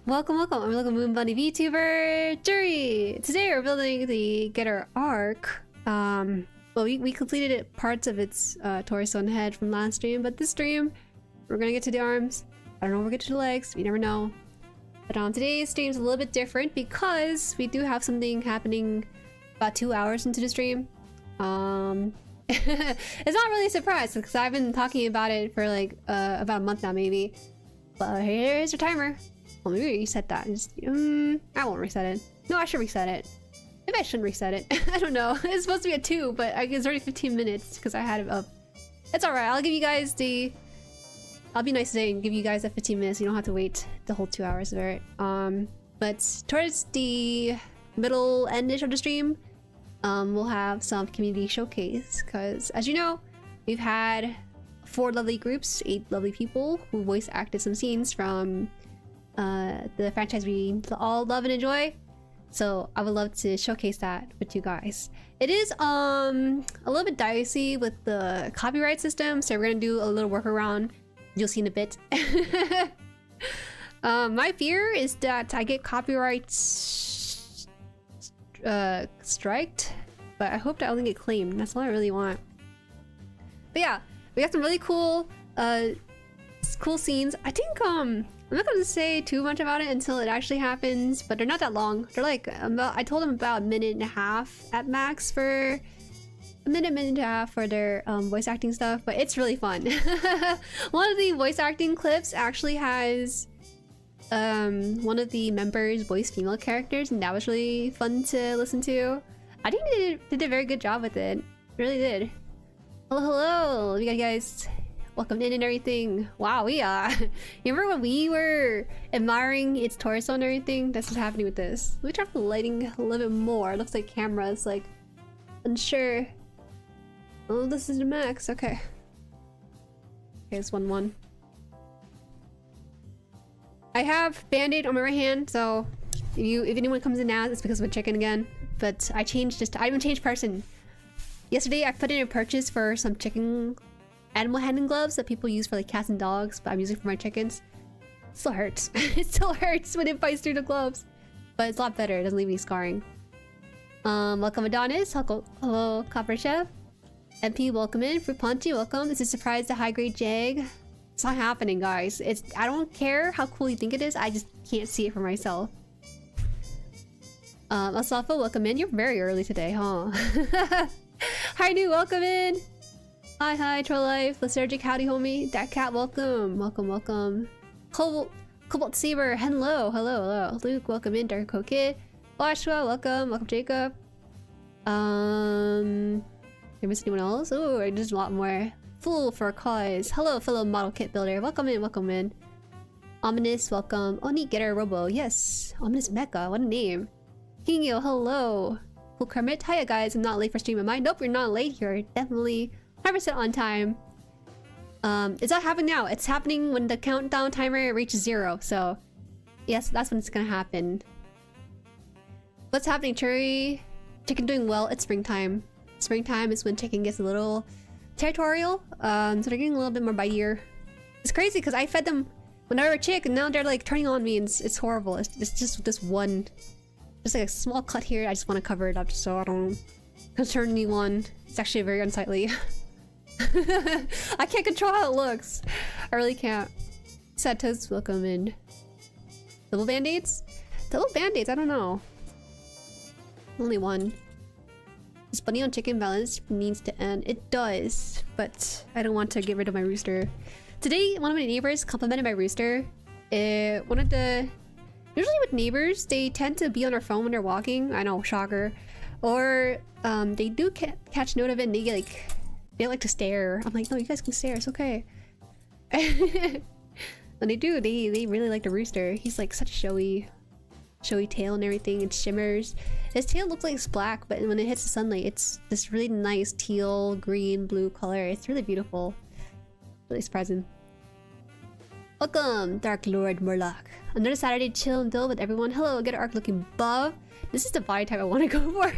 Welcome, welcome. I'm Local Moon Bunny VTuber Jueri. Today we're building the GETTER arc. Well, we completed it, parts of its torso and head from last stream, but this stream we're gonna get to the arms. I don't know if we'll get to the legs. You never know. But today's stream's a little bit different because we do have something happening about 2 hours into the stream. It's not really a surprise because I've been talking about it for like about a month now, maybe. But here's your timer. Well, maybe reset that. Just, I won't reset it. No, I should reset it. Maybe I shouldn't reset it. I don't know. It's supposed to be at 2, but it's already 15 minutes because I had it up. It's alright. I'll give you guys the... I'll be nice today and give you guys that 15 minutes. You don't have to wait the whole 2 hours of it. But towards the middle end-ish of the stream, we'll have some community showcase. Because, as you know, we've had 4 lovely groups, 8 lovely people who voice acted some scenes from the franchise we all love and enjoy. So I would love to showcase that with you guys. It is a little bit dicey with the copyright system, so we're gonna do a little workaround. You'll see in a bit. My fear is that I get copyright striked, but I hope that I only get claimed. That's all I really want. But yeah, we got some really cool cool scenes. I think I'm not gonna say too much about it until it actually happens, but they're not that long. They're like I told them about a minute and a half at max for a minute and a half for their voice acting stuff, but it's really fun. One of the voice acting clips actually has one of the members voice female characters, and that was really fun to listen to. I think they did a very good job with it. Really did. Hello, you guys. Welcome in and everything. Wow, we you remember when we were admiring its torso and everything? That's what's happening with this. Let me try the lighting a little bit more. It looks like camera is like unsure. Oh, this is the max. Okay. Okay, it's 1-1. I have Band-Aid on my right hand, so if anyone comes in now, it's because of a chicken again. But I changed this. I even changed person. Yesterday, I put in a purchase for some chicken animal handling gloves that people use for like cats and dogs, but I'm using for my chickens. It still hurts. It still hurts when it bites through the gloves, but it's a lot better. It doesn't leave any scarring. Welcome Adonis. Hello Copper Chef. MP, welcome in. Fruit Punchy, welcome. This is surprise to high grade Jag. It's not happening, guys. I don't care how cool you think it is. I just can't see it for myself. Asafa, welcome in. You're very early today, huh? Hi, new, welcome in. Hi, Hololive, Lethargic, howdy, homie. Dat Cat, welcome, welcome. Cobalt Saber, hello. Luke, welcome in. Dark Kid, Joshua, welcome, Jacob. Did I miss anyone else? Oh, there's a lot more. Fool for a cause. Hello, fellow model kit builder. Welcome in. Ominous, welcome. Oh, neat, Getter Robo. Yes, Ominous Mecha. What a name. Kingyo, hello. Cool Kermit. Hiya, guys. I'm not late for stream. Am I? Nope, you're not late here. Definitely 100% on time. It's not happening now. It's happening when the countdown timer reaches 0. So, yes, that's when it's gonna happen. What's happening, Jueri? Chicken doing well. It's springtime. Springtime is when chicken gets a little territorial. So they're getting a little bit more bitier. It's crazy because I fed them when they were a chick, and now they're like turning on me, and it's horrible. It's just this one, just like a small cut here. I just want to cover it up just so I don't concern anyone. It's actually very unsightly. I can't control how it looks. I really can't. Sad Toast, welcome in. Double band-aids? Double band-aids, I don't know. Only one. This bunny on chicken balance needs to end. It does, but I don't want to get rid of my rooster. Today, one of my neighbors complimented my rooster. Usually with neighbors, they tend to be on their phone when they're walking. I know, shocker. Or they do catch note of it and they like to stare. I'm like, no, you guys can stare, it's okay. When they do, they really like the rooster. He's like such a showy tail and everything. It shimmers. His tail looks like it's black, but when it hits the sunlight, it's this really nice teal, green, blue color. It's really beautiful. Really surprising. Welcome, Dark Lord Murloc. Another Saturday chill and dull with everyone. Hello, get an arc looking buff. This is the body type I want to go for.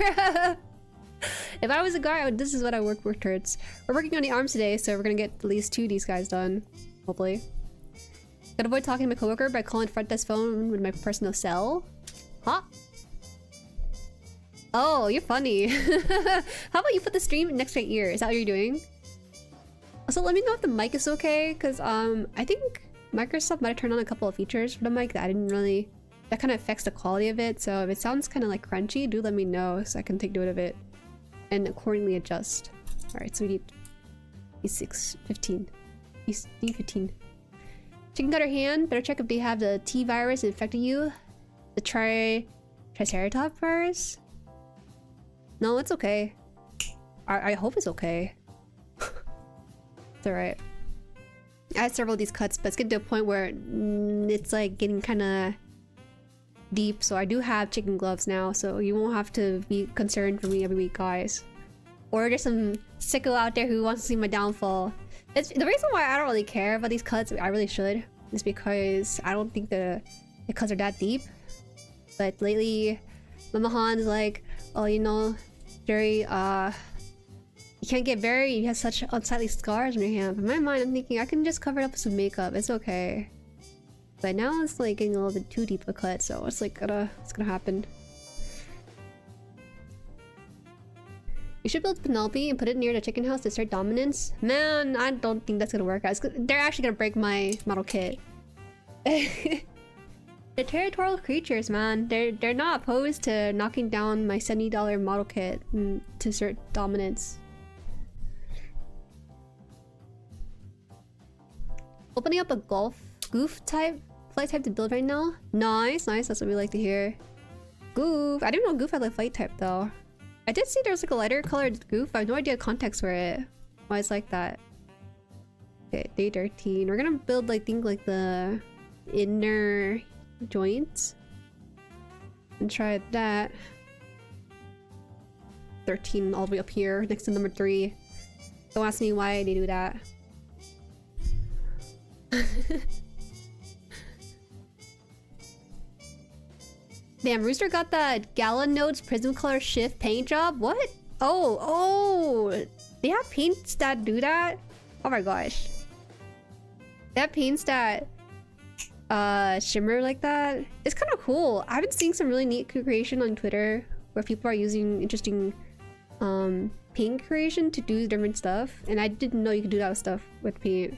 If I was a guy, this is what I work towards. We're working on the arms today, so we're gonna get at least 2 of these guys done. Hopefully. Gotta avoid talking to my coworker by calling front desk phone with my personal cell. Huh? Oh, you're funny. How about you put the stream next to your ear? Is that what you're doing? Also, let me know if the mic is okay, because I think Microsoft might have turned on a couple of features for the mic that I didn't really... That kind of affects the quality of it, so if it sounds kind of like crunchy, do let me know so I can take note of it and accordingly adjust. Alright, so we need E6, 15. E15. Chicken cutter hand, better check if they have the T virus infecting you. The Triceratops virus? No, it's okay. I hope it's okay. It's alright. I had several of these cuts, but it's getting to a point where it's like getting kind of deep, so I do have chicken gloves now, so you won't have to be concerned for me every week, guys. Or there's some sicko out there who wants to see my downfall. It's the reason why I don't really care about these cuts. I really should, is because I don't think the cuts are that deep. But lately, Mama Han's like, oh, you know, Jueri, you can't get buried. You have such unsightly scars on your hand. But in my mind, I'm thinking I can just cover it up with some makeup. It's okay. But now it's like getting a little bit too deep of a cut, so it's like it's gonna happen. You should build Penelope and put it near the chicken house to start dominance. Man, I don't think that's gonna work out. They're actually gonna break my model kit. They're territorial creatures, man. They're not opposed to knocking down my $70 model kit to assert dominance. Opening up a goof type flight type to build right now. Nice, nice. That's what we like to hear. Goof. I didn't know goof had a flight type though. I did see there was like a lighter colored goof. I have no idea context for it. Why it's like that. Okay, day 13. We're gonna build like like the inner joints and try that. 13 all the way up here next to number 3. Don't ask me why they do that. Damn, Rooster got that Gallon Notes Prism Color Shift paint job? What? Oh, they have paints that do that? Oh my gosh. They have paints that shimmer like that. It's kind of cool. I've been seeing some really neat creation on Twitter where people are using interesting paint creation to do different stuff, and I didn't know you could do that with stuff with paint.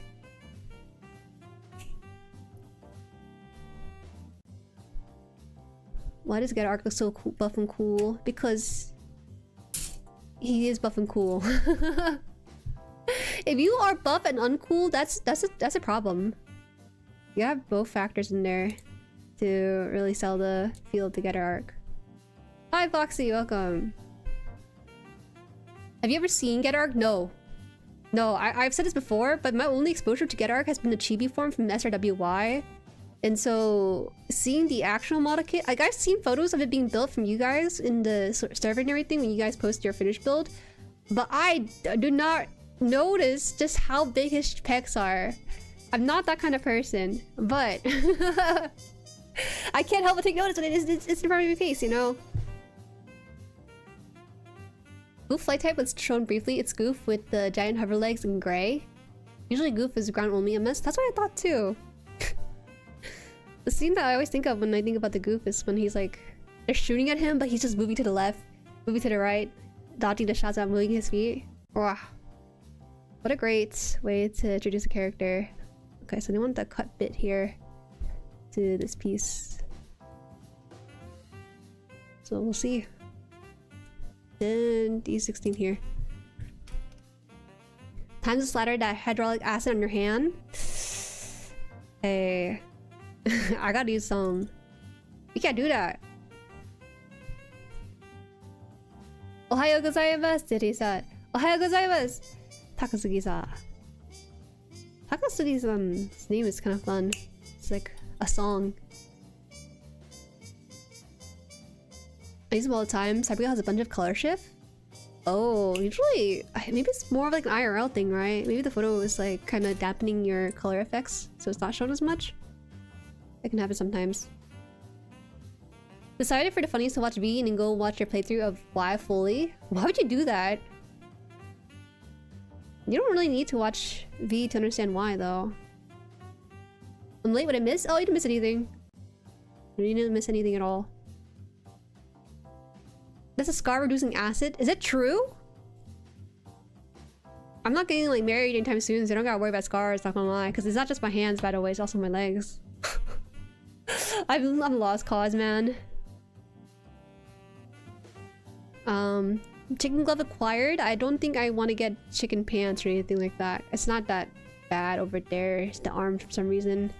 Why does GETTER look so cool, buff and cool? Because he is buff and cool. If you are buff and uncool, that's a problem. You have both factors in there to really sell the feel of the GETTER arc. Hi Foxy, welcome. Have you ever seen GETTER arc? No. No, I've said this before, but my only exposure to GETTER arc has been the chibi form from SRWY. And so seeing the actual model kit, like I've seen photos of it being built from you guys in the server and everything when you guys post your finished build, but I do not notice just how big his pecs are. I'm not that kind of person, but I can't help but take notice when it's in front of my face, you know? Goof flight type was shown briefly. It's Goof with the giant hover legs in gray. Usually Goof is ground only MS. That's what I thought too. The scene that I always think of when I think about the Goof is when he's like, they're shooting at him, but he's just moving to the left, moving to the right, dodging the shots without moving his feet. Wow. What a great way to introduce a character. Okay, so they want the cut bit here to this piece. So we'll see. Then D16 here. Time to splatter that hydraulic acid on your hand. Hey. I gotta use some. You can't do that. Ohayo gozaimasu, Jueri-san. Ohayo gozaimasu, Takasugi-san. Takasugi-san's name is kind of fun. It's like a song. I use them all the time. Cybergirl has a bunch of color shift. Oh, usually maybe it's more of like an IRL thing, right? Maybe the photo is like kind of dampening your color effects, so it's not shown as much. That can happen sometimes. Decided for the funnies to watch V and then go watch your playthrough of Whaaaa fully? Why would you do that? You don't really need to watch V to understand why though. I'm late. What I miss? Oh, you didn't miss anything. You didn't miss anything at all. That's a scar reducing acid. Is it true? I'm not getting like married anytime soon, so I don't gotta worry about scars, not gonna lie. Because it's not just my hands, by the way, it's also my legs. I'm lost cause, man. Chicken glove acquired. I don't think I want to get chicken pants or anything like that. It's not that bad over there. It's the arms for some reason.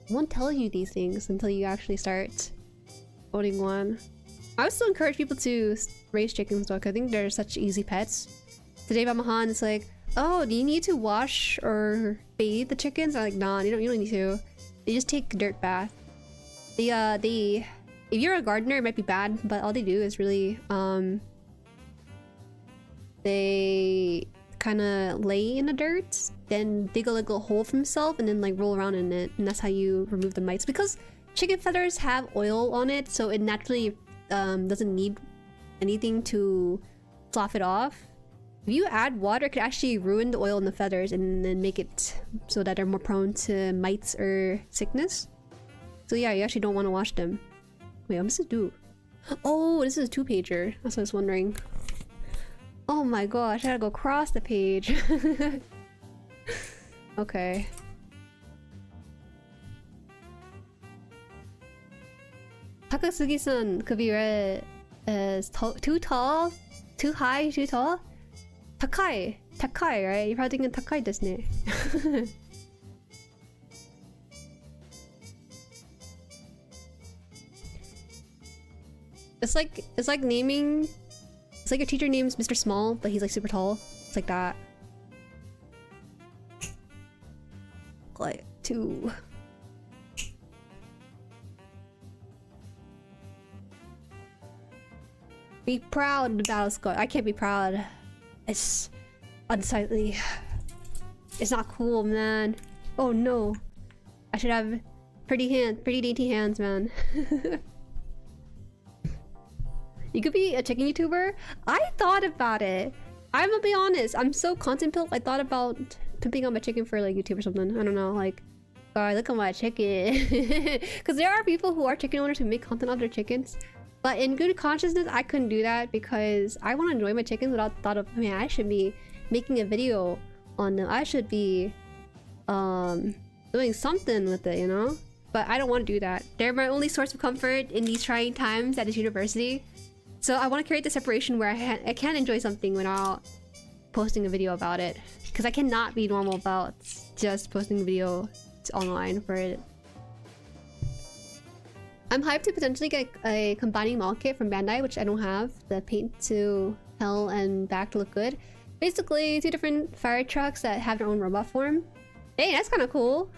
I won't tell you these things until you actually start owning one. I would still encourage people to raise chickens though, 'cause I think they're such easy pets. Today by Mahan, it's like, oh, do you need to wash or bathe the chickens? I'm like, nah, you don't need to. They just take a dirt bath. If you're a gardener, it might be bad, but all they do is really, they kind of lay in the dirt, then dig a little hole for himself, and then like roll around in it, and that's how you remove the mites. Because chicken feathers have oil on it, so it naturally doesn't need anything to slough it off. If you add water, it could actually ruin the oil in the feathers and then make it so that they're more prone to mites or sickness. So yeah, you actually don't want to wash them. Wait, I'm supposed to do. Oh, this is a 2-pager. That's what I was wondering. Oh my gosh, I gotta go across the page. Okay. Takasugi-san could be read as too tall, too high, too tall. Takai, Takai, right? You're probably thinking Takai desu ne. It's like naming. It's like your teacher names Mr. Small, but he's like super tall. It's like that. Like 2. Be proud of the battle scar. I can't be proud. It's unsightly. It's not cool, man. Oh no. I should have pretty dainty hands, man. You could be a chicken YouTuber? I thought about it. I'm gonna be honest. I'm so content pilled. I thought about pimping out my chicken for like YouTube or something. I don't know. Like, God, look at my chicken. Because there are people who are chicken owners who make content on their chickens. But in good consciousness, I couldn't do that because I want to enjoy my chickens without thought of, man, I should be making a video on them. I should be doing something with it, you know? But I don't want to do that. They're my only source of comfort in these trying times at this university. So I want to create the separation where I can enjoy something without posting a video about it. Because I cannot be normal about just posting a video online for it. I'm hyped to potentially get a combining model kit from Bandai, which I don't have. The paint to hell and back to look good. Basically, 2 different fire trucks that have their own robot form. Hey, that's kind of cool.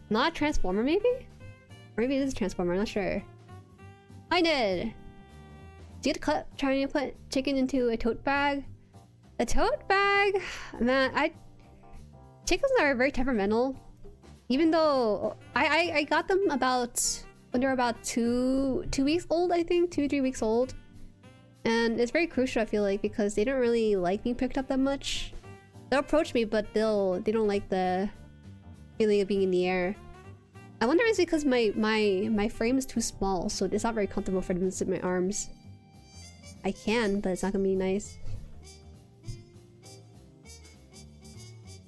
Not a Transformer, maybe? Or maybe it is a Transformer, I'm not sure. I did! Do you get cut trying to put chicken into a tote bag? A tote bag? Man, chickens are very temperamental. Even though I got them about when they were about 2 weeks old, I think 2-3 weeks old, and it's very crucial, I feel like, because they don't really like being picked up that much. They'll approach me, but they don't like the feeling of being in the air. I wonder if it's because my frame is too small, so it's not very comfortable for them to sit in my arms. I can, but it's not gonna be nice.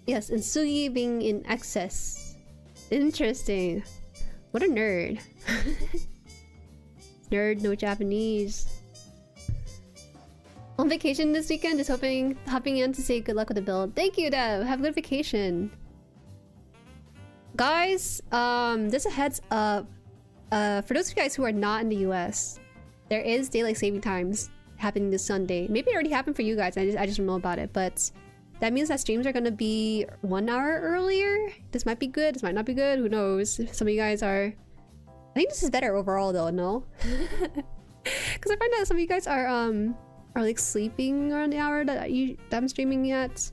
Yes, and Sugi being in excess. Interesting. What a nerd. Nerd, no Japanese. On vacation this weekend, just hopping in to say good luck with the build. Thank you, Dev. Have a good vacation. Guys, just a heads up. For those of you guys who are not in the US, there is daylight saving times happening this Sunday. Maybe it already happened for you guys. I just don't know about it, but that means that streams are gonna be 1 hour earlier. This might be good, this might not be good, who knows. Some of you guys are... I think this is better overall though, no? Because I find that some of you guys are like sleeping around the hour that I'm streaming at.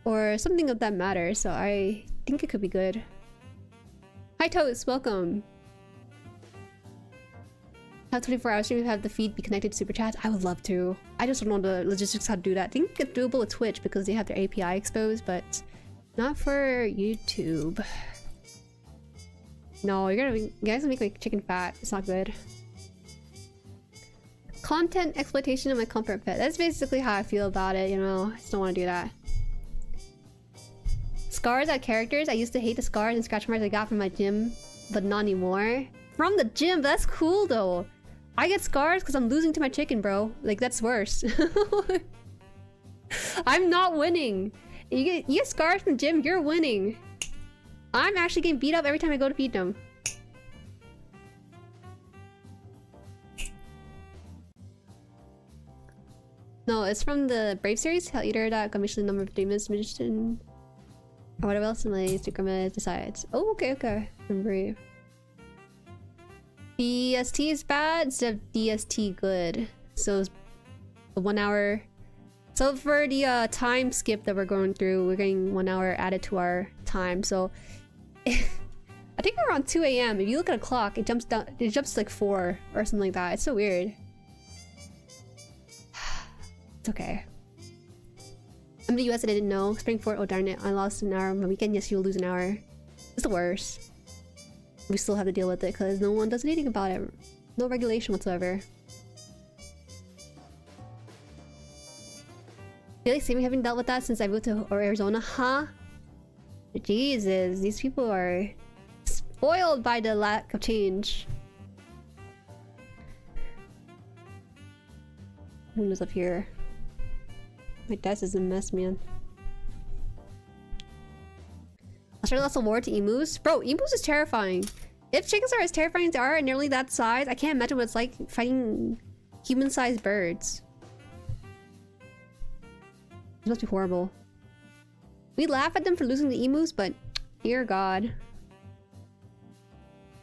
Or something of that matter, so I think it could be good. Hi Toast, welcome. Have 24-hour stream, have the feed be connected to super chats. I would love to. I just don't know the logistics how to do that. I think it's doable with Twitch because they have their API exposed, but Not for YouTube. No, you guys gonna make my chicken fat. It's not good. Content exploitation of my comfort pet. That's basically how I feel about it, you know? I just don't want to do that. Scars at characters. I used to hate the scars and scratch marks I got from my gym, but not anymore. From the gym? That's cool though. I get scars because I'm losing to my chicken, bro. Like, that's worse. I'm not winning. You get scars from the gym, you're winning. I'm actually getting beat up every time I go to feed them. No, it's from the Brave series. Hell Eater that got me the number of demons magician. Or whatever else in my Instagram decides. Oh, okay. I'm Brave. DST is bad instead of DST good. So it's a 1 hour. So for the time skip that we're going through, we're getting 1 hour added to our time. So I think around 2 AM. If you look at a clock, it jumps down. It jumps to like 4 or something like that. It's so weird. It's okay. I'm in the US and I didn't know. Springport, oh darn it. I lost an hour on my weekend. Yes, you'll lose an hour. It's the worst. We still have to deal with it because no one does anything about it. No regulation whatsoever. Feel like saving having dealt with that since I moved to Arizona, huh? Jesus, these people are spoiled by the lack of change. Who knows up here? My desk is a mess, man. I'll start lots of war to emus. Bro, emus is terrifying. If chickens are as terrifying as they are and nearly that size, I can't imagine what it's like fighting human-sized birds. It must be horrible. We laugh at them for losing the emus, but dear God.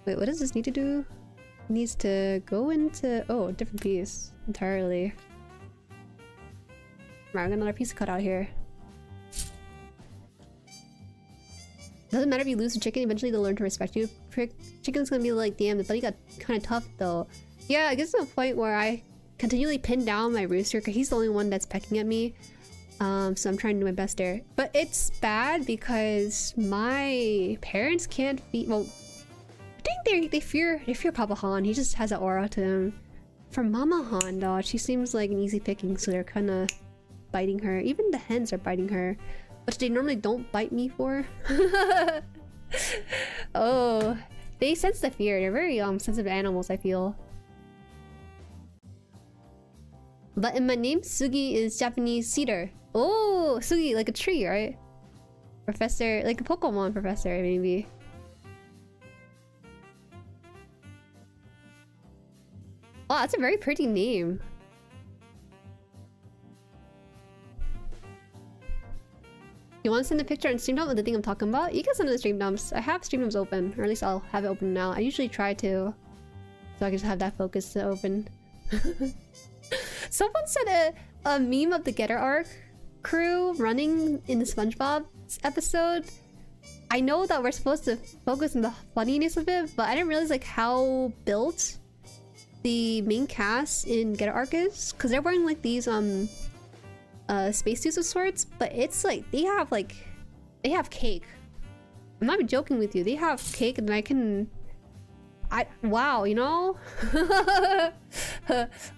Wait, what does this need to do? It needs to go into... oh, a different piece entirely. Right, I got another piece to cut out here. Doesn't matter if you lose a chicken, eventually they'll learn to respect you. Chicken's gonna be like, damn, the buddy got kind of tough though. Yeah, it gets to a point where I continually pin down my rooster because he's the only one that's pecking at me. So I'm trying to do my best there. But it's bad because my parents can't feed... well, I think they fear Papa Han. He just has an aura to him. For Mama Han though, she seems like an easy picking, so they're kind of biting her. Even the hens are biting her, which they normally don't bite me for. Oh, they sense the fear. They're very sensitive animals, I feel. But in my name, Sugi is Japanese cedar. Oh, Sugi, like a tree, right? Professor, like a Pokemon professor, maybe. Wow, that's a very pretty name. You want to send a picture and stream dump of the thing I'm talking about? You can send it to stream dumps. I have stream dumps open, or at least I'll have it open now. I usually try to, so I can just have that focus to open. Someone said a meme of the Getter arc crew running in the SpongeBob episode. I know that we're supposed to focus on the funniness of it, but I didn't realize like how built the main cast in Getter arc is, because they're wearing like these spacesuits of sorts, but it's like they have cake. I'm not even joking with you. They have cake, and wow, you know.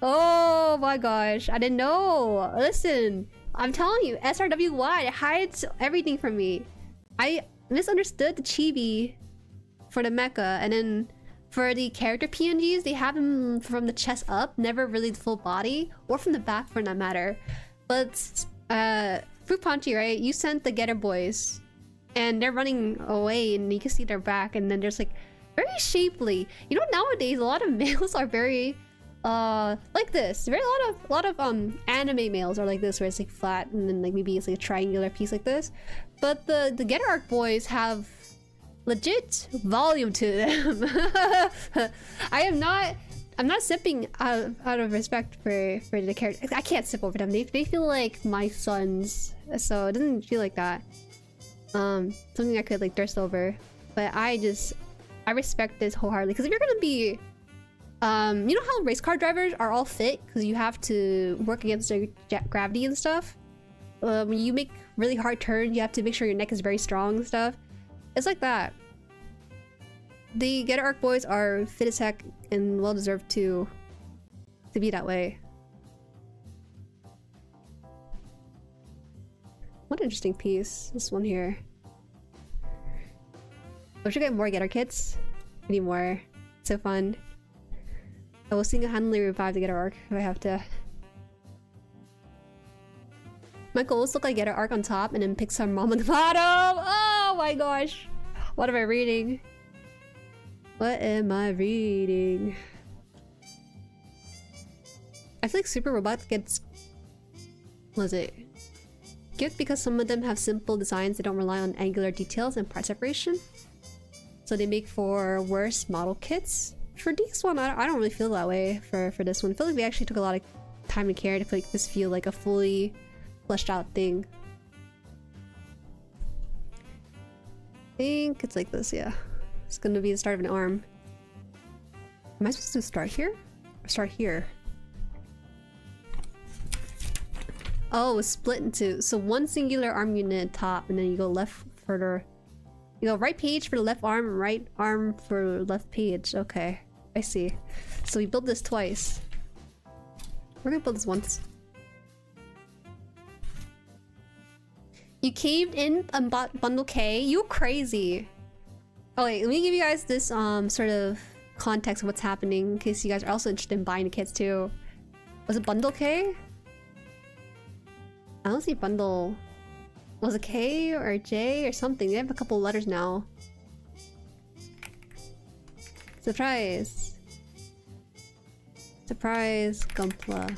Oh my gosh, I didn't know. Listen, I'm telling you, SRWY hides everything from me. I misunderstood the chibi for the mecha, and then for the character PNGs, they have them from the chest up, never really the full body, or from the back for that matter. But Fruit Punchy, right? You sent the Getter boys, and they're running away, and you can see their back, and then there's like very shapely. You know, nowadays a lot of males are very like this. Very a lot of anime males are like this, where it's like flat, and then like maybe it's like a triangular piece like this. But the Getter arc boys have legit volume to them. I'm not sipping out of respect for the character. I can't sip over them. They feel like my sons, so it doesn't feel like that. Something I could like thirst over, but I respect this wholeheartedly. Because if you're gonna be, you know how race car drivers are all fit because you have to work against their gravity and stuff. when you make really hard turns, you have to make sure your neck is very strong and stuff. It's like that. The Getter Arc boys are fit as heck and well deserved to be that way. What an interesting piece. This one here. I should get more Getter kits. I need more. So fun. I will single-handedly revive the Getter Arc if I have to. My goals look like Getter Arc on top and then Pixar Mom on the bottom! Oh my gosh! What am I reading? What am I reading? I feel like Super Robot gets... what is it? Good because some of them have simple designs that don't rely on angular details and part separation. So they make for worse model kits. For this one, I don't really feel that way for this one. I feel like we actually took a lot of time and care to make this feel like a fully fleshed out thing. I think it's like this, yeah. It's gonna be the start of an arm. Am I supposed to start here? Or start here? Oh, it's split into... so one singular arm unit top, and then you go left further. You go right page for the left arm, and right arm for left page. Okay, I see. So we built this twice. We're gonna build this once. You caved in and bought bundle K? You crazy. Oh wait, let me give you guys this sort of context of what's happening in case you guys are also interested in buying the kits too. Was it bundle K? I don't see bundle. Was it K or J or something? They have a couple letters now. Surprise. Surprise Gumpla.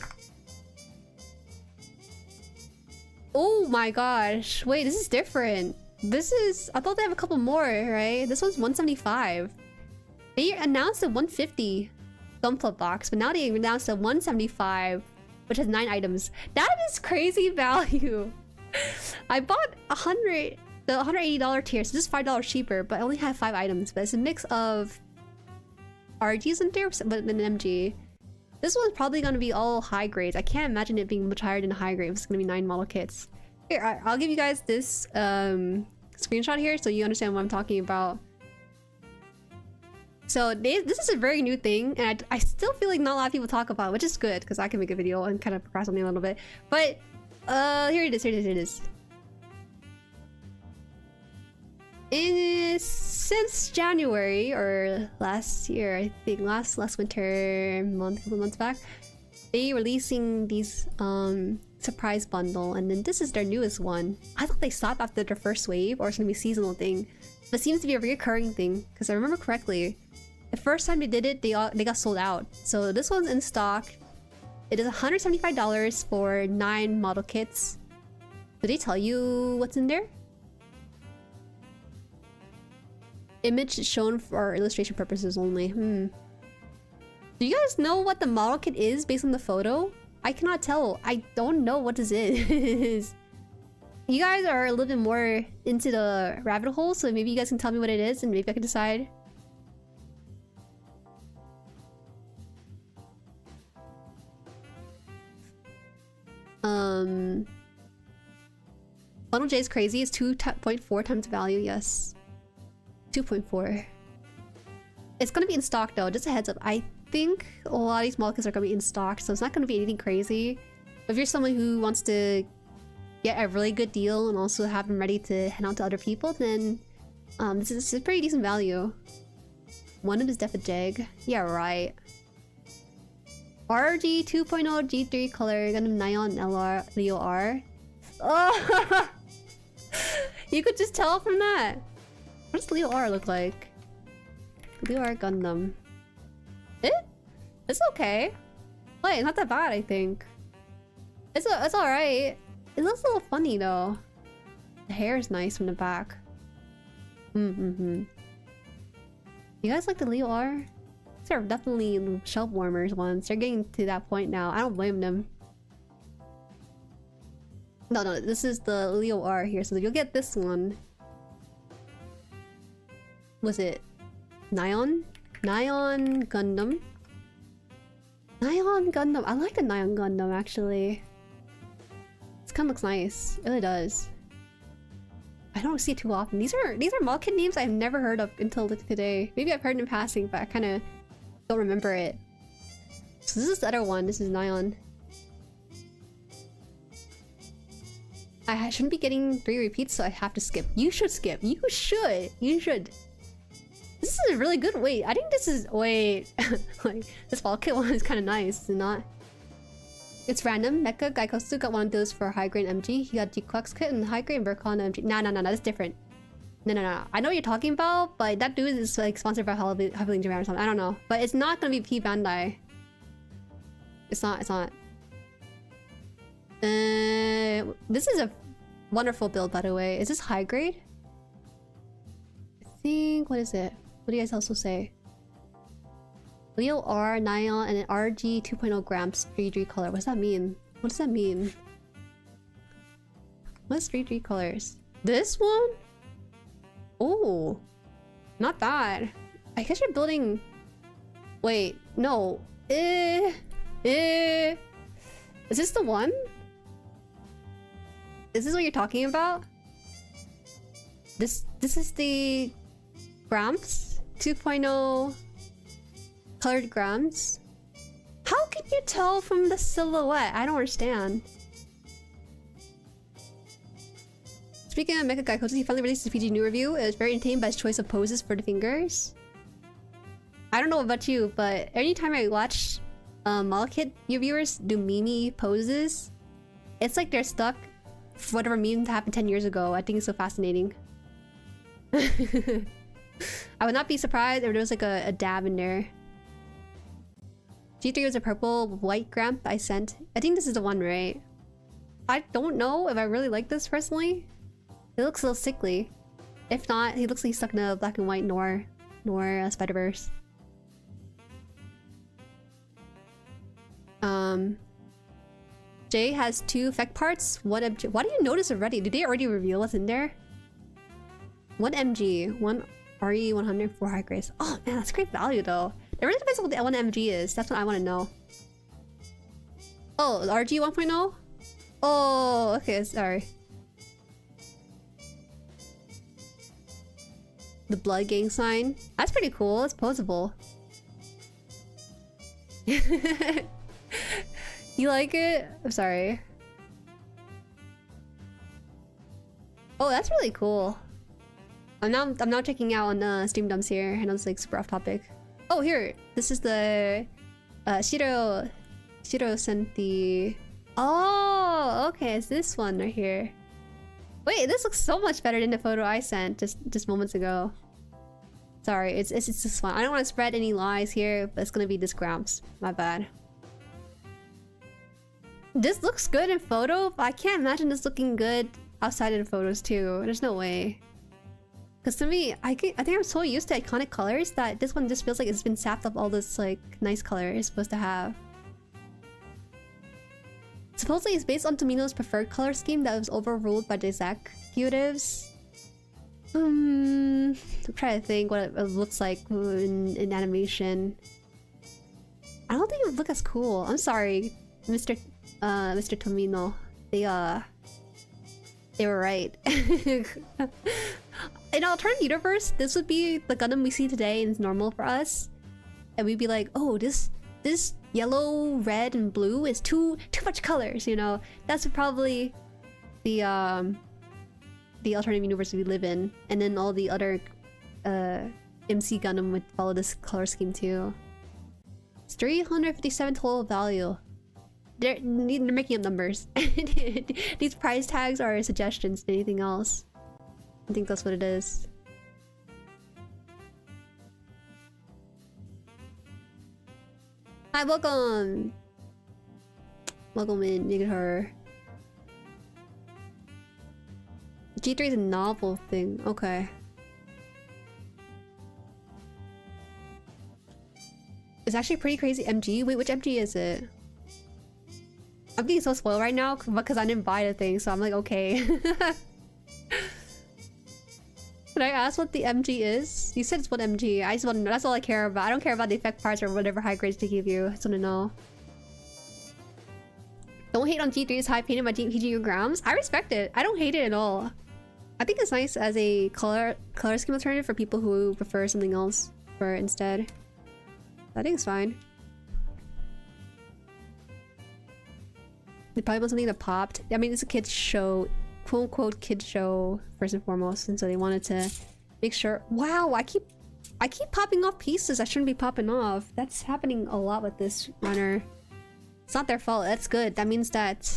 Oh my gosh. Wait, this is different. This is... I thought they have a couple more, right? This one's 175. They announced a 150 Gumpla box, but now they announced a 175, which has 9 items. That is crazy value. I bought the $180 tier, so this is $5 cheaper, but I only have 5 items. But it's a mix of RGs in there, but then MG. This one's probably going to be all high grades. I can't imagine it being much higher than a high grade. It's going to be 9 model kits. Here, I'll give you guys this screenshot here so you understand what I'm talking about. So this is a very new thing, and I still feel like not a lot of people talk about it, which is good because I can make a video and kind of procrastinate a little bit. But here it is. Since January or last year, I think last winter month, a couple months back, they releasing these surprise bundle, and then this is their newest one. I thought they stopped after their first wave, or it's gonna be a seasonal thing, but it seems to be a recurring thing because I remember correctly, the first time they did it, they got sold out. So this one's in stock. It is $175 for 9 model kits. Did they tell you what's in there? Image shown for illustration purposes only. Do you guys know what the model kit is based on the photo? I cannot tell. I don't know what this is. You guys are a little bit more into the rabbit hole, so maybe you guys can tell me what it is and maybe I can decide. Bundle J is crazy. It's 2.4 times value. Yes. 2.4. It's gonna be in stock though, just a heads up. I think a lot of these model kits are gonna be in stock, so it's not gonna be anything crazy. But if you're someone who wants to get a really good deal and also have them ready to hand out to other people, then this is a pretty decent value. One of them is Def a Jag. Yeah, right. RG 2.0 G3 color Gundam Neon LR Leo R. Oh, you could just tell from that. What does Leo R look like? Leo R Gundam. It's okay. Wait, not that bad, I think. It's alright. It looks a little funny though. The hair is nice from the back. You guys like the Leo R? These are definitely shelf warmers ones. They're getting to that point now. I don't blame them. No, this is the Leo R here. So you'll get this one. Was it Neon? Neon Gundam? Neon Gundam. I like the Neon Gundam actually. kind of looks nice. It really does. I don't see it too often. These are mod kit names I've never heard of until today. Maybe I've heard in passing, but I kind of don't remember it. So this is the other one. This is Nyan. I shouldn't be getting 3 repeats, so I have to skip. You should skip. You should. You should. This is a really good. Wait, I think this is. Wait. Like, this fall kit one is kind of nice, is it not? It's random. Mecha Gaikosu got one of those for high grade MG. He got Dequux kit and high grade Vercon MG. Nah, that's different. No. I know what you're talking about, but that dude is like sponsored by Heavily Japan or something. I don't know. But it's not gonna be P Bandai. It's not. This is a wonderful build, by the way. Is this high grade? I think. What is it? What do you guys also say? Leo R, Nyan, and an RG 2.0 grams 3D color. What does that mean? What does that mean? What's 3D colors? This one? Oh, not bad. I guess you're building. Wait, no. Is this the one? Is this what you're talking about? This is the grams 2.0 colored grams. How can you tell from the silhouette? I don't understand. Speaking of Mecha Gaikosu, he finally released his PG new review. It was very entertained by his choice of poses for the fingers. I don't know about you, but anytime I watch model kit reviewers do meme poses, it's like they're stuck for whatever meme happened 10 years ago. I think it's so fascinating. I would not be surprised if there was like a dab in there. G3 was a purple white gramp I sent. I think this is the one, right? I don't know if I really like this personally. It looks a little sickly. If not, he looks like he's stuck in a black and white Noir Spider-Verse. Jay has 2 effect parts. Why do you notice already? Did they already reveal what's in there? 1 MG, 1 RE 104 high grades. Oh man, that's great value though. It really depends on what the 1 MG is. That's what I want to know. Oh, the RG 1.0? Oh, okay, sorry. The blood gang sign. That's pretty cool. It's posable. You like it? I'm sorry. Oh, that's really cool. I'm now checking out on Stream Dumps here. I know it's like super off topic. Oh, here. This is the Shiro sent the. Oh, okay. It's this one right here. Wait, this looks so much better than the photo I sent just moments ago. Sorry, it's this one. I don't want to spread any lies here, but it's gonna be this grams. My bad. This looks good in photo, but I can't imagine this looking good outside of the photos too. There's no way. Because to me, I think I'm so used to iconic colors that this one just feels like it's been sapped up all this like nice color it's supposed to have. Supposedly it's based on Tomino's preferred color scheme that was overruled by the executives. I'm trying to think what it looks like in animation. I don't think it would look as cool. I'm sorry, Mr. Tomino. They were right. In alternate universe, this would be the Gundam we see today and it's normal for us. And we'd be like, oh, this yellow, red, and blue is too much colors, you know? That's probably the alternative universe we live in. And then all the other MC Gundam would follow this color scheme too. It's 357 total value. They're making up numbers. These price tags are suggestions to anything else. I think that's what it is. Hi, welcome! Welcome in, Naked Horror. G3 is a novel thing. Okay. It's actually pretty crazy MG. Wait, which MG is it? I'm getting so spoiled right now because I didn't buy the thing, so I'm like, okay. Can I ask what the MG is? You said it's what MG. I just want to know. That's all I care about. I don't care about the effect parts or whatever high grades they give you. I just want to know. Don't hate on G3's high painted by PGU grams. I respect it. I don't hate it at all. I think it's nice as a color scheme alternative for people who prefer something else for instead. I think it's fine. They probably want something that popped. I mean, it's a kid's show, quote unquote kid's show first and foremost, and so they wanted to make sure. Wow, I keep popping off pieces I shouldn't be popping off. That's happening a lot with this runner. It's not their fault. That's good. That means that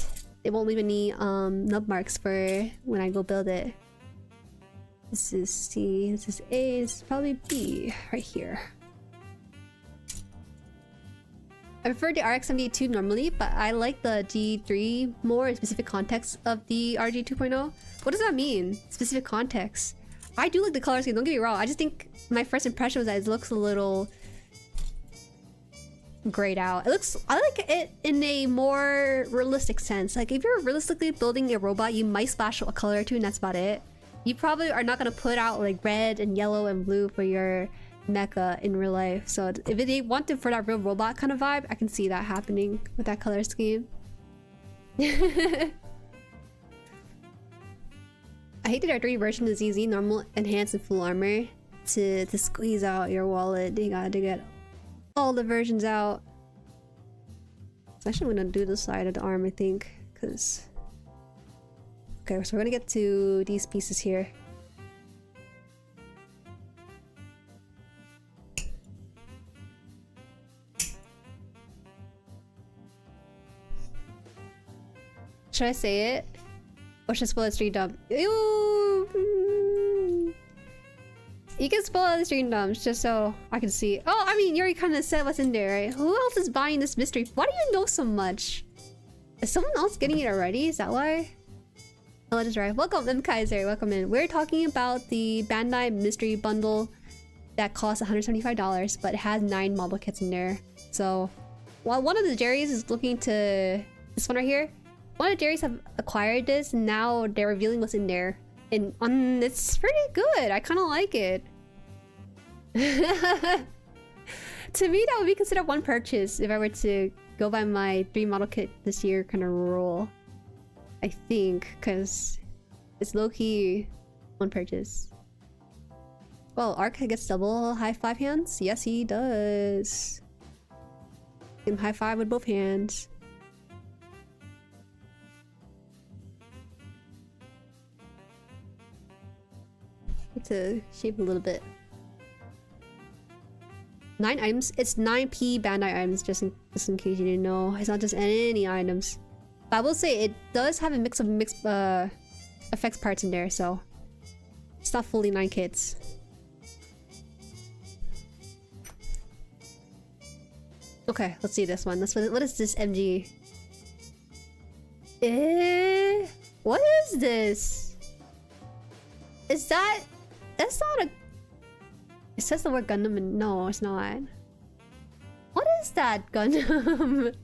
it won't leave any nub marks for when I go build it. This is C, this is A, this is probably B right here. I prefer the RX-78 normally, but I like the G3 more in specific context of the RG 2.0. What does that mean? Specific context? I do like the color scheme, don't get me wrong. I just think my first impression was that it looks a little grayed out. It looks, I like it in a more realistic sense. Like if you're realistically building a robot, you might splash a color or two and that's about it. You probably are not gonna put out like red and yellow and blue for your mecha in real life. So if they want to for that real robot kind of vibe, I can see that happening with that color scheme. I hate that our 3 version is easy, normal, enhanced, and full armor. To squeeze out your wallet, you gotta get all the versions out. So actually I'm gonna do the side of the arm, I think, because... Okay, so we're gonna get to these pieces here. Should I say it? Or should I spoil the stream dump? Ew! You can spoil the stream dumps just so I can see. Oh, I mean, you already kind of said what's in there, right? Who else is buying this mystery? Why do you know so much? Is someone else getting it already? Is that why? Oh, that is right. Welcome, M. Kaiser. Welcome in. We're talking about the Bandai mystery bundle that costs $175, but it has 9 model kits in there. So, while one of the Jueris is looking to... This one right here. One of the Jueris have acquired this, and now they're revealing what's in there. And it's pretty good. I kind of like it. To me, that would be considered one purchase if I were to go by my 3 model kit this year kind of rule. I think, because it's low-key one purchase. Well, Arc gets double high 5 hands? Yes, he does. Give him high 5 with both hands. To shape a little bit. 9 items. It's 9p Bandai items, just in case you didn't know. It's not just any items. But I will say it does have a mix of mixed effects parts in there, so it's not fully 9 kits. Okay, let's see this one. What is this MG? What is this? Is that... That's not a... It says the word Gundam and... No, it's not. What is that Gundam?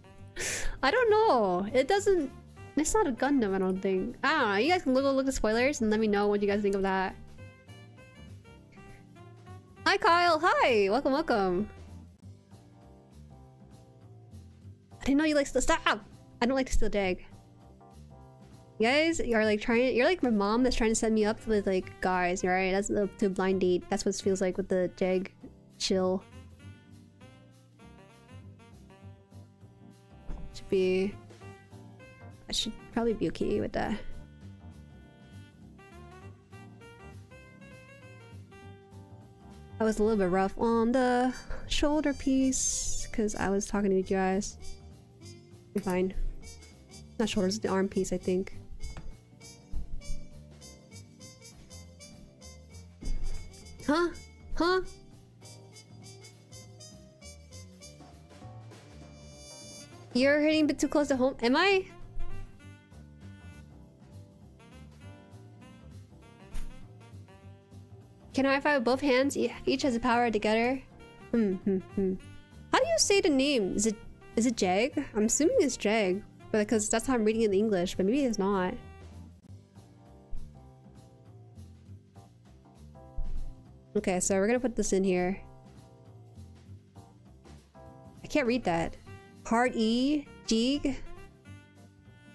I don't know. It doesn't... It's not a Gundam, I don't think. I don't know. You guys can look at spoilers and let me know what you guys think of that. Hi, Kyle. Hi. Welcome, welcome. I didn't know you like to... Stop! I don't like to steal Jag. You guys are like trying... You're like my mom that's trying to set me up with like guys, right? That's to blind date. That's what it feels like with the Jag chill. Should be... I should probably be okay with that. I was a little bit rough on the shoulder piece because I was talking to you guys. I'm fine. Not shoulders, the arm piece, I think. Huh? Huh? You're hitting a bit too close to home. Am I? Can I high-five with both hands? Each has a power together. How do you say the name? Is it Jag? I'm assuming it's Jag, but because that's how I'm reading it in English, but maybe it's not. Okay, so we're gonna put this in here. I can't read that. Hard E, Jig.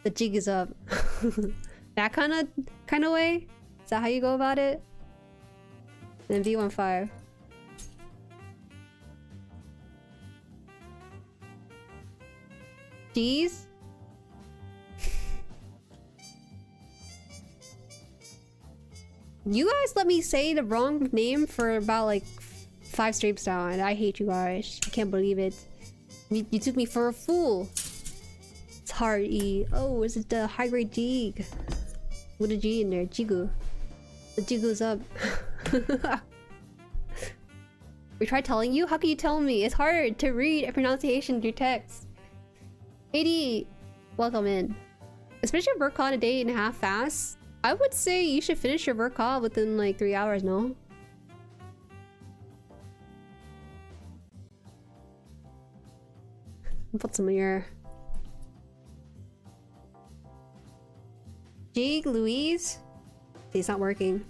The jig is up. That kind of way? Is that how you go about it? And then V15. Jeez. You guys let me say the wrong name for about like 5 streams now, and I hate you guys. I can't believe it. You took me for a fool. It's hard E. Oh, is it the high grade jig? With a G in there, Jigu. The Jigu's up. We tried telling you? How can you tell me? It's hard to read a pronunciation through text. 80, welcome in. Especially if work call a day and a half fast. I would say you should finish your work call within like 3 hours, no? Put some of your Jig Louise. See, it's not working.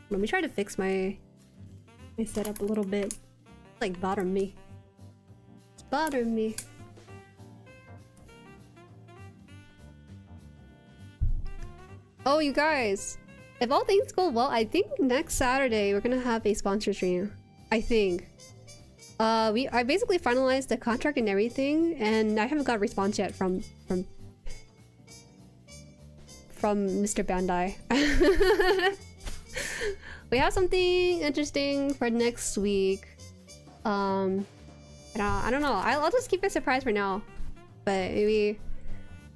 Let me try to fix my setup a little bit. It's like bothering me. It's bothering me. Oh, you guys, if all things go well, I think next Saturday we're gonna have a sponsor stream. I think. I basically finalized the contract and everything, and I haven't got a response yet from Mr. Bandai. We have something interesting for next week. I don't know. I'll just keep it a surprise for now, but maybe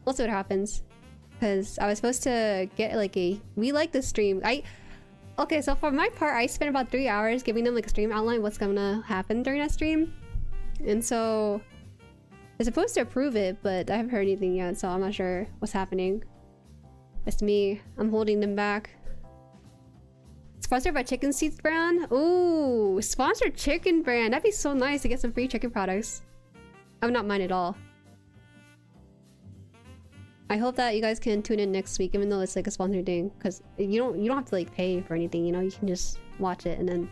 we'll see what happens. Because I was supposed to get like we like the stream. Okay, so for my part, I spent about 3 hours giving them like a stream outline, what's gonna happen during that stream. And so they're supposed to approve it, but I haven't heard anything yet, so I'm not sure what's happening. It's me. I'm holding them back. Sponsored by Chicken Seeds brand? Ooh, sponsored chicken brand. That'd be so nice to get some free chicken products. I would not mind at all. I hope that you guys can tune in next week, even though it's like a sponsored thing, because you don't have to like pay for anything, you know. You can just watch it, and then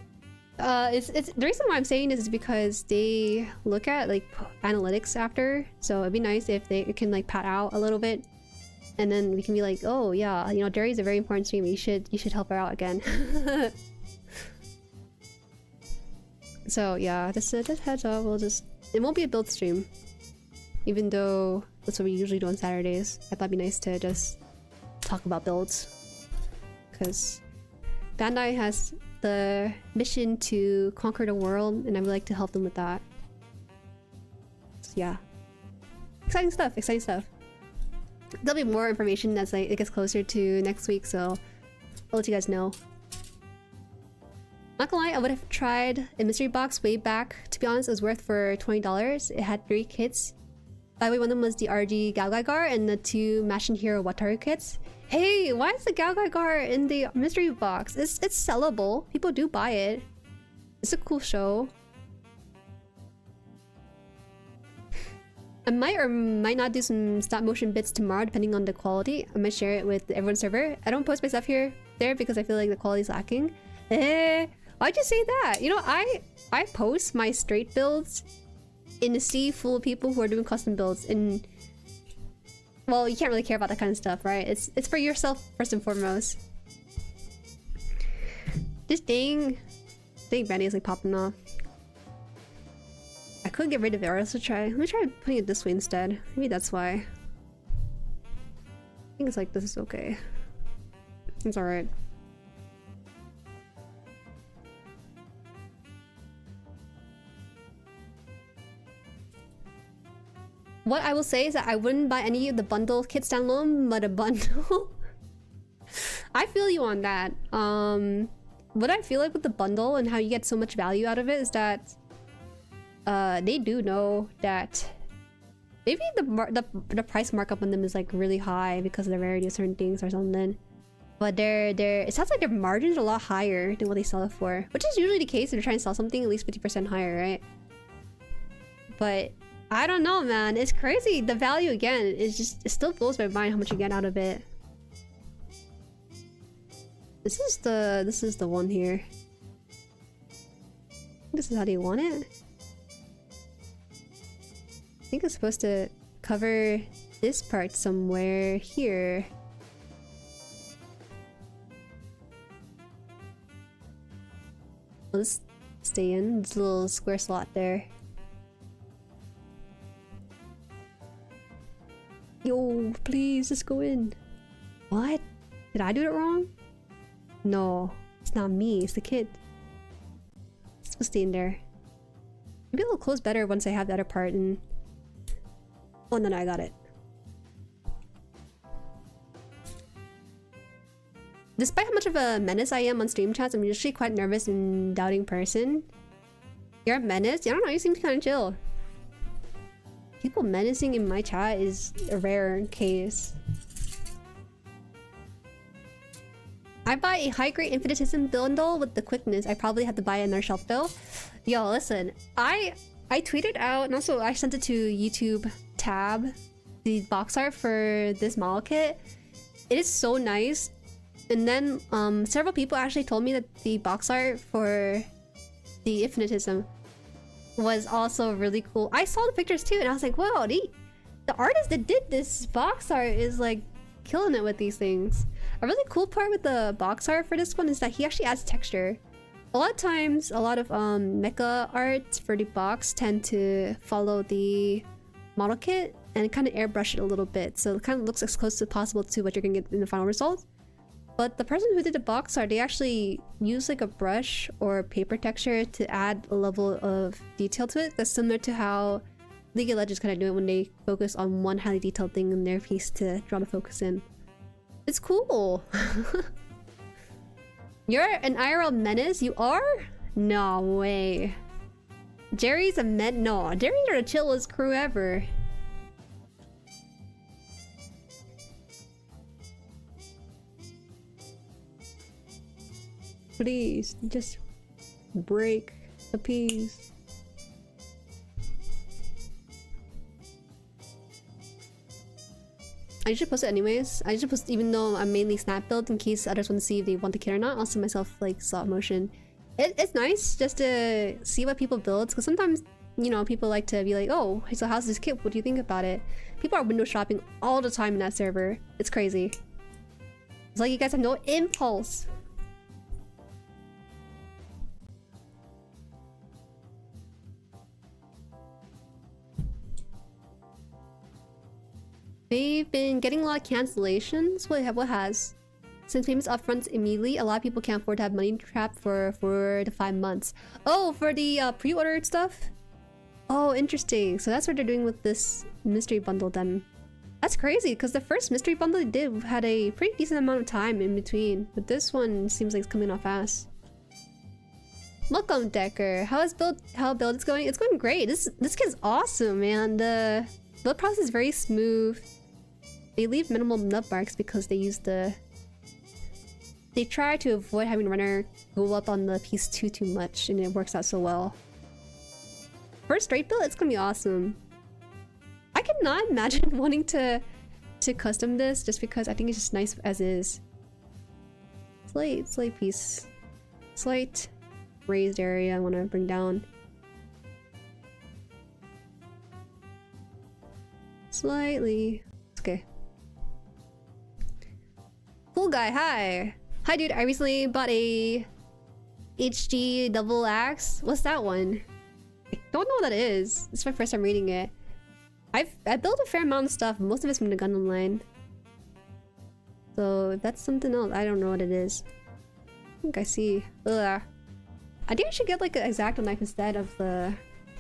it's the reason why I'm saying this is because they look at like analytics after, so it'd be nice if they can like pat out a little bit, and then we can be like, oh yeah, you know, Jueri's a very important streamer. You should help her out again. So yeah, just heads up. It won't be a build stream, even though that's what we usually do on Saturdays. I thought it'd be nice to just talk about builds, because Bandai has the mission to conquer the world, and I would like to help them with that. So yeah, exciting stuff. Exciting stuff. There'll be more information as like it gets closer to next week, so I'll let you guys know. Not gonna lie, I would have tried a mystery box way back. To be honest, it was worth for $20. It had 3 kits. By the way, one of them was the RG Galgaigar and the 2 Mashin Hero Wataru kits. Hey, why is the Galgaigar in the mystery box? It's sellable. People do buy it. It's a cool show. I might or might not do some stop motion bits tomorrow, depending on the quality. I might share it with everyone's server. I don't post my stuff there because I feel like the quality's lacking. Why'd you say that? You know, I post my straight builds in a sea full of people who are doing custom builds, and well, you can't really care about that kind of stuff, right? It's for yourself first and foremost. This dang Benny is like popping off. I could get rid of it, or else try. Let me try putting it this way instead. Maybe that's why. I think it's like this is okay. It's alright. What I will say is that I wouldn't buy any of the bundle kits standalone, but a bundle. I feel you on that. What I feel like with the bundle and how you get so much value out of it is that they do know that maybe the price markup on them is like really high because of the rarity of certain things or something. But it sounds like their margins are a lot higher than what they sell it for, which is usually the case if they're trying to sell something at least 50% higher, right? But I don't know, man. It's crazy. The value again is just, it still blows my mind how much you get out of it. This is the one here. This is how they want it. I think it's supposed to cover this part somewhere here. Let's stay in this little square slot there. Yo, please, just go in. What? Did I do it wrong? No, it's not me, it's the kid. Let's go stay in there. Maybe it'll close better once I have the other part and... Oh, no, I got it. Despite how much of a menace I am on stream chats, I'm usually quite nervous and doubting person. You're a menace? I don't know, you seem kind of chill. People menacing in my chat is a rare case. I buy a high-grade infinitism bundle with the quickness. I probably have to buy another shelf though. Yo, listen, I tweeted out and also I sent it to YouTube tab the box art for this model kit. It is so nice. And then several people actually told me that the box art for the infinitism was also really cool. I saw the pictures too and I was like, wow, the artist that did this box art is like killing it with these things. A really cool part with the box art for this one is that he actually adds texture. A lot of times, a lot of mecha art for the box tend to follow the model kit and kind of airbrush it a little bit, so it kind of looks as close as possible to what you're gonna get in the final result. But the person who did the box art, they actually use like a brush or paper texture to add a level of detail to it. That's similar to how League of Legends kind of do it when they focus on one highly detailed thing in their piece to draw the focus in. It's cool. You're an IRL menace? You are? No way. Jerry's a no, Jerry's are the chillest crew ever. Please, just break the piece. I should post it anyways. I should post even though I'm mainly snap build in case others want to see if they want the kit or not. I'll send myself like stop motion. It's nice just to see what people build because sometimes, you know, people like to be like, oh, so how's this kit? What do you think about it? People are window shopping all the time in that server. It's crazy. It's like you guys have no impulse. They've been getting a lot of cancellations. What has? Since payments upfront immediately, a lot of people can't afford to have money trapped for 4 to 5 months. Oh, for the pre-ordered stuff? Oh, interesting. So that's what they're doing with this mystery bundle then. That's crazy, because the first mystery bundle they did had a pretty decent amount of time in between. But this one seems like it's coming off fast. Welcome, Decker. How build is going? It's going great. This kit's awesome, man. The build process is very smooth. They leave minimal nut marks because they use the... They try to avoid having runner go up on the piece too much, and it works out so well. For a straight build, it's gonna be awesome. I cannot imagine wanting to custom this just because I think it's just nice as is. Slight piece. Slight raised area I want to bring down. Slightly. Okay. Cool guy, hi! Hi dude, I recently bought a HG double axe. What's that one? I don't know what that is. It's my first time reading it. I built a fair amount of stuff, most of it's from the Gundam line. So if that's something else, I don't know what it is. I think I see. Ugh. I think I should get like an X-Acto knife instead of the...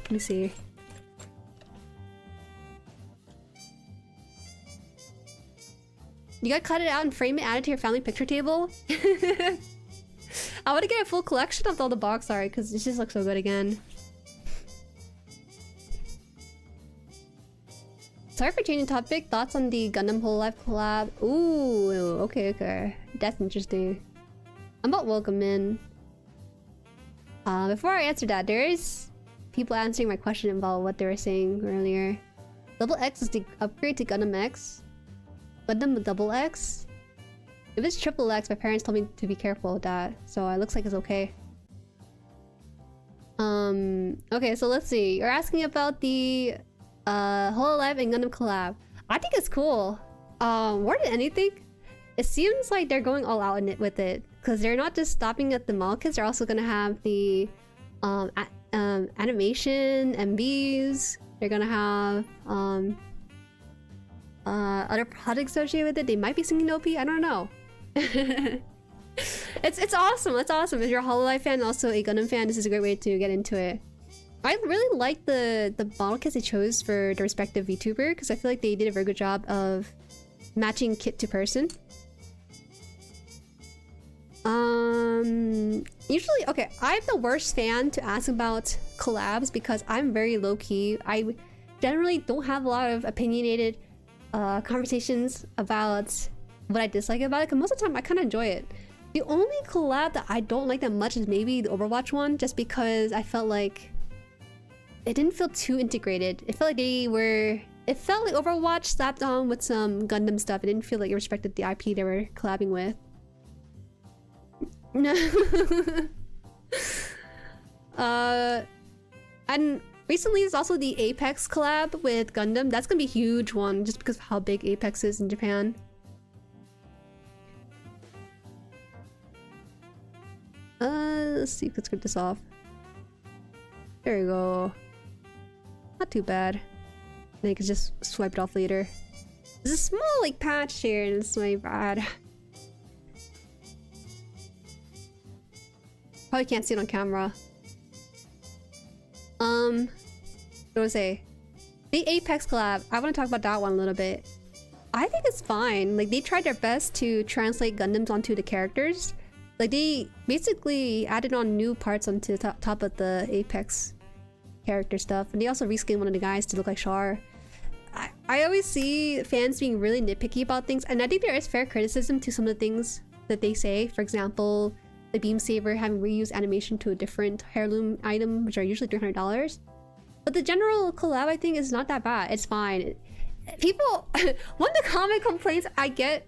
Let me see. You gotta cut it out and frame it, add it to your family picture table? I want to get a full collection of all the box art because it just looks so good again. Sorry for changing topic. Thoughts on the Gundam Hololive collab? Ooh, okay. That's interesting. I'm about welcome in. Before I answer that, there is people answering my question about what they were saying earlier. Double X is the upgrade to Gundam X. Gundam with double X? If it's triple X, my parents told me to be careful with that, so it looks like it's okay. Okay, so let's see. You're asking about the Hololive and Gundam collab. I think it's cool. More than anything, it seems like they're going all out in it with it, because they're not just stopping at the mall kits. They're also gonna have the animation, MVs. They're gonna have other projects associated with it. They might be singing OP. I don't know. It's awesome. It's awesome. If you're a Hololive fan and also a Gundam fan, this is a great way to get into it. I really like the model kits they chose for the respective VTuber, because I feel like they did a very good job of matching kit to person. Usually, okay, I'm the worst fan to ask about collabs because I'm very low-key. I generally don't have a lot of opinionated conversations about what I dislike about it, because most of the time I kind of enjoy it. The only collab that I don't like that much is maybe the Overwatch one, just because I felt like it didn't feel too integrated. It felt like they were... It felt like Overwatch slapped on with some Gundam stuff. It didn't feel like it respected the IP they were collabing with. No. And recently there's also the Apex collab with Gundam. That's gonna be a huge one just because of how big Apex is in Japan. Let's see if let's get this off. There you go. Not too bad. Then you can just swipe it off later. There's a small like patch here and it's my bad. Probably can't see it on camera. What do I say? The Apex collab. I want to talk about that one a little bit. I think it's fine. Like, they tried their best to translate Gundams onto the characters. Like, they basically added on new parts onto the top of the Apex character stuff. And they also reskinned one of the guys to look like Char. I always see fans being really nitpicky about things. And I think there is fair criticism to some of the things that they say. For example, the Beam Saber having reused animation to a different heirloom item, which are usually $300. But the general collab, I think, is not that bad. It's fine. People... one of the common complaints I get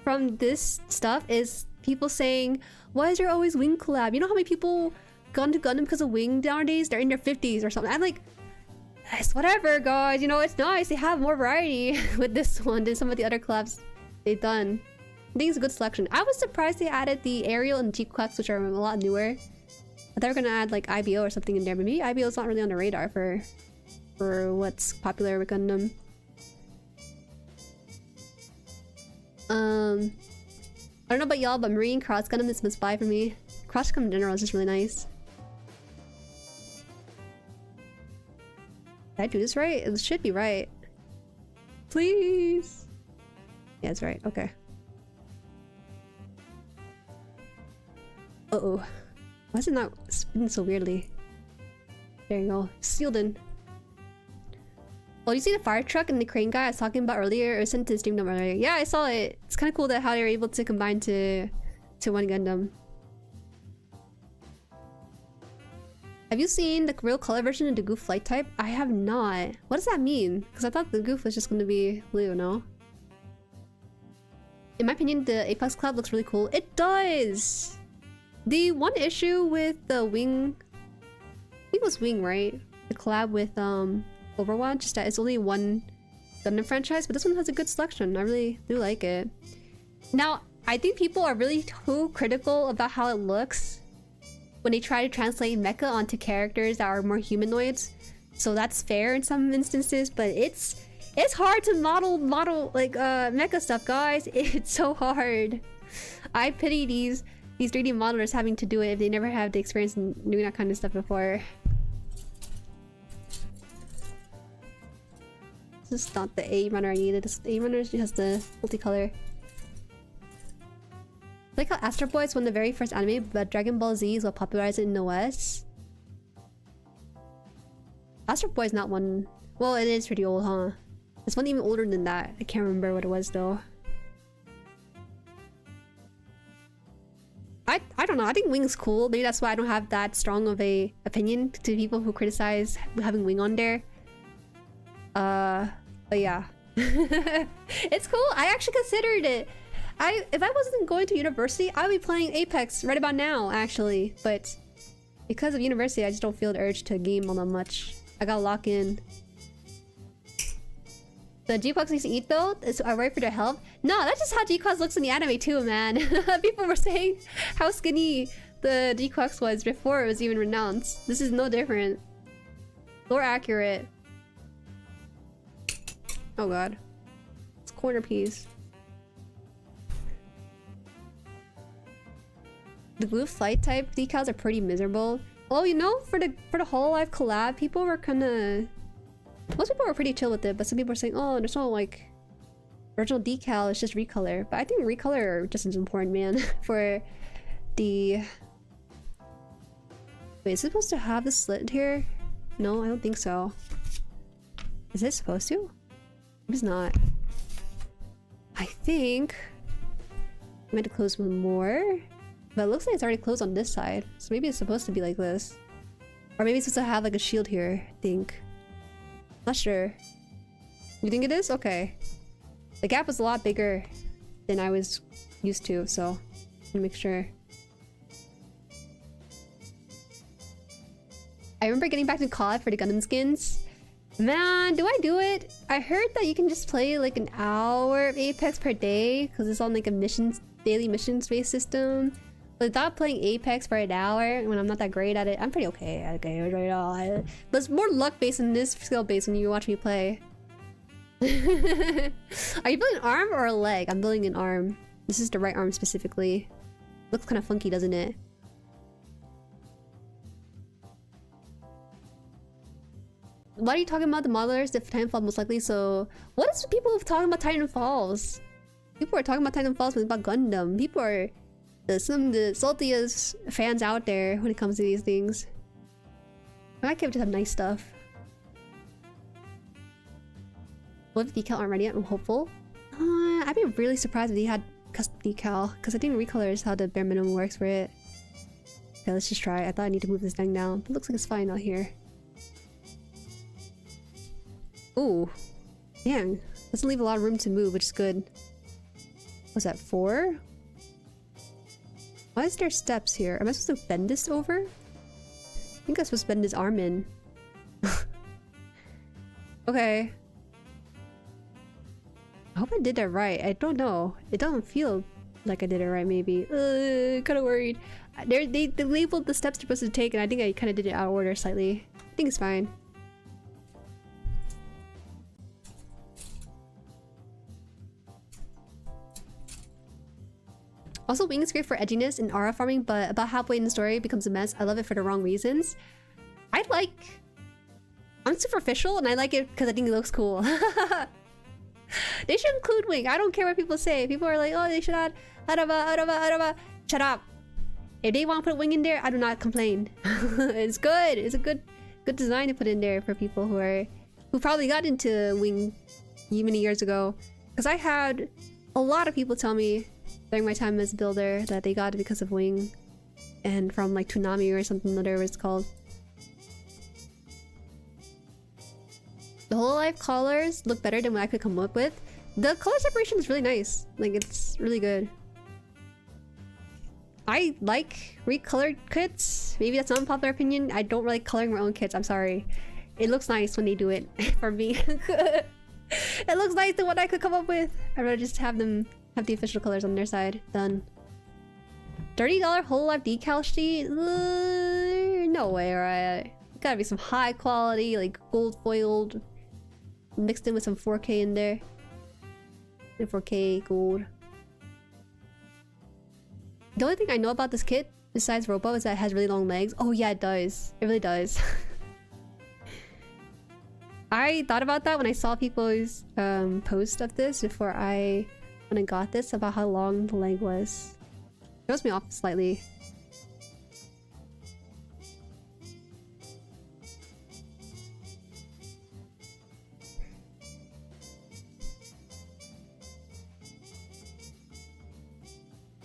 from this stuff is people saying, why is there always Wing collab? You know how many people got into Gundam because of Wing nowadays? They're in their 50s or something. I'm like, it's whatever, guys. You know, it's nice. They have more variety with this one than some of the other collabs they've done. I think it's a good selection. I was surprised they added the Aerial and G-Quacks, which are a lot newer. I thought they were gonna add like IBO or something in there, but maybe IBO is not really on the radar for what's popular with Gundam. I don't know about y'all, but Marine Cross Gundam is must buy for me. Cross Gundam in general is just really nice. Did I do this right? It should be right. Please. Yeah, it's right. Okay. Uh-oh. Why is it not spinning so weirdly? There you go. Sealed in. Oh, you see the fire truck and the crane guy I was talking about earlier? It was sent to the stream number earlier. Yeah, I saw it. It's kind of cool that how they were able to combine to one Gundam. Have you seen the real color version of the Goof flight type? I have not. What does that mean? Because I thought the Goof was just going to be blue, no? In my opinion, the Apex Club looks really cool. It does! The one issue with the Wing... I think it was Wing, right? The collab with Overwatch, that it's only one Gundam franchise, but this one has a good selection. I really do like it. Now, I think people are really too critical about how it looks when they try to translate mecha onto characters that are more humanoids. So that's fair in some instances, but it's hard to model like mecha stuff, guys. It's so hard. I pity these 3D modelers having to do it if they never have the experience in doing that kind of stuff before. This is not the A runner I needed. This A runner has the multicolor. Like how Astro Boy is one of the very first anime, but Dragon Ball Z is what popularized it in the West. Astro Boy is not one. Well, it is pretty old, huh? It's one even older than that. I can't remember what it was though. I don't know. I think Wing's cool. Maybe that's why I don't have that strong of a opinion to people who criticize having Wing on there. But yeah. It's cool. I actually considered it. If I wasn't going to university, I would be playing Apex right about now, actually. But because of university, I just don't feel the urge to game all that much. I gotta lock in. The G-Quacks used to eat though? I worry for their health? No, that's just how G-Quacks looks in the anime too, man. People were saying how skinny the G-Quacks was before it was even renounced. This is no different. More accurate. Oh god. It's corner piece. The blue flight type decals are pretty miserable. Well, you know, for the Hololive collab, people were kinda... Most people were pretty chill with it, but some people were saying, oh, there's no like original decal, it's just recolor. But I think recolor just is important, man. For the... Wait, is it supposed to have the slit here? No, I don't think so. Is it supposed to? It's not. I think I meant to close one more, but it looks like it's already closed on this side. So maybe it's supposed to be like this, or maybe it's supposed to have like a shield here. I think. Not sure. You think it is? Okay. The gap was a lot bigger than I was used to, so I'm gonna make sure. I remember getting back to Collabs for the Gundam skins. Man, do I do it? I heard that you can just play like an hour of Apex per day because it's on like a daily missions-based system. But without playing Apex for an hour, when I'm not that great at it, I'm pretty okay at it right now. But it's more luck-based than this skill-based when you watch me play. Are you building an arm or a leg? I'm building an arm. This is the right arm specifically. Looks kind of funky, doesn't it? What are you talking about? The modelers, the Titanfall most likely. So, what is people talking about Titanfalls? People are talking about Titanfalls when it's about Gundam. People are some of the saltiest fans out there when it comes to these things. I can't just have nice stuff. What if decal aren't ready yet? I'm hopeful. I'd be really surprised if they had custom decal, because I think recolor is how the bare minimum works for it. Okay, let's just try. I thought I need to move this thing down, but it looks like it's fine out here. Ooh, dang. Doesn't leave a lot of room to move, which is good. Was that 4? Why is there steps here? Am I supposed to bend this over? I think I'm supposed to bend his arm in. Okay. I hope I did that right. I don't know. It doesn't feel like I did it right, maybe. Kind of worried. They labeled the steps they're supposed to take, and I think I kind of did it out of order slightly. I think it's fine. Also, wing is great for edginess and aura farming, but about halfway in the story it becomes a mess. I love it for the wrong reasons. I'm superficial and I like it because I think it looks cool. They should include wing. I don't care what people say. People are like, oh, they should add araba. Shut up. If they want to put wing in there, I do not complain. It's good. It's a good design to put in there for people who probably got into wing many years ago. Because I had a lot of people tell me during my time as a builder that they got it because of wing, and from like Toonami or something, whatever it's called. The Hololive colors look better than what I could come up with. The color separation is really nice. Like, it's really good. I like recolored kits. Maybe that's an unpopular opinion. I don't really like coloring my own kits. I'm sorry. It looks nice when they do it for me. It looks nice than what I could come up with. I'd rather just have them have the official colors on their side. Done. $30 Hololive decal sheet? No way, right? Gotta be some high quality, like gold foiled, mixed in with some 4K in there. And 4K gold. The only thing I know about this kit, besides Robo, is that it has really long legs. Oh yeah, it does. It really does. I thought about that when I saw people's post of this when I got this, about how long the leg was. It throws me off slightly.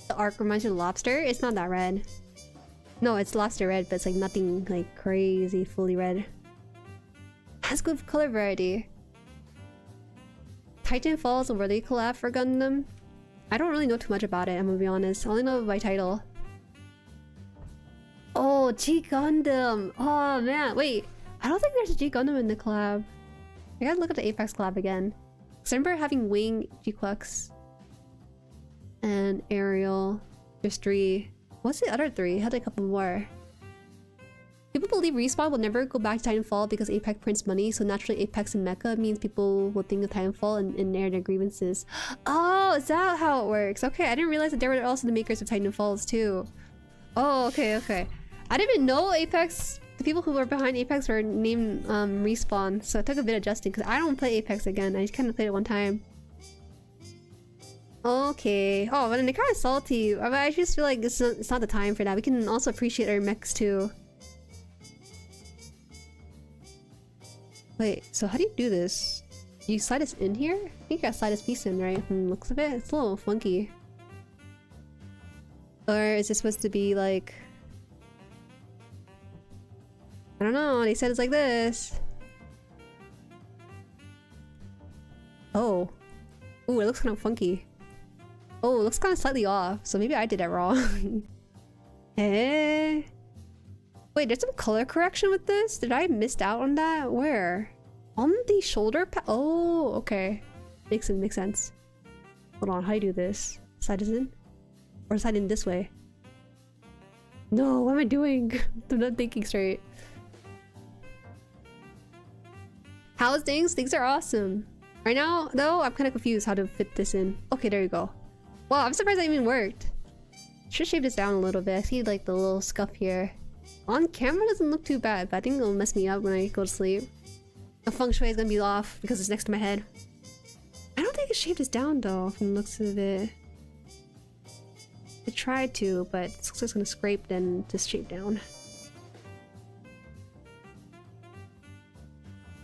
The arc reminds you of lobster. It's not that red. No, it's lobster red, but it's like nothing like crazy fully red. Has good color variety. Titanfall's a worthy collab for Gundam. I don't really know too much about it, I'm gonna be honest. I only know by title. Oh, G Gundam! Oh man, wait. I don't think there's a G Gundam in the collab. I gotta look at the Apex collab again. Because I remember having Wing, G-Quex, and Ariel. There's 3. What's the other 3? I had a couple more. People believe Respawn will never go back to Titanfall because Apex prints money, so naturally Apex and Mecha means people will think of Titanfall and air their grievances. Oh, is that how it works? Okay, I didn't realize that there were also the makers of Titanfalls too. Oh, okay, okay. I didn't even know Apex, the people who were behind Apex were named Respawn, so it took a bit of adjusting because I don't play Apex again. I just kind of played it one time. Okay. Oh, but I'm kind of salty. I just feel like it's not the time for that. We can also appreciate our mechs too. Wait, so how do you do this? You slide us in here? I think you gotta slide this piece in, right? From the looks of it? It's a little funky. Or is this supposed to be like... I don't know, they said it's like this. Oh. Ooh, it looks kind of funky. Oh, it looks kind of slightly off, so maybe I did it wrong. Eh? Wait, there's some color correction with this? Did I miss out on that? Where? On the shoulder pad? Oh, okay. Makes sense. Hold on, how do you do this? Slide this in? Or slide in this way? No, what am I doing? I'm not thinking straight. How's things? Things are awesome. Right now, though, I'm kind of confused how to fit this in. Okay, there you go. Wow, I'm surprised that even worked. Should shave this down a little bit. I see like the little scuff here. On camera doesn't look too bad, but I think it'll mess me up when I go to sleep. The feng shui is gonna be off because it's next to my head. I don't think I shaved this down though, from the looks of it. I tried to, but it looks like it's gonna scrape then just shave down.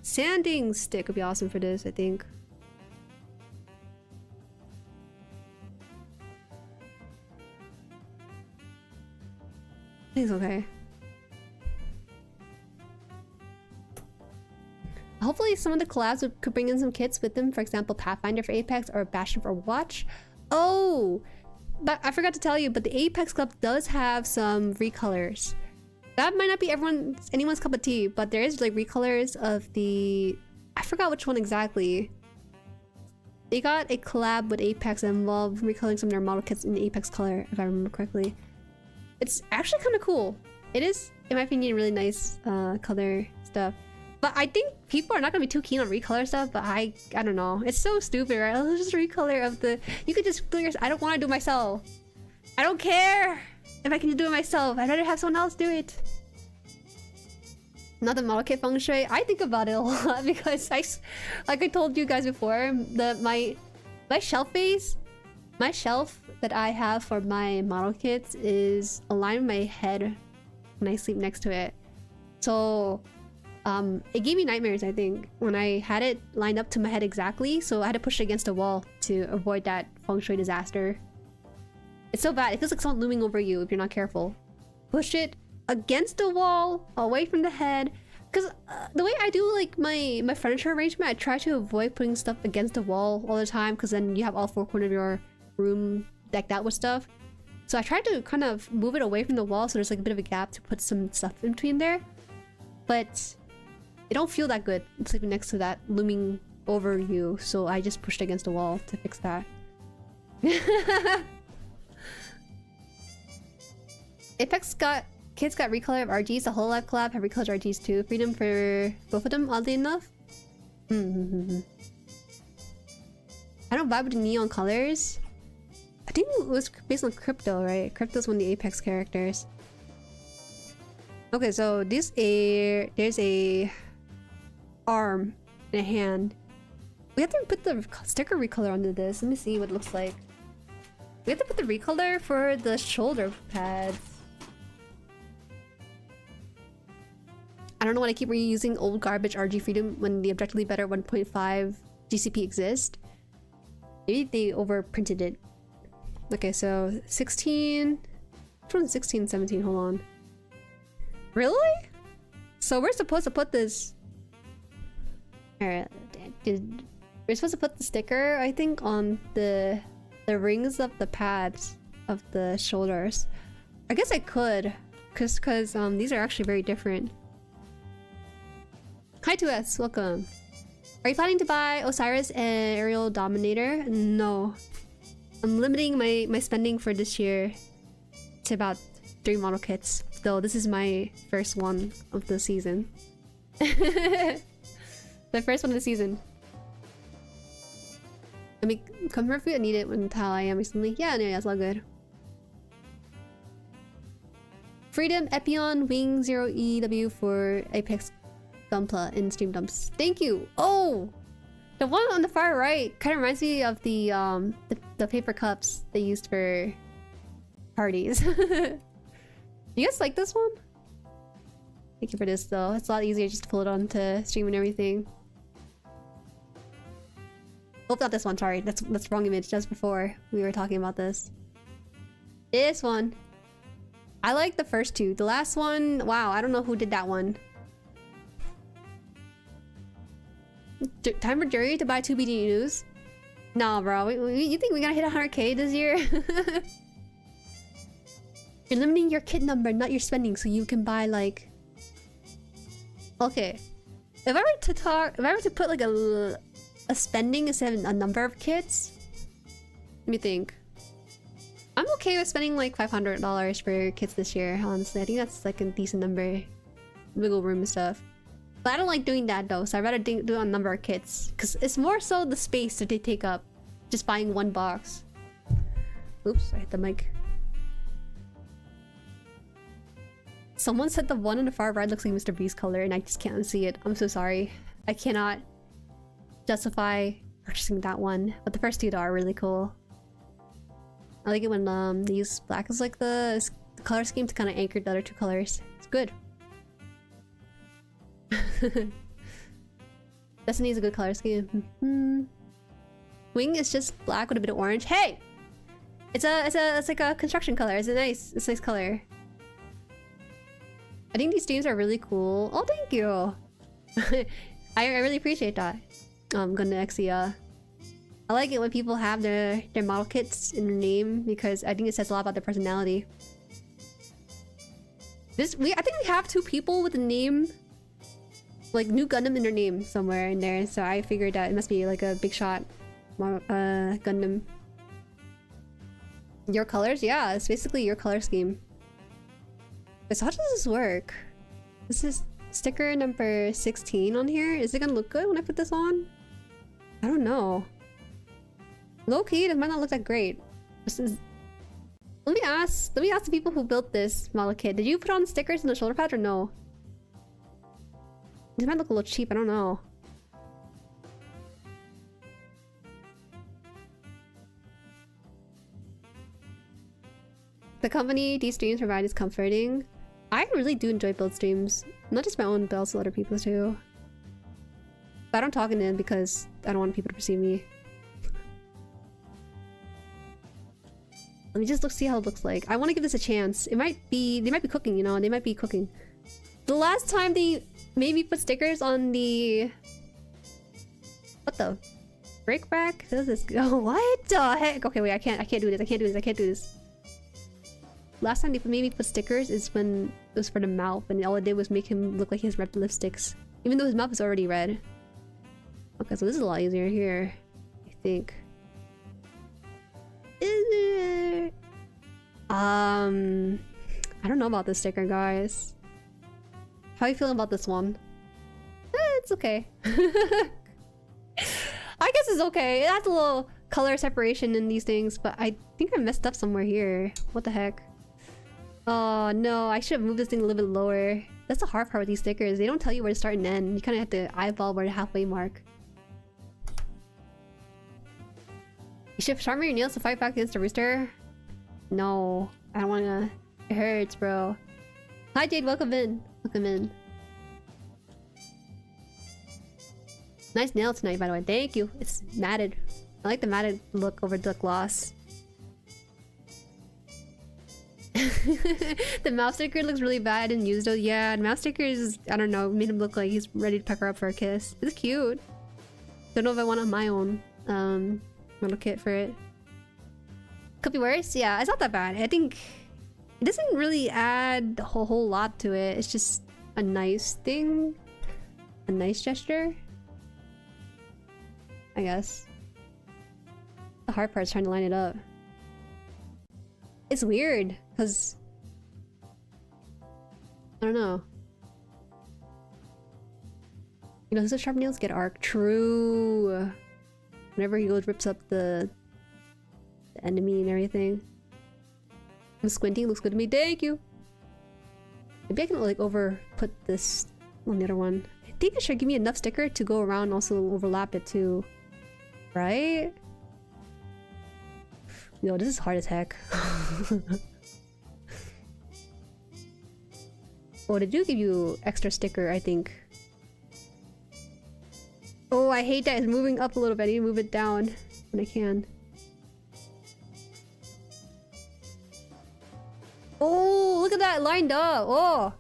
Sanding stick would be awesome for this, I think. I think it's okay. Hopefully some of the collabs could bring in some kits with them, for example Pathfinder for Apex or Bastion for Watch. Oh! But I forgot to tell you, but the Apex Club does have some recolors. That might not be anyone's cup of tea, but there is like recolors of the... I forgot which one exactly. They got a collab with Apex that involved recoloring some of their model kits in the Apex color, if I remember correctly. It's actually kind of cool. It is, in my opinion, really nice color stuff. But I think people are not gonna be too keen on recolor stuff, but I don't know. It's so stupid, right? Let's just recolor of the... You could just clear... I don't want to do it myself. I don't care if I can do it myself. I'd rather have someone else do it. Not the model kit feng shui. I think about it a lot because like I told you guys before, my shelf base, my shelf that I have for my model kits is aligned with my head when I sleep next to it. So it gave me nightmares, I think, when I had it lined up to my head exactly, so I had to push it against a wall to avoid that feng shui disaster. It's so bad. It feels like someone looming over you if you're not careful. Push it against the wall, away from the head. Because the way I do like my furniture arrangement, I try to avoid putting stuff against the wall all the time, because then you have all 4 corners of your room decked out with stuff. So I try to kind of move it away from the wall so there's like a bit of a gap to put some stuff in between there. But it don't feel that good sleeping next to that looming over you, so I just pushed against the wall to fix that. Apex kids got recolor of RGs. The Hololive collab have recolored RGs too. Freedom for both of them, oddly enough. I don't vibe with the neon colors. I think it was based on Crypto, right? Crypto's one of the Apex characters. Okay, so there's a arm and a hand. We have to put the sticker recolor onto this. Let me see what it looks like. We have to put the recolor for the shoulder pads. I don't know why I keep reusing old garbage RG Freedom when the objectively better 1.5 GCP exists. Maybe they overprinted it. Okay, so 16... Which one's 16, 17? Hold on. Really? So we're supposed to put this... Alright, we're supposed to put the sticker, I think, on the rings of the pads of the shoulders. I guess I could, cause these are actually very different. Hi 2S, welcome. Are you planning to buy Osiris and Aerial Dominator? No. I'm limiting my spending for this year to about 3 model kits. Though this is my first one of the season. The first one of the season. I mean, comfort food, I need it with how I am recently. Yeah, no, that's all good. Freedom, Epion, Wing 0EW for Apex Gunpla in Stream Dumps. Thank you! Oh! The one on the far right kind of reminds me of the paper cups they used for parties. You guys like this one? Thank you for this though. It's a lot easier just to pull it onto stream and everything. Oh, not this one, sorry. That's wrong image. Just before we were talking about this. This one. I like the first two. The last one, wow, I don't know who did that one. Time for Jueri to buy 2 BD news? Nah, bro. You think we gotta hit 100k this year? You're limiting your kit number, not your spending, so you can buy like... Okay. If I were to put like a spending instead of a number of kits, let me think. I'm okay with spending like $500 for kits this year, honestly. I think that's like a decent number. Wiggle room and stuff. But I don't like doing that though, so I'd rather do a number of kits. Because it's more so the space that they take up. Just buying one box. Oops, I hit the mic. Someone said the one on the far right looks like Mr. Beast color and I just can't see it. I'm so sorry. I cannot justify purchasing that one. But the first two though are really cool. I like it when they use black as like the color scheme to kind of anchor the other two colors. It's good. Destiny is a good color scheme. Wing is just black with a bit of orange. Hey! It's like a construction color. It's a nice color. I think these themes are really cool. Oh, thank you! I really appreciate that. Gundam Exia. I like it when people have their model kits in their name because I think it says a lot about their personality. I think we have 2 people with the name like New Gundam in their name somewhere in there, so I figured that it must be like a big shot Gundam. Your colors? Yeah, it's basically your color scheme. But so how does this work? This is sticker number 16 on here. Is it gonna look good when I put this on? I don't know. Low-key, it might not look that great. Let me ask the people who built this model kit. Did you put on stickers in the shoulder pads or no? This might look a little cheap, I don't know. The company these streams provide is comforting. I really do enjoy build streams. Not just my own, but also other people's too. But I don't talk in them because I don't want people to perceive me. Let me just see how it looks like. I want to give this a chance. They might be cooking, you know, they might be cooking. The last time they made me put stickers on the... What the? Break rack? Does this go? What the heck? Okay, wait, I can't do this. Last time they made me put stickers is when it was for the mouth, and all it did was make him look like he has red lipsticks. Even though his mouth is already red. Okay, so this is a lot easier here, I think. I don't know about this sticker, guys. How are you feeling about this one? It's okay. I guess it's okay. It has a little color separation in these things, but I think I messed up somewhere here. What the heck? Oh no, I should have moved this thing a little bit lower. That's the hard part with these stickers. They don't tell you where to start and end. You kind of have to eyeball where the halfway mark. You should sharpen your nails to fight back against the rooster? No, I don't wanna. It hurts, bro. Hi Jade, welcome in. Welcome in. Nice nail tonight, by the way. Thank you. It's matted. I like the matted look over the gloss. The mouse sticker looks really bad. I didn't use those. Yeah, the mouse sticker is, I don't know, made him look like he's ready to peck her up for a kiss. It's cute. Don't know if I want on my own little kit for it. Could be worse. Yeah, it's not that bad. I think it doesn't really add a whole lot to it. It's just a nice thing, a nice gesture. I guess. The hard part is trying to line it up. It's weird, because... I don't know. You know, his sharp nails get arc. True. Whenever he goes, rips up the enemy and everything. I'm squinting, looks good to me. Thank you! Maybe I can like over put this on the other one. I think it should give me enough sticker to go around and also overlap it too. Right? Yo, this is hard as heck. Oh, they do give you extra sticker, I think. Oh, I hate that it's moving up a little bit. I need to move it down when I can. Oh, look at that lined up. Oh,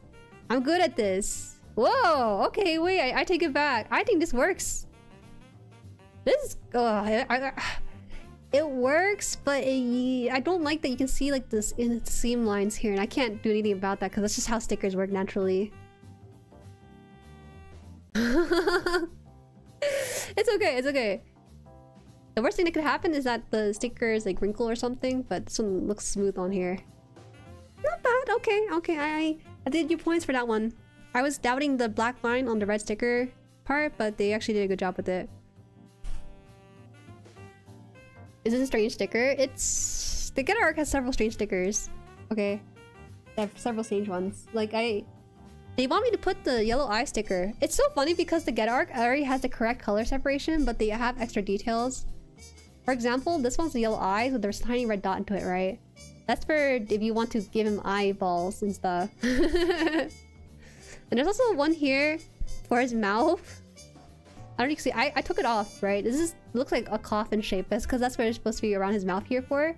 I'm good at this. Whoa, okay, wait, I take it back. I think this works. This is... it works, but I don't like that you can see like this in the seam lines here, and I can't do anything about that because that's just how stickers work naturally. It's okay, it's okay. The worst thing that could happen is that the sticker is like wrinkle or something, but this one looks smooth on here. Not bad, okay, okay, I did you points for that one. I was doubting the black line on the red sticker part, but they actually did a good job with it. Is this a strange sticker? It's... The Getter arc has several strange stickers. Okay. They have several strange ones. Like, they want me to put the yellow eye sticker. It's so funny because the Getter arc already has the correct color separation, but they have extra details. For example, this one's the yellow eyes with there's a tiny red dot into it, right? That's for if you want to give him eyeballs and stuff. And there's also one here for his mouth. I don't know if you can see. I took it off, right? This is looks like a coffin shape. That's because that's what it's supposed to be around his mouth here for.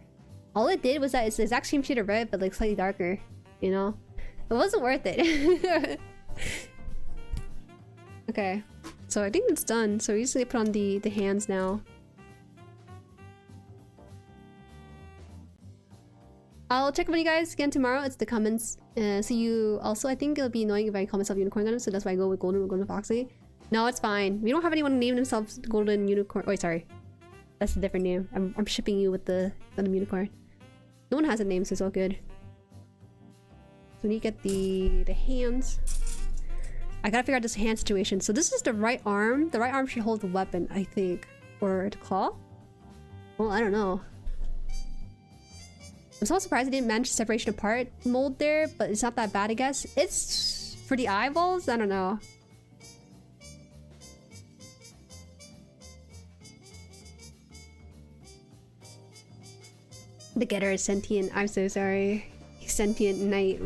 All it did was that it's the exact same shade of red, but like slightly darker. You know? It wasn't worth it. Okay. So I think it's done. So we just need to put on the hands now. I'll check with you guys again tomorrow. It's the comments. See you also. I think it'll be annoying if I call myself Unicorn Gundam, so that's why I go with Golden or Golden Foxy. No, it's fine. We don't have anyone name themselves Golden Unicorn. Oh, sorry. That's a different name. I'm shipping you with the Gundam Unicorn. No one has a name, so it's all good. So we need to get the hands. I gotta figure out this hand situation. So this is the right arm. The right arm should hold the weapon, I think. Or the claw? Well, I don't know. I'm so surprised I didn't manage separation apart mold there, but it's not that bad, I guess. It's for the eyeballs? I don't know. The Getter is sentient. I'm so sorry. He's sentient and I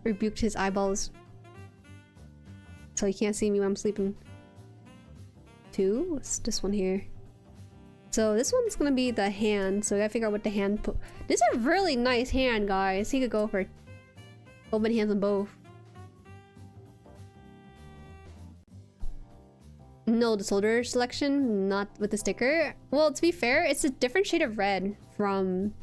rebuked his eyeballs. So he can't see me when I'm sleeping. Two? What's this one here? So this one's gonna be the hand. So I gotta figure out what the hand put. This is a really nice hand, guys. He could go for open hands on both. No, the soldier selection, not with the sticker. Well, to be fair, it's a different shade of red from...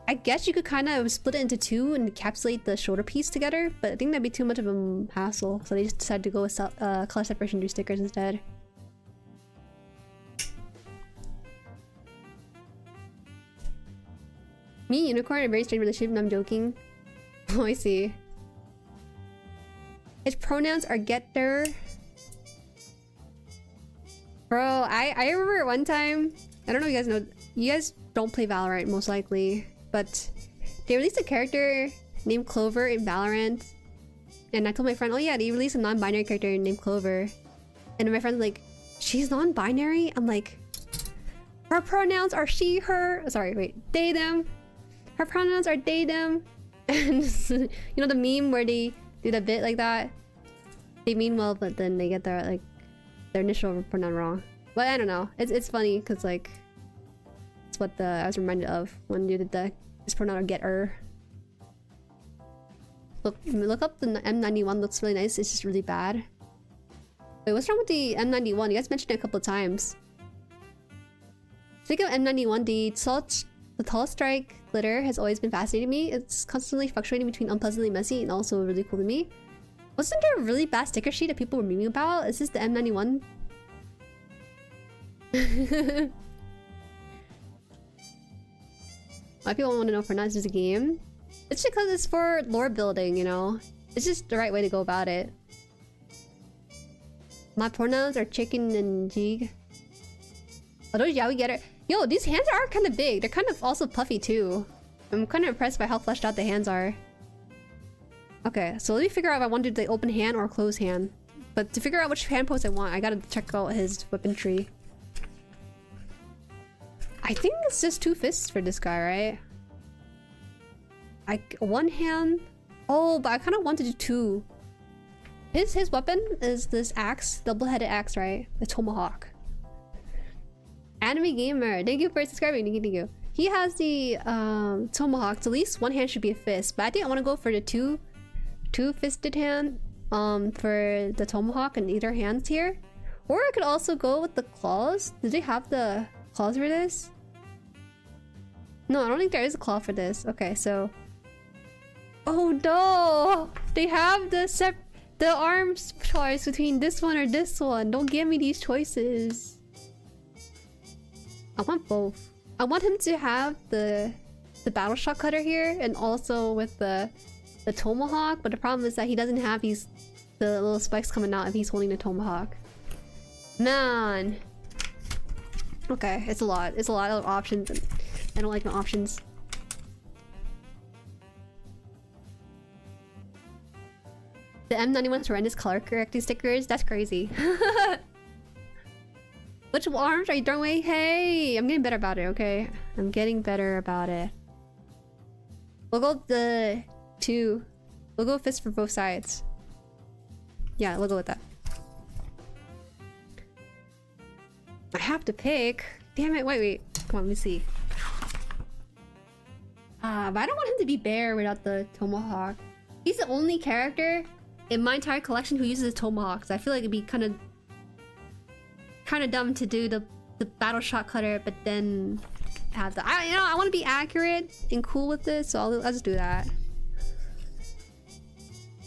I guess you could kind of split it into two and encapsulate the shoulder piece together, but I think that'd be too much of a hassle. So they just decided to go with color separation through stickers instead. Me and Unicorn are a very strange relationship, and I'm joking. Oh, I see. His pronouns are getter. Bro, I remember one time, I don't know if you guys know, you guys don't play Valorant most likely, but they released a character named Clover in Valorant, and I told my friend, oh yeah, they released a non-binary character named Clover, and my friend's like, she's non-binary? I'm like, her pronouns are she, her, sorry, wait, they, them. Her pronouns are they, them. And you know the meme where they do the bit like that? They mean well, but then they get their like their initial pronoun wrong. But I don't know. It's funny because like it's what I was reminded of when you did this pronoun getter. Look up the M91. Looks really nice. It's just really bad. Wait, what's wrong with the M91? You guys mentioned it a couple of times. Speaking of M91, the tall strike glitter has always been fascinating me. It's constantly fluctuating between unpleasantly messy and also really cool to me. Wasn't there a really bad sticker sheet that people were memeing about? Is this the M91? Why people want to know Fortnite is a game? It's because it's for lore building, you know? It's just the right way to go about it. My pronouns are chicken and jig. Oh, those yaoi getter. Yo, these hands are kind of big. They're kind of also puffy too. I'm kind of impressed by how fleshed out the hands are. Okay, so let me figure out if I want to do the open hand or closed hand. But to figure out which hand pose I want, I gotta check out his weapon tree. I think it's just 2 fists for this guy, right? One hand. Oh, but I kind of want to do 2. His weapon is this axe, double-headed axe, right? The tomahawk. Anime gamer, thank you for subscribing. Thank you. He has the tomahawk. So at least one hand should be a fist, but I think I want to go for the two-fisted hand for the tomahawk in either hands here. Or I could also go with the claws. Do they have the claws for this? No, I don't think there is a claw for this. Okay, so... Oh no! They have the arms choice between this one or this one. Don't give me these choices. I want both. I want him to have the battle shot cutter here and also with the tomahawk, but the problem is that he doesn't have the little spikes coming out if he's holding the tomahawk. Man. Okay, it's a lot. It's a lot of options. And I don't like my options. The M91's horrendous color correcting stickers? That's crazy. Which arms are you throwing away? Hey! I'm getting better about it, okay? I'm getting better about it. We'll go the 2. We'll go fist for both sides. Yeah, we'll go with that. I have to pick. Damn it, wait. Come on, let me see. But I don't want him to be bare without the tomahawk. He's the only character in my entire collection who uses a tomahawk. So I feel like it'd be kind of dumb to do the battle shot cutter, but then have the... I want to be accurate and cool with this, so I'll just do that.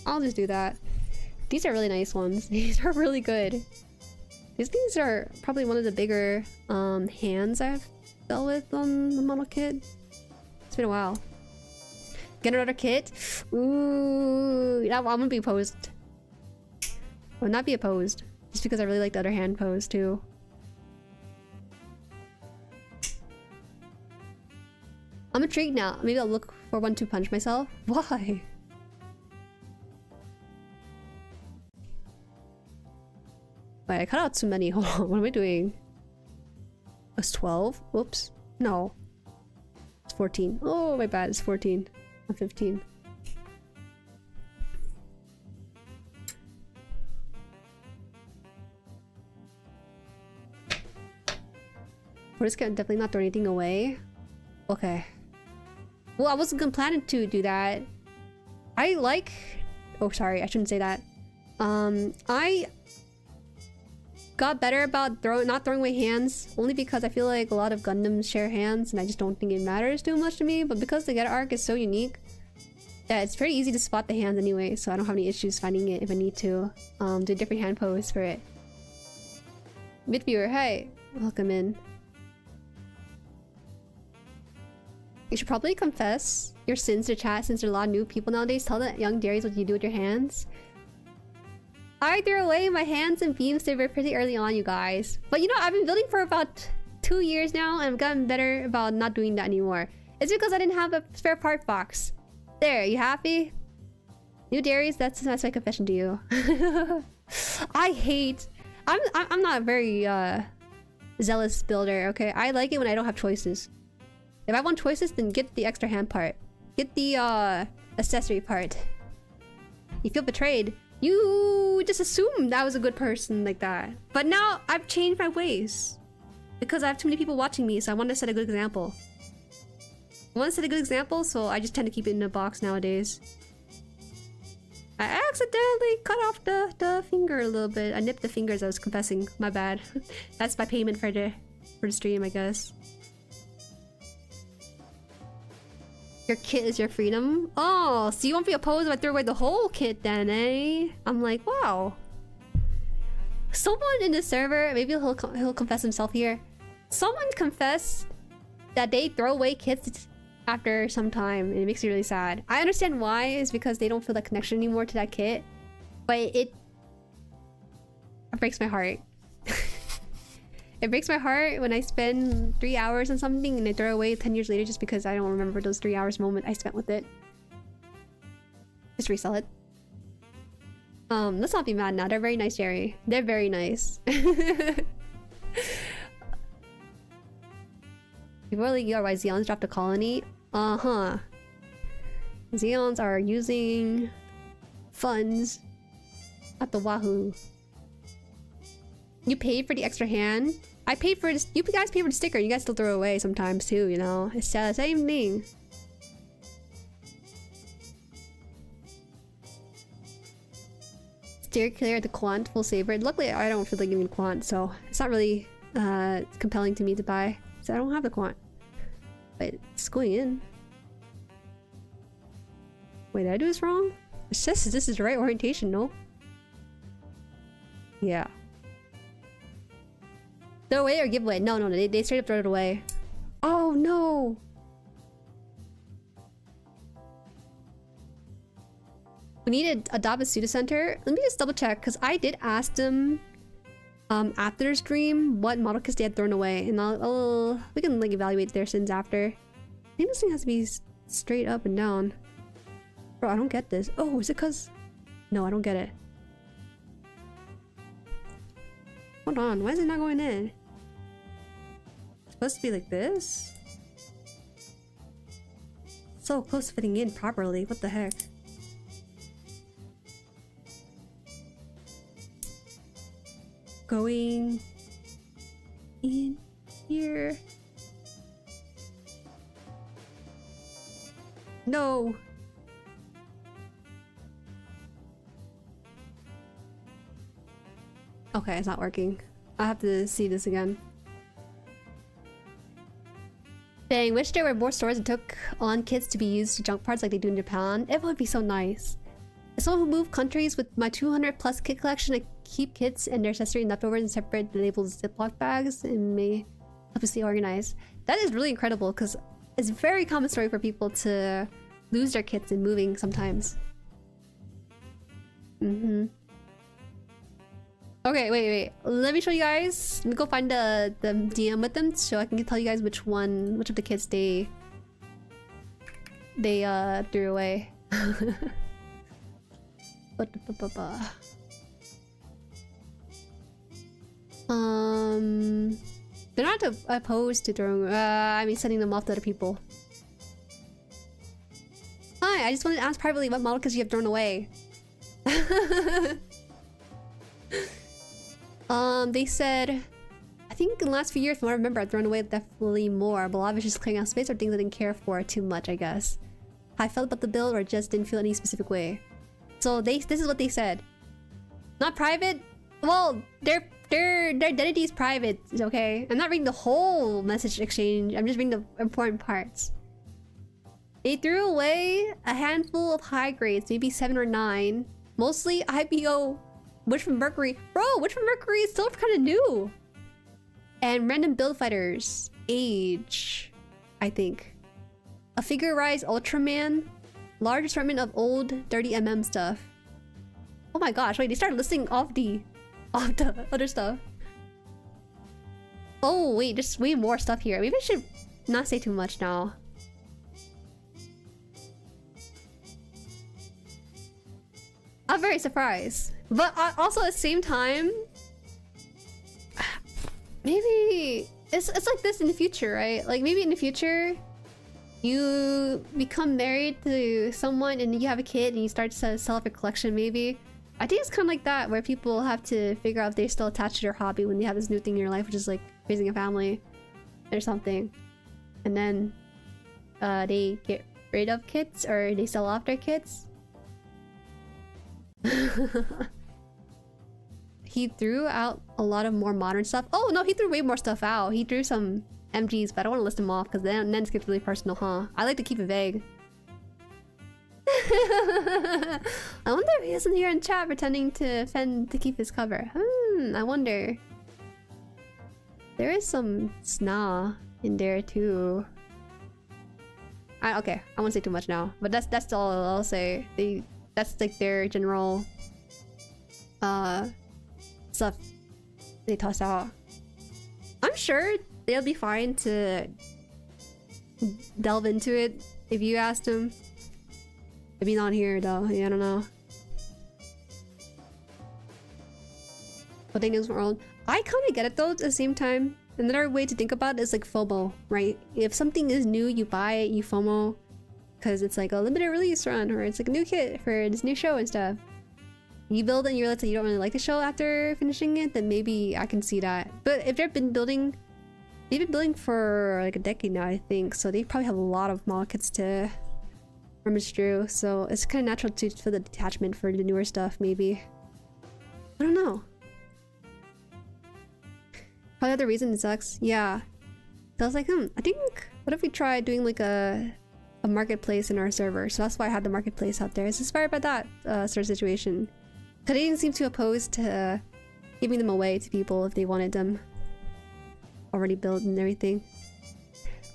I'll just do that. These are really nice ones. These are really good. These are probably one of the bigger hands I've dealt with on the model kit. It's been a while. Get another kit? Ooh, I'm gonna be opposed. I would not be opposed. Just because I really like the other hand pose too. I'm intrigued now. Maybe I'll look for one to punch myself. Why? Wait, I cut out too many. Hold on, what am I doing? It's 12? Whoops. No. It's 14. Oh, my bad. It's 14. I'm 15. We're just gonna definitely not throw anything away. Okay. Well, I wasn't planning to do that. I like... Oh, sorry. I shouldn't say that. I got better about not throwing away hands only because I feel like a lot of Gundams share hands and I just don't think it matters too much to me, but because the GETTER arc is so unique that it's pretty easy to spot the hands anyway, so I don't have any issues finding it if I need to do a different hand pose for it. Mid-viewer, hi, welcome in. You should probably confess your sins to chat since there are a lot of new people nowadays. Tell the young dairies what you do with your hands. I threw away my hands and beam saber pretty early on, you guys. But you know, I've been building for about 2 years now and I've gotten better about not doing that anymore. It's because I didn't have a spare part box. There, you happy? New dairies, that's my confession to you. I hate... I'm not a very zealous builder, okay? I like it when I don't have choices. If I want choices, then get the extra hand part. Get the accessory part. You feel betrayed. You just assumed I was a good person like that. But now I've changed my ways. Because I have too many people watching me, so I want to set a good example. I want to set a good example, so I just tend to keep it in a box nowadays. I accidentally cut off the finger a little bit. I nipped the fingers, I was confessing. My bad. That's my payment for the stream, I guess. Your kit is your freedom? Oh, so you won't be opposed if I throw away the whole kit then, eh? I'm like, wow. So Someone in the server, maybe he'll confess himself here. Someone confessed that they throw away kits after some time, and it makes me really sad. I understand why, is because they don't feel that connection anymore to that kit, but it breaks my heart. It breaks my heart when I spend 3 hours on something and I throw away 10 years later just because I don't remember those 3 hours moment I spent with it. Just resell it. Let's not be mad now. They're very nice, Jueri. They're very nice. People are like, yo, why Zeons dropped a colony? Uh-huh. Zeons are using funds at the Wahoo. You paid for the extra hand? I paid for this. You guys paid for the sticker. You guys still throw it away sometimes too, you know? It's the same thing. Steer clear of the quant full saber. Luckily, I don't feel like giving quant, so it's not really compelling to me to buy. So I don't have the quant. But it's going in. Wait, did I do this wrong? It says this is the right orientation, no? Yeah. Throw away or give away? No, they straight up throw it away. Oh no! We need to adopt a student center. Let me just double check, because I did ask them after the stream what model kits they had thrown away, and we can like evaluate their sins after. I think this thing has to be straight up and down. Bro, I don't get this. Oh, is it because... No, I don't get it. Hold on, why is it not going in? It's supposed to be like this? So close to fitting in properly, what the heck? Going in here. No. Okay, it's not working. I have to see this again. Dang, wish there were more stores that took on kits to be used to junk parts like they do in Japan. It would be so nice. As someone who moved countries with my 200 plus kit collection, I keep kits and their accessory leftovers in separate labeled Ziploc bags and may help us stay organized. That is really incredible because it's a very common story for people to lose their kits in moving sometimes. Okay, wait. Let me show you guys. Let me go find the DM with them so I can tell you guys which of the kits they threw away. They're not opposed to throwing. I mean, sending them off to other people. Hi, I just wanted to ask privately what model kits you have thrown away. They said, I think in the last few years, from what I remember, I've thrown away definitely more, but a lot of it's just clearing out space or things I didn't care for too much, I guess. How I felt about the build or just didn't feel any specific way. So this is what they said. Not private? Well, their identity is private, okay? I'm not reading the whole message exchange, I'm just reading the important parts. They threw away a handful of high grades, maybe 7 or 9. Mostly IBO. Witch from Mercury. Bro, Witch from Mercury is still kind of new. And random build fighters. Age, I think. A figurized Ultraman. Large assortment of old 30mm stuff. Oh my gosh, wait, they started listing off the other stuff. Oh wait, there's way more stuff here. Maybe I should not say too much now. I'm very surprised. But also at the same time, maybe it's like this in the future, right? Like maybe in the future, you become married to someone and you have a kid and you start to sell off your collection maybe. I think it's kind of like that, where people have to figure out if they're still attached to their hobby when they have this new thing in your life, which is like raising a family or something. And then they get rid of kits or they sell off their kits. He threw out a lot of more modern stuff. Oh no, he threw way more stuff out. He threw some MGs, but I don't want to list them off because then it gets really personal, huh? I like to keep it vague. I wonder if he isn't here in chat pretending to keep his cover. I wonder. There is some sna in there too. Okay, I won't say too much now, but that's all I'll say. That's like their general stuff they toss out. I'm sure they'll be fine to delve into it if you asked them. Maybe not here though. Yeah, I don't know. But they know world. I kind of get it though at the same time. Another way to think about it is like FOMO, right? If something is new, you buy it, you FOMO, because it's like a limited release run, or it's like a new kit for this new show and stuff. You build it and you realize that you don't really like the show after finishing it, then maybe I can see that. But if they've been building for like a decade now, I think, so they probably have a lot of model kits to rummage through. So it's kind of natural to feel the detachment for the newer stuff, maybe. I don't know. Probably the reason it sucks. Yeah. So I was like, I think, what if we try doing like a marketplace in our server? So that's why I had the marketplace out there. It's inspired by that sort of situation. Because they didn't seem too opposed to giving them away to people if they wanted them already built and everything.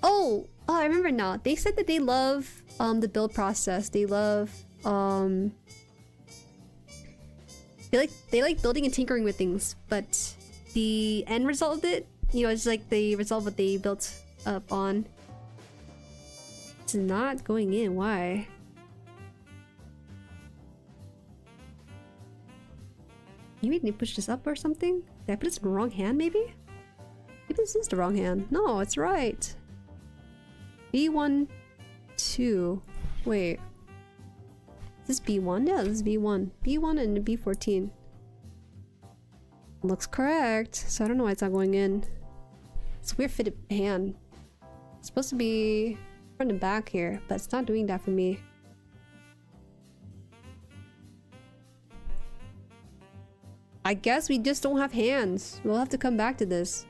Oh, I remember now. They said that they love the build process. They love they like building and tinkering with things, but the end result of it, you know, it's like the result of what they built up on. It's not going in. Why? Maybe they pushed this up or something? Did I put this in the wrong hand, maybe? Maybe this is the wrong hand. No, it's right. B1, 2. Wait. Is this B1? Yeah, this is B1. B1 and B14. Looks correct. So I don't know why it's not going in. It's a weird fitted hand. It's supposed to be front and back here, but it's not doing that for me. I guess we just don't have hands. We'll have to come back to this.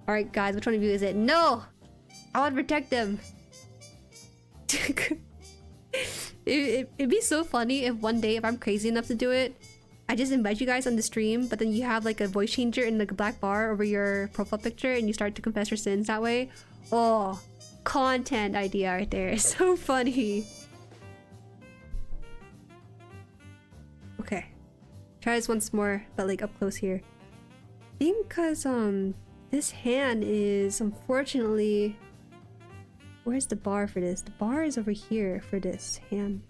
Alright guys, which one of you is it? No! I want to protect them! It'd be so funny if one day, if I'm crazy enough to do it, I just invite you guys on the stream, but then you have like a voice changer and like a black bar over your profile picture and you start to confess your sins that way. Oh, content idea right there. It's so funny. Okay. Try this once more, but like up close here. I think because this hand is unfortunately... Where's the bar for this? The bar is over here for this hand.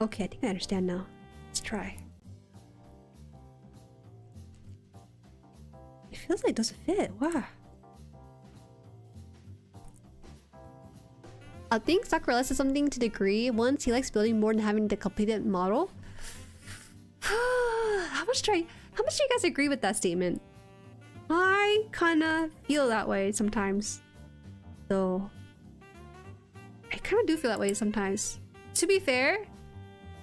Okay, I think I understand now. Let's try. It feels like it doesn't fit. Wow. I think Sakura says something to the degree. Once he likes building more than having the completed model. How much do you guys agree with that statement? I kinda feel that way sometimes. So I kind of do feel that way sometimes. To be fair,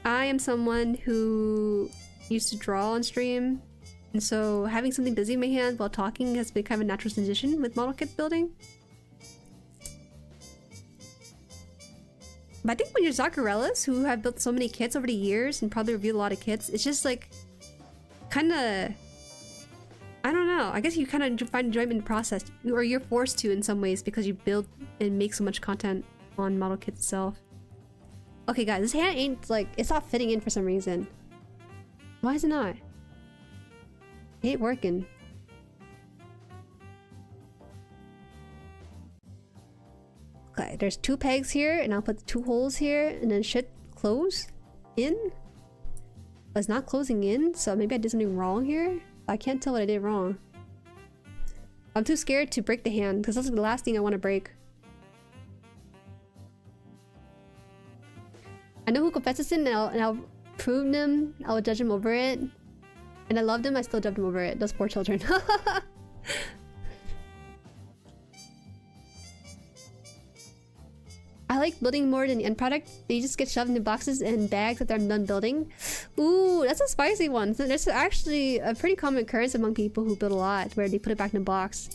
I am someone who used to draw on stream, and so having something busy in my hand while talking has been kind of a natural transition with model kit building. But I think when you're Zakarellas, who have built so many kits over the years and probably reviewed a lot of kits, it's just like kind of... I don't know. I guess you kind of find enjoyment in the process, or you're forced to in some ways because you build and make so much content on model kit itself. Okay, guys, this hand ain't like, it's not fitting in for some reason. Why is it not? It ain't working. Okay, there's 2 pegs here, and I'll put 2 holes here, and then shit close in. But it's not closing in, so maybe I did something wrong here. I can't tell what I did wrong. I'm too scared to break the hand because that's the last thing I want to break. I know who confesses it, and I'll prove them. I'll judge him over it. And I loved him, I still judged him over it. Those poor children. I like building more than the end product. They just get shoved into boxes and bags after I'm done building. Ooh, that's a spicy one. So there's actually a pretty common occurrence among people who build a lot, where they put it back in a box.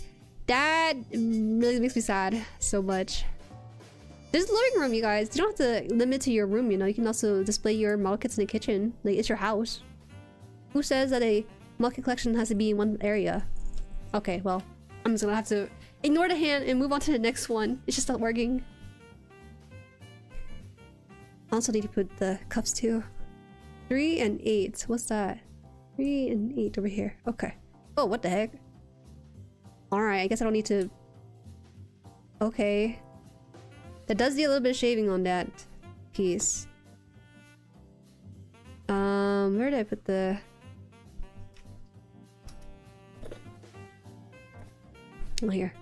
That really makes me sad so much. There's a living room, you guys. You don't have to limit to your room, you know. You can also display your model kits in the kitchen. Like, it's your house. Who says that a model kit collection has to be in one area? Okay, well, I'm just gonna have to ignore the hand and move on to the next one. It's just not working. I also need to put the cups too. 3 and 8. What's that? 3 and 8 over here. Okay. Oh, what the heck? Alright, I guess I don't need to... Okay. That does need a little bit of shaving on that piece. Where did I put the... Oh, here.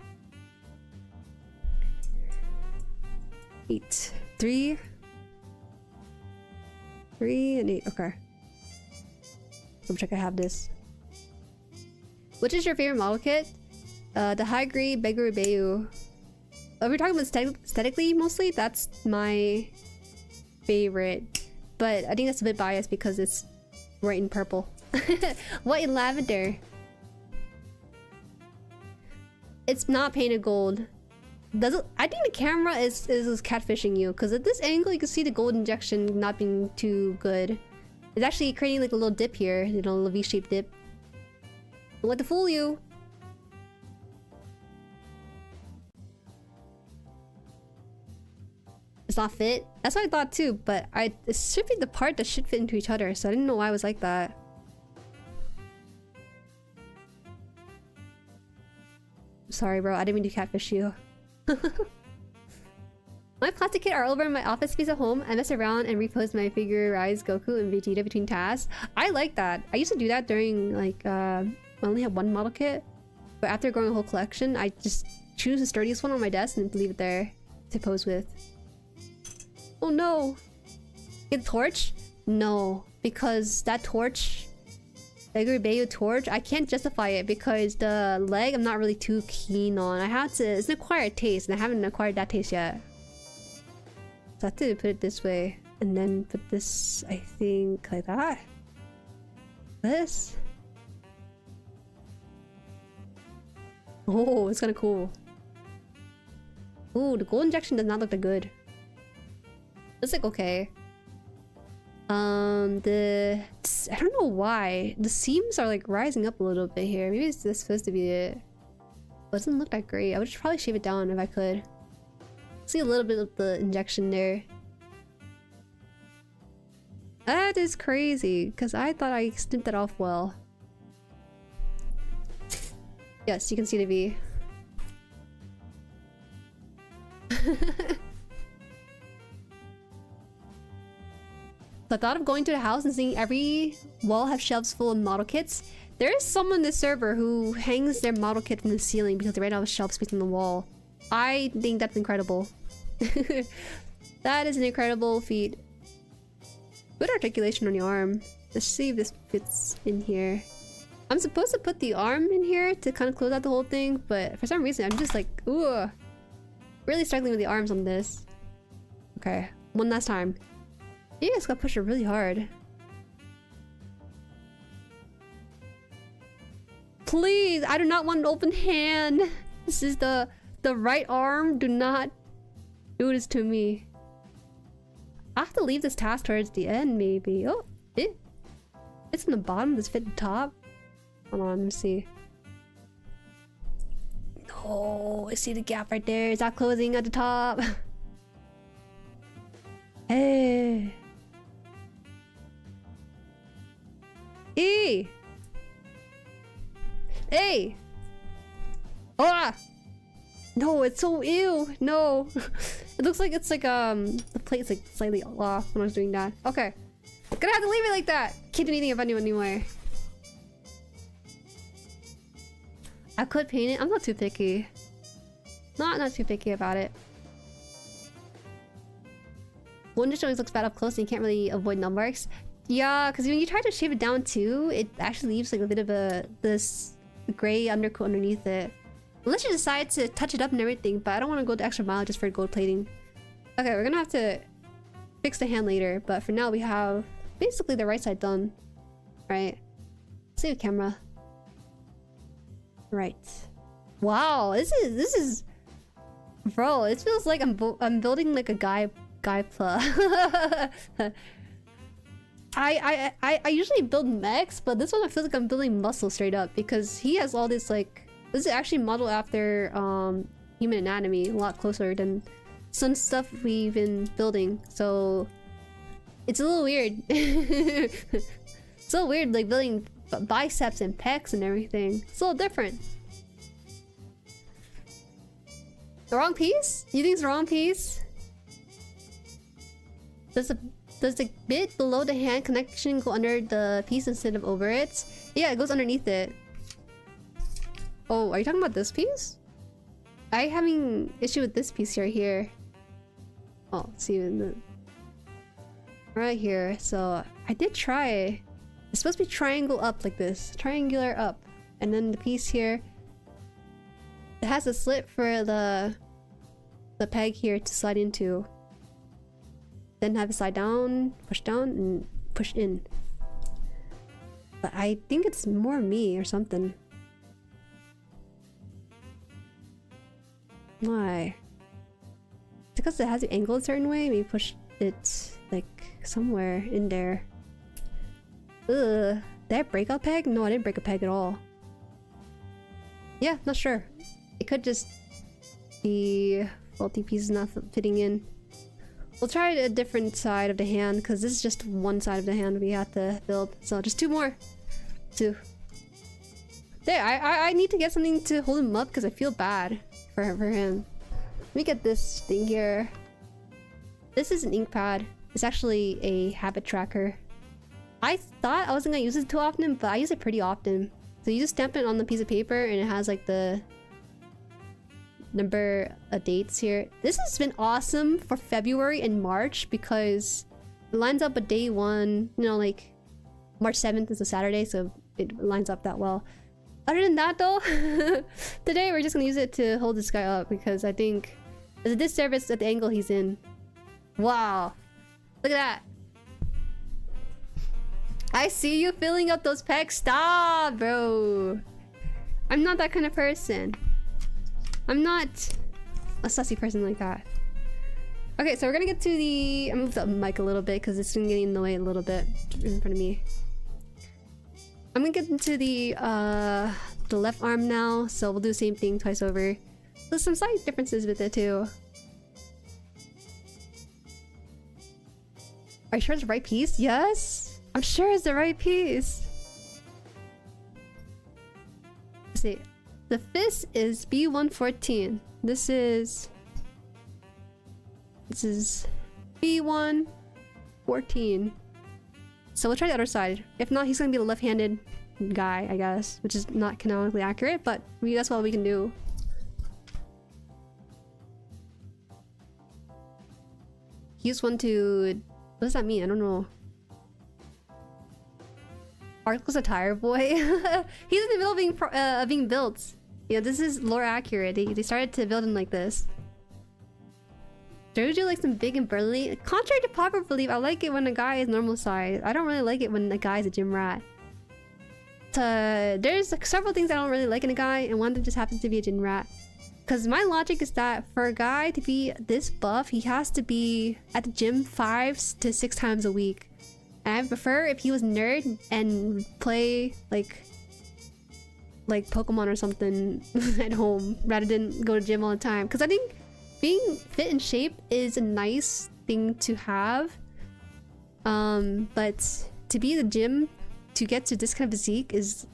8. 3 and 8. Okay. Double check I have this. Which is your favorite model kit? The high grade Beggar Bayu. If we're talking about aesthetically mostly, that's my favorite. But I think that's a bit biased because it's white and purple. White and lavender. It's not painted gold. I think the camera is catfishing you, because at this angle you can see the gold injection not being too good. It's actually creating like a little dip here, you know, a little V-shaped dip. Don't let it fool you. It's not fit. That's what I thought too, but it should be the part that should fit into each other, so I didn't know why it was like that. Sorry, bro. I didn't mean to catfish you. My plastic kit are over in my office space at home. I mess around and repose my figurized Goku and Vegeta between tasks. I like that. I used to do that during like I only had one model kit, but after growing a whole collection, I just choose the sturdiest one on my desk and leave it there to pose with. Oh no! Get a torch? No, because that torch, Beggar Bayu torch, I can't justify it because the leg I'm not really too keen on. I have to, it's an acquired taste and I haven't acquired that taste yet. So I have to put it this way and then put this, I think, like that. This. Oh, it's kind of cool. Oh, the gold injection does not look that good. It's like okay. I don't know why the seams are like rising up a little bit here. Maybe it's this supposed to be it. But it doesn't look that great. I would probably shave it down if I could. See a little bit of the injection there. That is crazy because I thought I snipped that off well. Yes, you can see the V. The thought of going to the house and seeing every wall have shelves full of model kits. There is someone in the server who hangs their model kit from the ceiling because they ran out of shelf space on the wall. I think that's incredible. That is an incredible feat. Good articulation on your arm. Let's see if this fits in here. I'm supposed to put the arm in here to kind of close out the whole thing, but for some reason I'm just like, ooh, really struggling with the arms on this. Okay, one last time. You guys gotta push it really hard. Please, I do not want an open hand. This is the right arm. Do not do this to me. I have to leave this task towards the end, maybe. Oh, it's in the bottom. Does it fit the top? Hold on, let me see. No, I see the gap right there. It's not closing at the top. Hey. Hey! Hey! Oh! No, it's so ew! No! It looks like it's like the plate's like slightly off when I was doing that. Okay. Gonna have to leave it like that! Can't do anything about it anymore. I could paint it. I'm not too picky. Not too picky about it. One just always looks bad up close and you can't really avoid nub marks. Yeah, because when you try to shave it down too, it actually leaves like a bit of this gray undercoat underneath it. Unless you decide to touch it up and everything, but I don't want to go the extra mile just for gold plating. Okay, we're gonna have to fix the hand later, but for now we have basically the right side done. Right. Save camera. Right. Wow, this is Bro, it feels like I'm building like a guy pla. I usually build mechs, but this one I feel like I'm building muscle straight up because he has all this like. This is actually modeled after human anatomy, a lot closer than some stuff we've been building. So it's a little weird. It's so weird, like building biceps and pecs and everything. It's a little different. The wrong piece? You think it's the wrong piece? Does the bit below the hand connection go under the piece instead of over it? Yeah, it goes underneath it. Oh, are you talking about this piece? I'm having issue with this piece right here. Oh, see in the right here. So I did try. It's supposed to be triangle up like this, triangular up, and then the piece here. It has a slit for the peg here to slide into. Then have it slide down, and push in. But I think it's more me or something. Why? Because it has the angle a certain way. Maybe push it like somewhere in there. Ugh. Did I break a peg? No, I didn't break a peg at all. Yeah, not sure. It could just be faulty pieces not fitting in. We'll try a different side of the hand because this is just one side of the hand we have to build. So just two more. Two. There, I need to get something to hold him up because I feel bad for him. Let me get this thing here. This is an ink pad. It's actually a habit tracker. I thought I wasn't gonna use it too often, but I use it pretty often. So you just stamp it on the piece of paper and it has like the number of dates here. This has been awesome for February and March because it lines up with day one. You know, like March 7th is a Saturday, so it lines up that well. Other than that though, today we're just gonna use it to hold this guy up because I think there's a disservice at the angle he's in. Wow. Look at that. I see you filling up those pecs. Stop, bro. I'm not that kind of person. I'm not a sussy person like that. Okay, so we're gonna get to the... I moved the mic a little bit because it's been getting in the way a little bit in front of me. I'm gonna get into the left arm now, so we'll do the same thing twice over. There's some slight differences with it too. Are you sure it's the right piece? Yes! I'm sure it's the right piece! Let's see. The fist is B114. This is B114. So we'll try the other side. If not, he's gonna be the left-handed guy, I guess, which is not canonically accurate, but that's what we can do. Use one to... What does that mean? I don't know. Article's a tire boy. He's in the middle of being built. Yeah, this is lore accurate. They started to build him like this. Jojo likes them big and burly. Contrary to popular belief, I like it when a guy is normal size. I don't really like it when a guy is a gym rat. There's like, several things I don't really like in a guy, and one of them just happens to be a gym rat. Because my logic is that for a guy to be this buff, he has to be at the gym 5 to 6 times a week. And I prefer if he was nerd and play like Pokemon or something at home rather than go to gym all the time. Because I think being fit in shape is a nice thing to have. But to be in the gym to get to this kind of physique is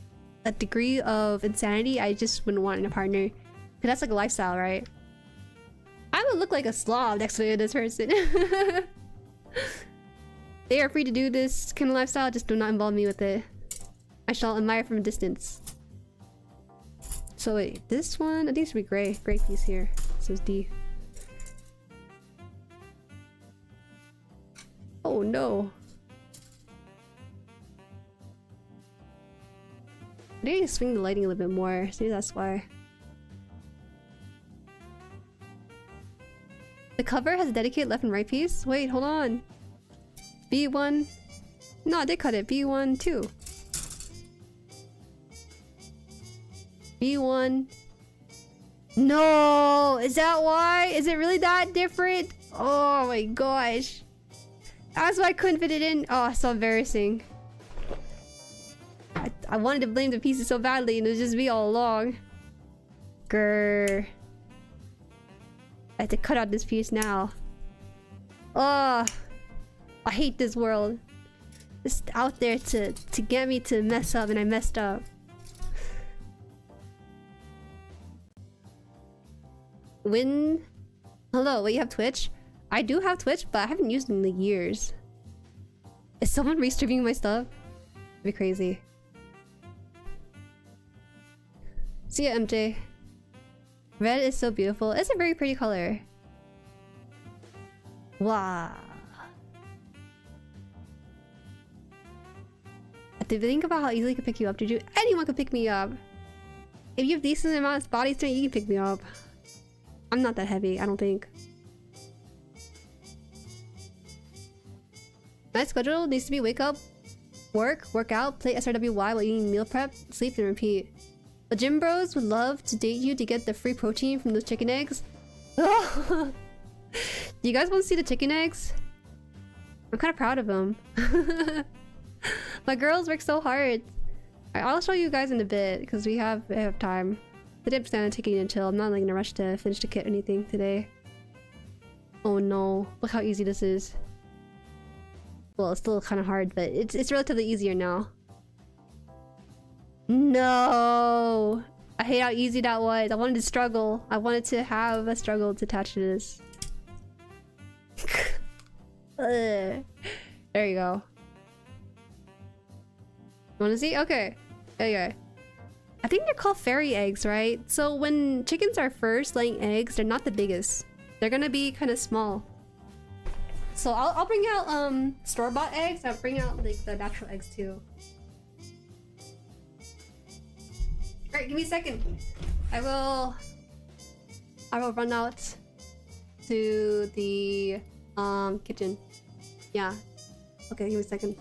a degree of insanity I just wouldn't want in a partner. Because that's like a lifestyle, right? I would look like a slob next to this person. They are free to do this kind of lifestyle, just do not involve me with it. I shall admire from a distance. So wait, this one, I think it should be gray. Gray piece here. So it's D. Oh no. I need to swing the lighting a little bit more. See, that's why. The cover has a dedicated left and right piece. Wait, hold on. B1. No, I did cut it. B1, 2. B1. No! Is that why? Is it really that different? Oh my gosh. That's why I couldn't fit it in. Oh, so embarrassing. I wanted to blame the pieces so badly and it was just me all along. Grr. I have to cut out this piece now. Oh, I hate this world. It's out there to get me to mess up and I messed up. When... Hello, wait, you have Twitch? I do have Twitch, but I haven't used it in like years. Is someone restreaming my stuff? That'd be crazy. See ya, MJ. Red is so beautiful. It's a very pretty color. Wow. Think about how easily I could pick you up. Did you? Anyone could pick me up. If you have decent amount of body strength, you can pick me up. I'm not that heavy, I don't think. My schedule needs to be wake up, work out, play SRWY while eating meal prep, sleep and repeat. The gym bros would love to date you to get the free protein from those chicken eggs. Do you guys want to see the chicken eggs? I'm kind of proud of them. My girls work so hard. I'll show you guys in a bit because we have time. Today I'm just kind of taking it chill. I'm not like in a rush to finish the kit or anything today. Oh no, look how easy this is. Well, it's still kind of hard, but it's relatively easier now. No! I hate how easy that was. I wanted to struggle. I wanted to have a struggle to attach to this. There you go. Want to see? Okay. Okay. I think they're called fairy eggs, right? So when chickens are first laying eggs, they're not the biggest. They're gonna be kind of small. So I'll bring out store-bought eggs. I'll bring out like the natural eggs too. Alright, give me a second. I will run out to the kitchen. Yeah. Okay, give me a second.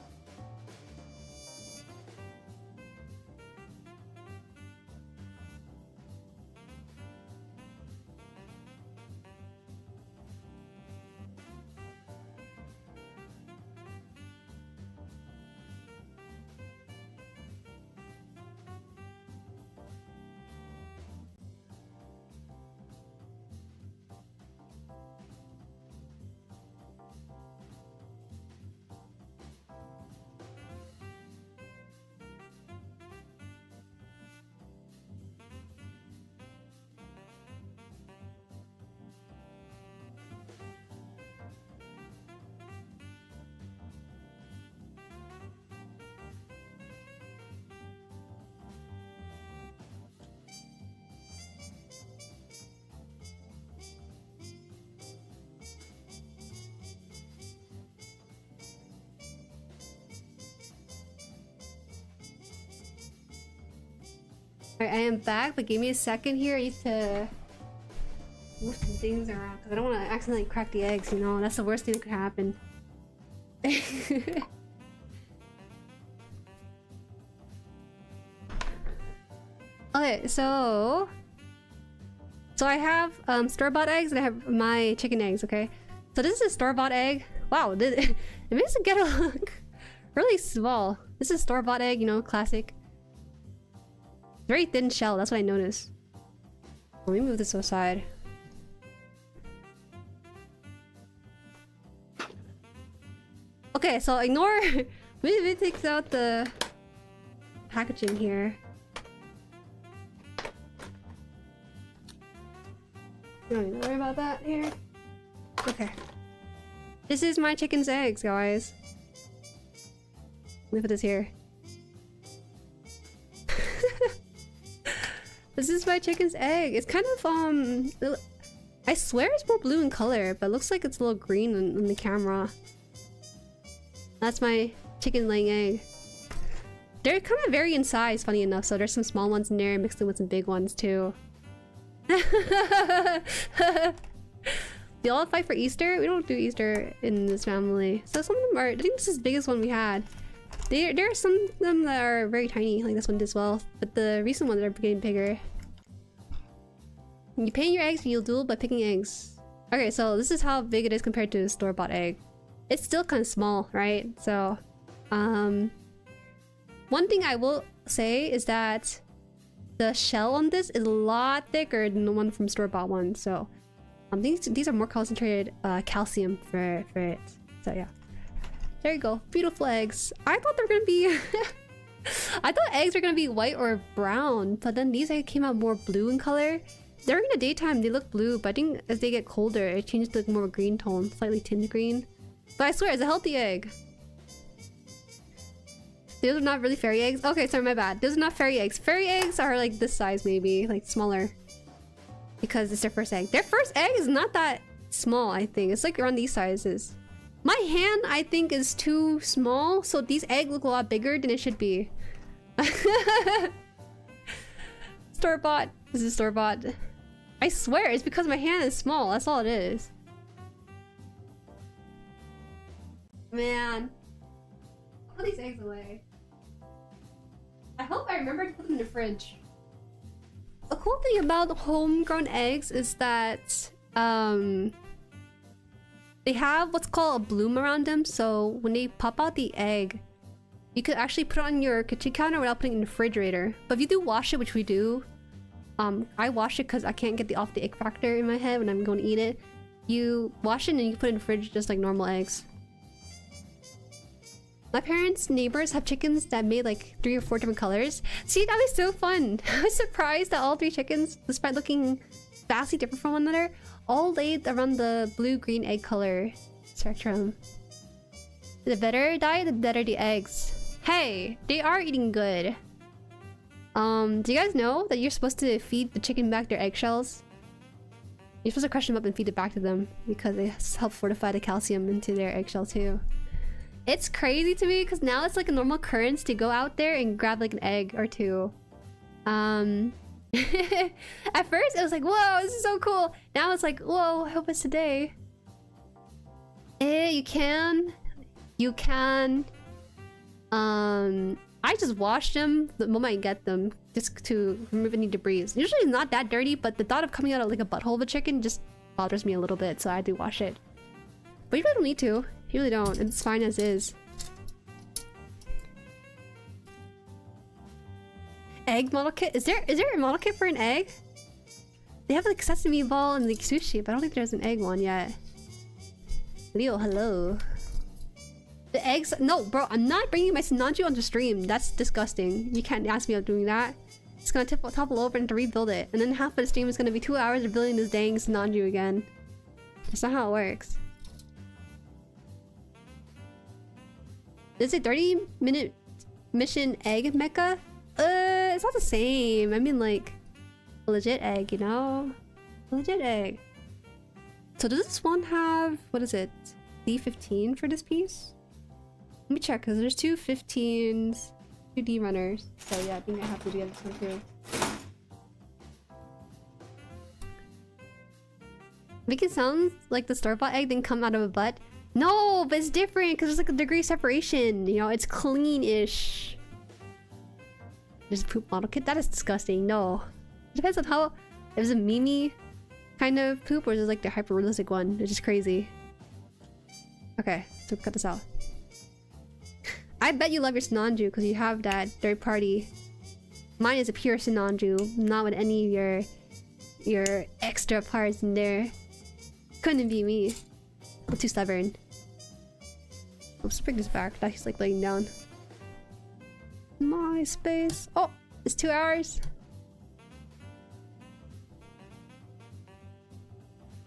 Alright, I am back, but give me a second here. I need to move some things around because I don't want to accidentally crack the eggs, you know? That's the worst thing that could happen. Okay, so I have store-bought eggs and I have my chicken eggs, okay? So this is a store-bought egg. Wow, it makes the ghetto look really small. This is store-bought egg, you know, classic. Very thin shell, that's what I noticed. Let me move this aside. Okay, so ignore... Maybe take out the packaging here. You don't need to worry about that here. Okay. This is my chicken's eggs, guys. Let me put this here. This is my chicken's egg. It's kind of I swear it's more blue in color, but it looks like it's a little green on the camera. That's my chicken laying egg. They're kind of vary in size, funny enough, so there's some small ones in there mixed in with some big ones too. They all fight for Easter? We don't do Easter in this family. So some of them are, I think this is the biggest one we had. There are some of them that are very tiny, like this one as well, but the recent ones are getting bigger. You pay your eggs, you'll duel by picking eggs. Okay, so this is how big it is compared to a store-bought egg. It's still kind of small, right? So, one thing I will say is that the shell on this is a lot thicker than the one from store-bought one. So, these are more concentrated calcium for it. So yeah, there you go. Beautiful eggs. I thought they were gonna be. I thought eggs were gonna be white or brown, but then these eggs came out more blue in color. During the daytime, they look blue, but I think as they get colder, it changes to more of a green tone, slightly tinged green. But I swear, it's a healthy egg. Those are not really fairy eggs. Okay, sorry, my bad. Those are not fairy eggs. Fairy eggs are like this size, maybe, like smaller, because it's their first egg. Their first egg is not that small, I think. It's like around these sizes. My hand, I think, is too small, so these eggs look a lot bigger than it should be. Store-bought. This is store-bought. I swear, it's because my hand is small. That's all it is. Man. Put these eggs away. I hope I remember to put them in the fridge. The cool thing about homegrown eggs is that they have what's called a bloom around them, so when they pop out the egg, you could actually put it on your kitchen counter without putting it in the refrigerator. But if you do wash it, which we do, I wash it because I can't get off the egg factor in my head when I'm going to eat it. You wash it and you put it in the fridge just like normal eggs. My parents' neighbors have chickens that made like 3 or 4 different colors. See, that was so fun. I was surprised that all 3 chickens, despite looking vastly different from one another, all laid around the blue-green egg color spectrum. The better diet, the better the eggs. Hey, they are eating good. Do you guys know that you're supposed to feed the chicken back their eggshells? You're supposed to crush them up and feed it back to them because they help fortify the calcium into their eggshell too. It's crazy to me because now it's like a normal occurrence to go out there and grab like an egg or 2. At first it was like, whoa, this is so cool. Now it's like, whoa, I hope it's today. You can. I just wash them the moment I get them just to remove any debris. Usually it's not that dirty, but the thought of coming out of like a butthole of a chicken just bothers me a little bit, so I do wash it. But you really don't need to. You really don't. It's fine as is. Egg model kit? Is there a model kit for an egg? They have like sesame ball and like sushi, but I don't think there's an egg one yet. Leo, hello. The eggs? No, bro, I'm not bringing my Sinanju onto stream. That's disgusting. You can't ask me about doing that. It's gonna topple over and to rebuild it. And then half of the stream is gonna be 2 hours of building this dang Sinanju again. That's not how it works. Is it 30-minute mission egg mecha? It's not the same. I mean, like, a legit egg, you know? A legit egg. So does this one have, what is it? D15 for this piece? Let me check, because there's 2 15s, 2 D runners. So yeah, I think I have to get this one too. Make it sound like the store-bought egg didn't come out of a butt. No, but it's different because there's like a degree separation. You know, it's clean-ish. There's a poop model kit. That is disgusting. No. It depends on how... If it's a meme kind of poop or is it like the hyper-realistic one? It's just crazy. Okay, so cut this out. I bet you love your Sinanju because you have that third party. Mine is a pure Sinanju, not with any of your extra parts in there. Couldn't be me. I'm too stubborn. Let's bring this back. That he's like laying down. My space. Oh, it's 2 hours.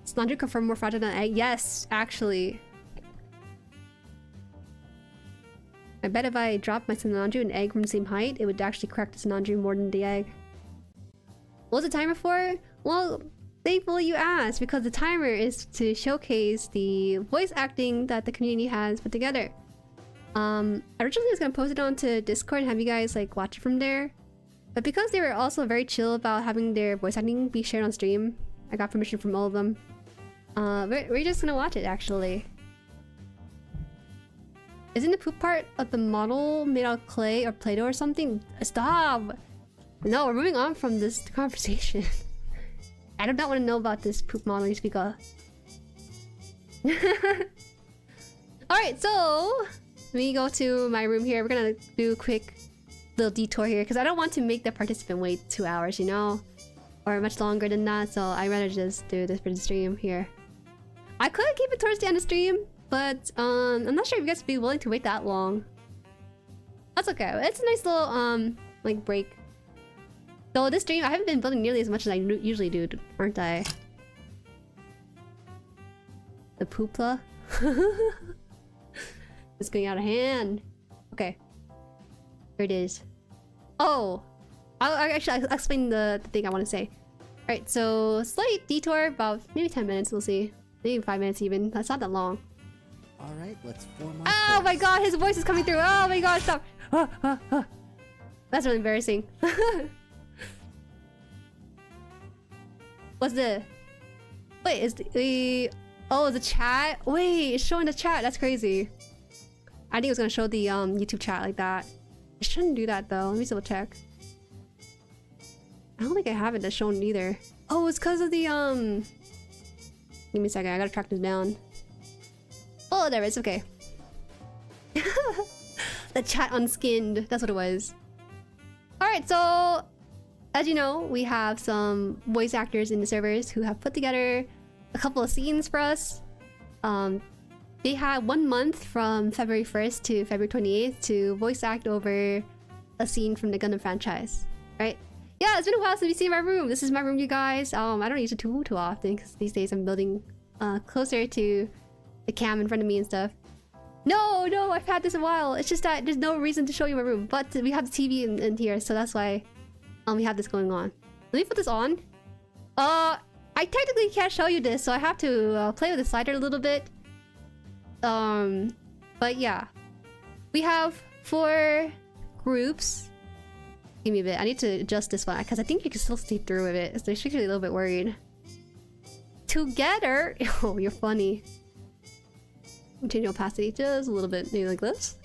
Sinanju confirmed more fragile than egg. Yes, actually. I bet if I dropped my Sinanju and egg from the same height, it would actually crack the Sinanju more than the egg. What's the timer for? Well, thankfully you asked, because the timer is to showcase the voice acting that the community has put together. Originally I was gonna post it onto Discord and have you guys like watch it from there. But because they were also very chill about having their voice acting be shared on stream, I got permission from all of them. We're just gonna watch it actually. Isn't the poop part of the model made out of clay or Play-Doh or something? Stop! No, we're moving on from this conversation. I do not want to know about this poop model you speak of. Alright, so let me go to my room here. We're gonna do a quick little detour here because I don't want to make the participant wait 2 hours, you know? Or much longer than that, so I'd rather just do this for the stream here. I could keep it towards the end of the stream, but I'm not sure if you guys would be willing to wait that long. That's okay. It's a nice little like break. Though this stream, I haven't been building nearly as much as I usually do, aren't I? The poopla. It's going out of hand. Okay. Here it is. Oh! I'll explain the thing I want to say. Alright, so slight detour, about maybe 10 minutes, we'll see. Maybe 5 minutes even. That's not that long. Alright, let's form our Oh my god, his voice is coming through! Oh my god, stop! That's really embarrassing. What's the... Wait, is the... Oh, the chat? Wait, it's showing the chat. That's crazy. I think it was gonna show the YouTube chat like that. It shouldn't do that though. Let me double check. I don't think I have it shown either. Oh, it's because of the Give me a second. I gotta track this down. Oh, there it is. Okay. The chat unskinned. That's what it was. Alright, so as you know, we have some voice actors in the servers who have put together a couple of scenes for us. They had 1 month from February 1st to February 28th to voice act over a scene from the Gundam franchise, right? Yeah, it's been a while since we've seen my room. This is my room, you guys. I don't use it too often because these days I'm building closer to the cam in front of me and stuff. No, I've had this a while. It's just that there's no reason to show you my room, but we have the TV in here, so that's why we have this going on. Let me put this on. I technically can't show you this, so I have to play with the slider a little bit. But yeah, we have 4 groups. Give me a bit. I need to adjust this one because I think you can still see through of it. So I'm actually a little bit worried. Together. Oh, you're funny. Change the opacity just a little bit, maybe like this.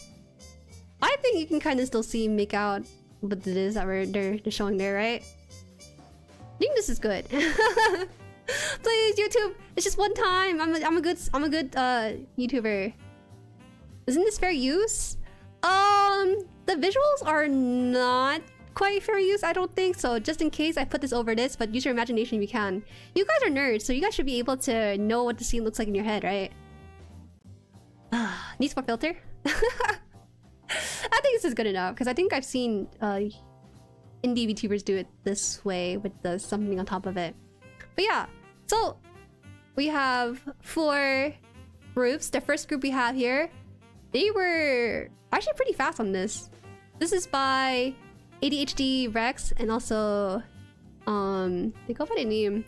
I think you can kind of still see, make out what it is that they're showing there, right? I think this is good. Please, YouTube. It's just one time. I'm a good YouTuber. Isn't this fair use? The visuals are not quite fair use, I don't think. So just in case, I put this over this, but use your imagination if you can. You guys are nerds, so you guys should be able to know what the scene looks like in your head, right? Needs more filter. I think this is good enough because I think I've seen indie VTubers do it this way with the something on top of it. But yeah, so we have 4 groups. The first group we have here, they were actually pretty fast on this. This is by ADHD Rex and also they go by the name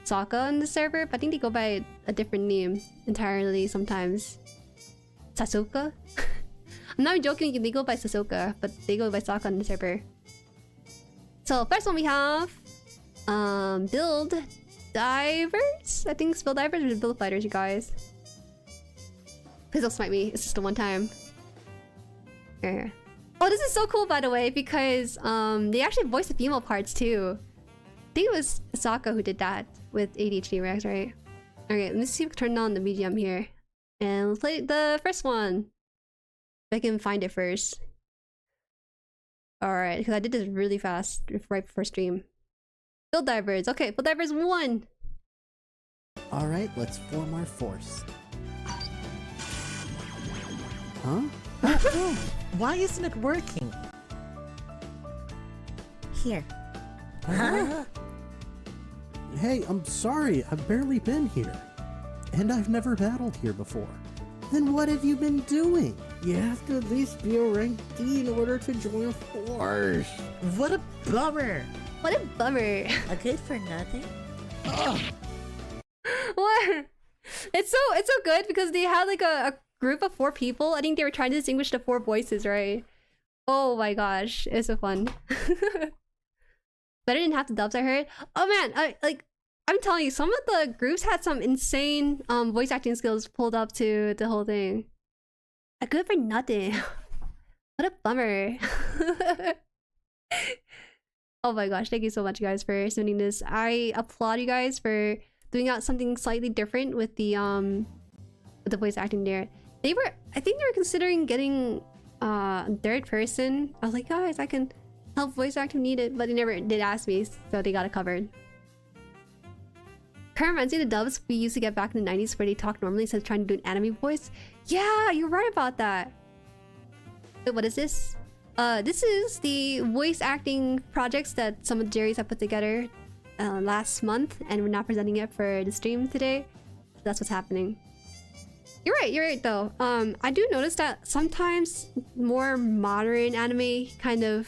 Sokka on the server, but I think they go by a different name entirely sometimes. Sasuka? I'm not joking, they go by Sasuka, but they go by Sokka on the server. So first one we have Build Divers? I think it's Build Divers or Build Fighters, you guys. Please don't smite me, it's just the one time. Here. Oh, this is so cool by the way, because they actually voiced the female parts too. I think it was Sokka who did that with ADHD Rex, right? Okay, let me see if we can turn on the BGM here. And let's play the first one. If I can find it first. Alright, because I did this really fast right before stream. Build Divers. Okay, Build Divers 1. Alright, let's form our force. Huh? Oh, why isn't it working? Here. Huh? Hey, I'm sorry, I've barely been here. And I've never battled here before. Then what have you been doing? You have to at least be a rank D in order to join a force. What a bummer! What a bummer. A good for nothing? Ugh. What? It's so good because they had like a group of 4 people. I think they were trying to distinguish the 4 voices, right? Oh my gosh, it's so fun. Better than half the dubs I heard. Oh man, I'm telling you, some of the groups had some insane voice acting skills pulled up to the whole thing. A good for nothing. What a bummer. Oh my gosh, thank you so much guys for submitting this. I applaud you guys for doing out something slightly different with the voice acting there. I think they were considering getting third person. I was like, guys, I can help voice acting needed, but they never did ask me, so they got it covered. Kind of reminds me of the dubs we used to get back in the 90s where they talk normally instead of trying to do an anime voice. Yeah, you're right about that. Wait, what is this? This is the voice acting projects that some of the Jueris have put together last month, and we're now presenting it for the stream today. That's what's happening. You're right though. I do notice that sometimes more modern anime kind of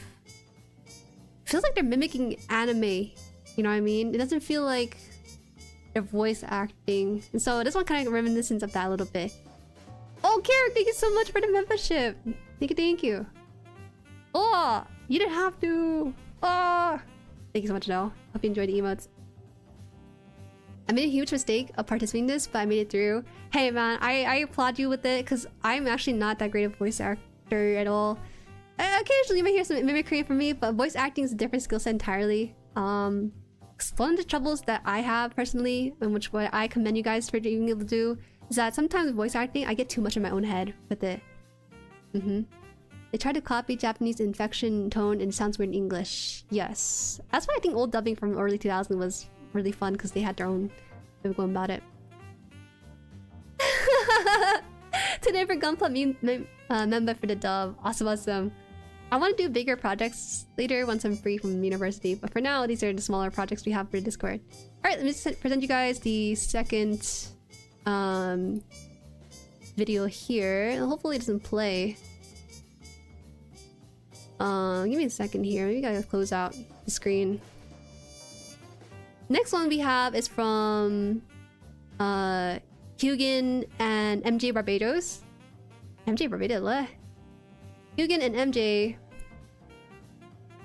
feels like they're mimicking anime. You know what I mean? It doesn't feel like they're voice acting. And so this one kind of reminiscent of that a little bit. Oh, Carrick, thank you so much for the membership. Thank you. Oh, you didn't have to. Oh, thank you so much, though. Hope you enjoyed the emotes. I made a huge mistake of participating in this, but I made it through. Hey man, I applaud you with it because I'm actually not that great of a voice actor at all. Occasionally you might hear some mimicry from me, but voice acting is a different skill set entirely. One of the troubles that I have personally, and which what I commend you guys for being able to do, is that sometimes with voice acting I get too much in my own head with it. They tried to copy Japanese inflection tone and it sounds weird in English. Yes, that's why I think old dubbing from early 2000s was really fun because they had their own way of going about it. Today for Gunpla member for the dub. Awesome. I want to do bigger projects later once I'm free from university, but for now these are the smaller projects we have for Discord. Alright, let me just present you guys the second video here. Hopefully it doesn't play. Give me a second here. Maybe I gotta close out the screen. Next one we have is from Hugin and MJ Barbados. MJ Barbados, what? Hugin and MJ,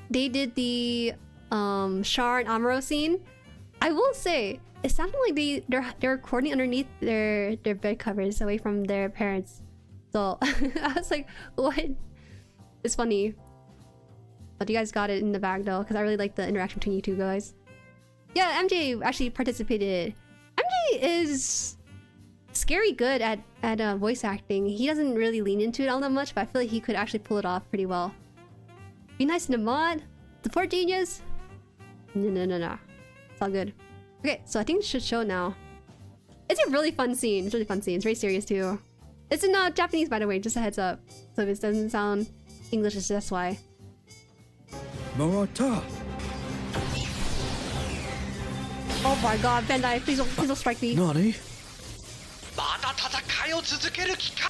they did the Char and Amuro scene. I will say, it sounded like they're recording underneath their bed covers away from their parents. So I was like, what? It's funny. But you guys got it in the bag though, because I really like the interaction between you two guys. Yeah, MJ actually participated. MJ is scary good at voice acting. He doesn't really lean into it all that much, but I feel like he could actually pull it off pretty well. Be nice in the mod. Support genius. No. It's all good. Okay, so I think it should show now. It's a really fun scene. It's a really fun scene. It's very serious too. It's in Japanese, by the way, just a heads up. So if it doesn't sound English, it's that's why. Morata. Oh my god, Bandai, please don't strike me. Nani? まだ戦いを続ける気か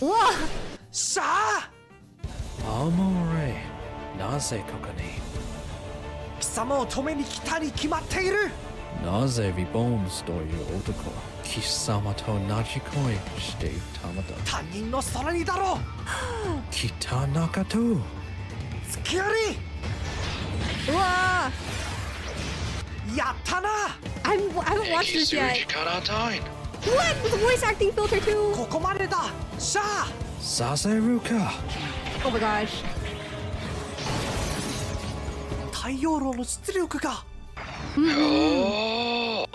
Whoa! さあ Amore. なぜここに貴様を止めに来たに決まっているなぜリボンズという男貴様と同じ恋していたのだ他人の空にだろう北中と付き合い Whoa! やったな I haven't watched this yet. JueriHaan What? With the voice acting filter too? ここまでださあさせるか Oh my gosh. 太陽炉の出力が Whoa!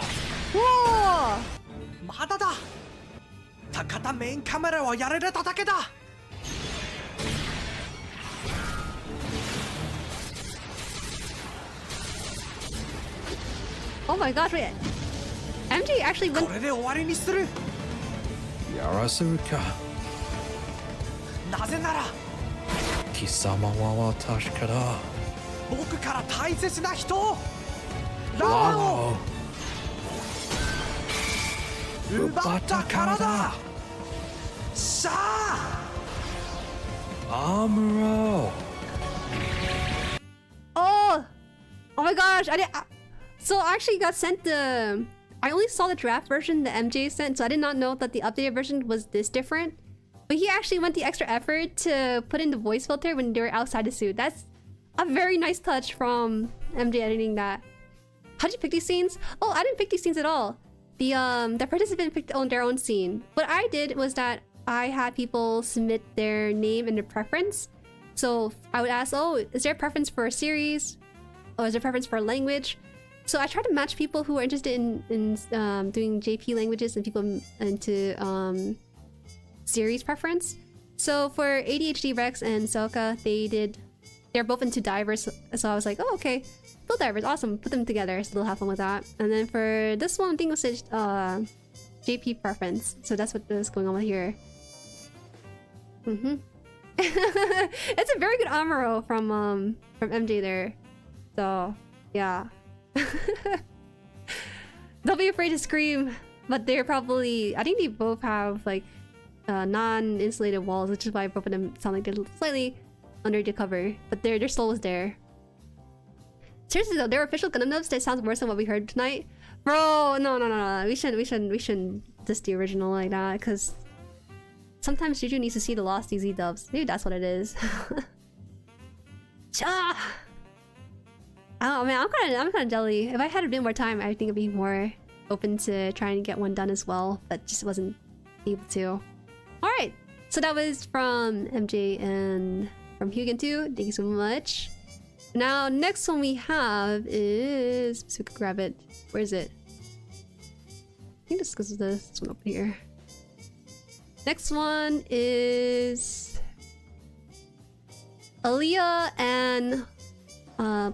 まだだ高田メインカメラをやられただけだ Oh my gosh, wait. MJ actually こ went. れで終わりにするやらせるかなぜなら貴様は私から僕から大切な人をラワーをを奪ったからださあアムロ Oh! Oh my gosh, I didn't. So I actually got sent the. I only saw the draft version that MJ sent, so I did not know that the updated version was this different. But he actually went the extra effort to put in the voice filter when they were outside the suit. That's a very nice touch from MJ editing that. How did you pick these scenes? Oh, I didn't pick these scenes at all. The participant picked on their own scene. What I did was that I had people submit their name and their preference. So I would ask, oh, is there a preference for a series? or is there preference for language? So I try to match people who are interested in doing JP languages and people into series preference. So for ADHD Rex and Soka, they're both into divers. So I was like, oh, okay, build divers, awesome, put them together, so they'll have fun with that. And then for this one, I think it was JP preference. So that's what is going on with here. It's a very good Amuro from MJ there. So yeah. Don't be afraid to scream, but they're probably, I think they both have like non-insulated walls, which is why both of them sound like they're slightly under the cover, but their soul is there. Seriously though, their official Gundam dubs, that sounds worse than what we heard tonight. Bro, no. We shouldn't diss the original like that, because sometimes Juju needs to see the Lost DZ dubs. Maybe that's what it is. Cha! Oh man, I'm kind of jelly. If I had a bit more time, I think I'd be more open to trying to get one done as well, but just wasn't able to. Alright, so that was from MJ and from Hugen too. Thank you so much. Now, next one we have is... so we can grab it. Where is it? I think this is this one up here. Next one is... Aaliyah and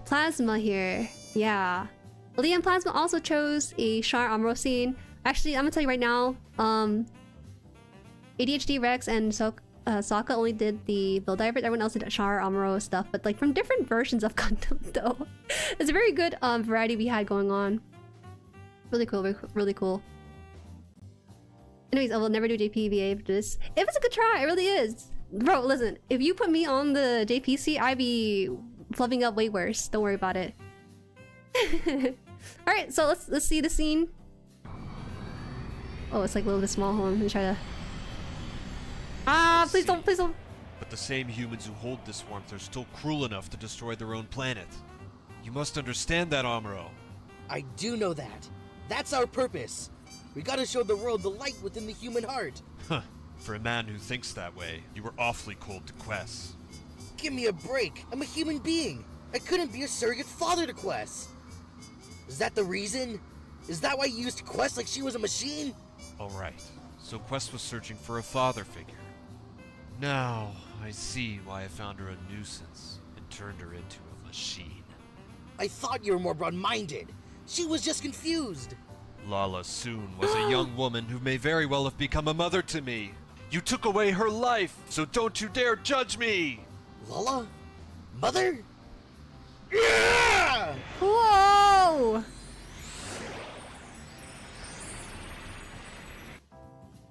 Plasma here. Yeah. Aaliyah and Plasma also chose a Char Amuro scene. Actually, I'm gonna tell you right now, ADHD Rex and Sokka only did the Build Divers. Everyone else did Char Amuro stuff, but like from different versions of Gundam though. It's a very good variety we had going on. Really cool, really cool. Anyways, I will never do JPVA for this. If it's a good try, it really is. Bro, listen, if you put me on the JPC, I'd be flubbing up way worse. Don't worry about it. Alright, so let's see the scene. Oh, it's like a little bit small. Hold on, let me try to... please don't. But the same humans who hold this warmth are still cruel enough to destroy their own planet. You must understand that, Amuro. I do know that. That's our purpose. We gotta show the world the light within the human heart. Huh. For a man who thinks that way, you were awfully cold to Quest. Give me a break. I'm a human being. I couldn't be a surrogate father to Quest. Is that the reason? Is that why you used Quest like she was a machine? Alright, so Quest was searching for a father figure. Now, I see why I found her a nuisance and turned her into a machine. I thought you were more broad-minded. She was just confused. Lala Soon was a young woman who may very well have become a mother to me. You took away her life, so don't you dare judge me! Lala? Mother? Yeah! Whoa!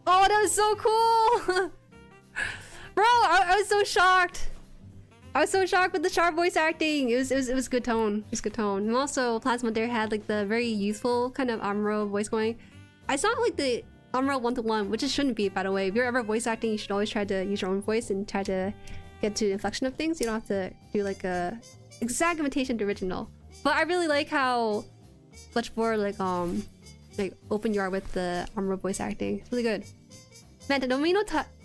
Oh, that was so cool! Bro, I was so shocked. I was so shocked with the Char voice acting. It was good tone. It was good tone. And also, Plasma there had like the very youthful kind of Amuro voice going. I sound like the Amuro 1-to-1, which it shouldn't be, by the way. If you're ever voice acting, you should always try to use your own voice and try to get to the inflection of things. You don't have to do like a exact imitation of the original. But I really like how much more like open you are with the Amuro voice acting. It's really good. Man, the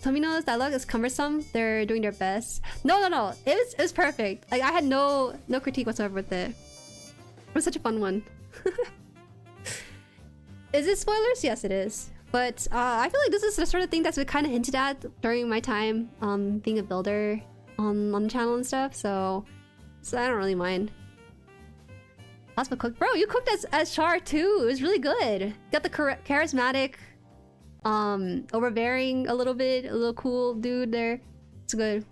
Tomino's dialogue is cumbersome. They're doing their best. No. It was perfect. Like I had no critique whatsoever with it. It was such a fun one. Is it spoilers? Yes, it is. But I feel like this is the sort of thing that's been kind of hinted at during my time being a builder on the channel and stuff. So I don't really mind. Plasma cooked, bro. You cooked as Char too. It was really good. Got the charismatic. Overbearing a little bit, a little cool dude there. It's good.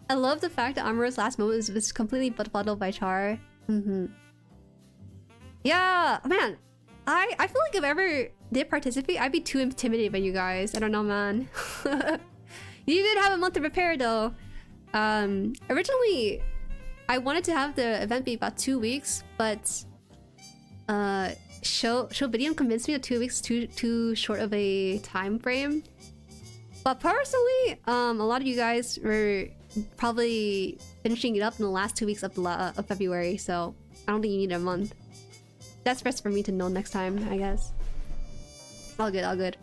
I love the fact that Amuro's last moment was completely befuddled by Char. Yeah, man. I feel like if I ever did participate, I'd be too intimidated by you guys. I don't know, man. You did have a month to prepare though. Originally, I wanted to have the event be about 2 weeks, but Showbidium convinced me that 2 weeks too short of a time frame. But personally, a lot of you guys were probably finishing it up in the last 2 weeks of February, so I don't think you need a month. That's best for me to know next time, I guess. All good.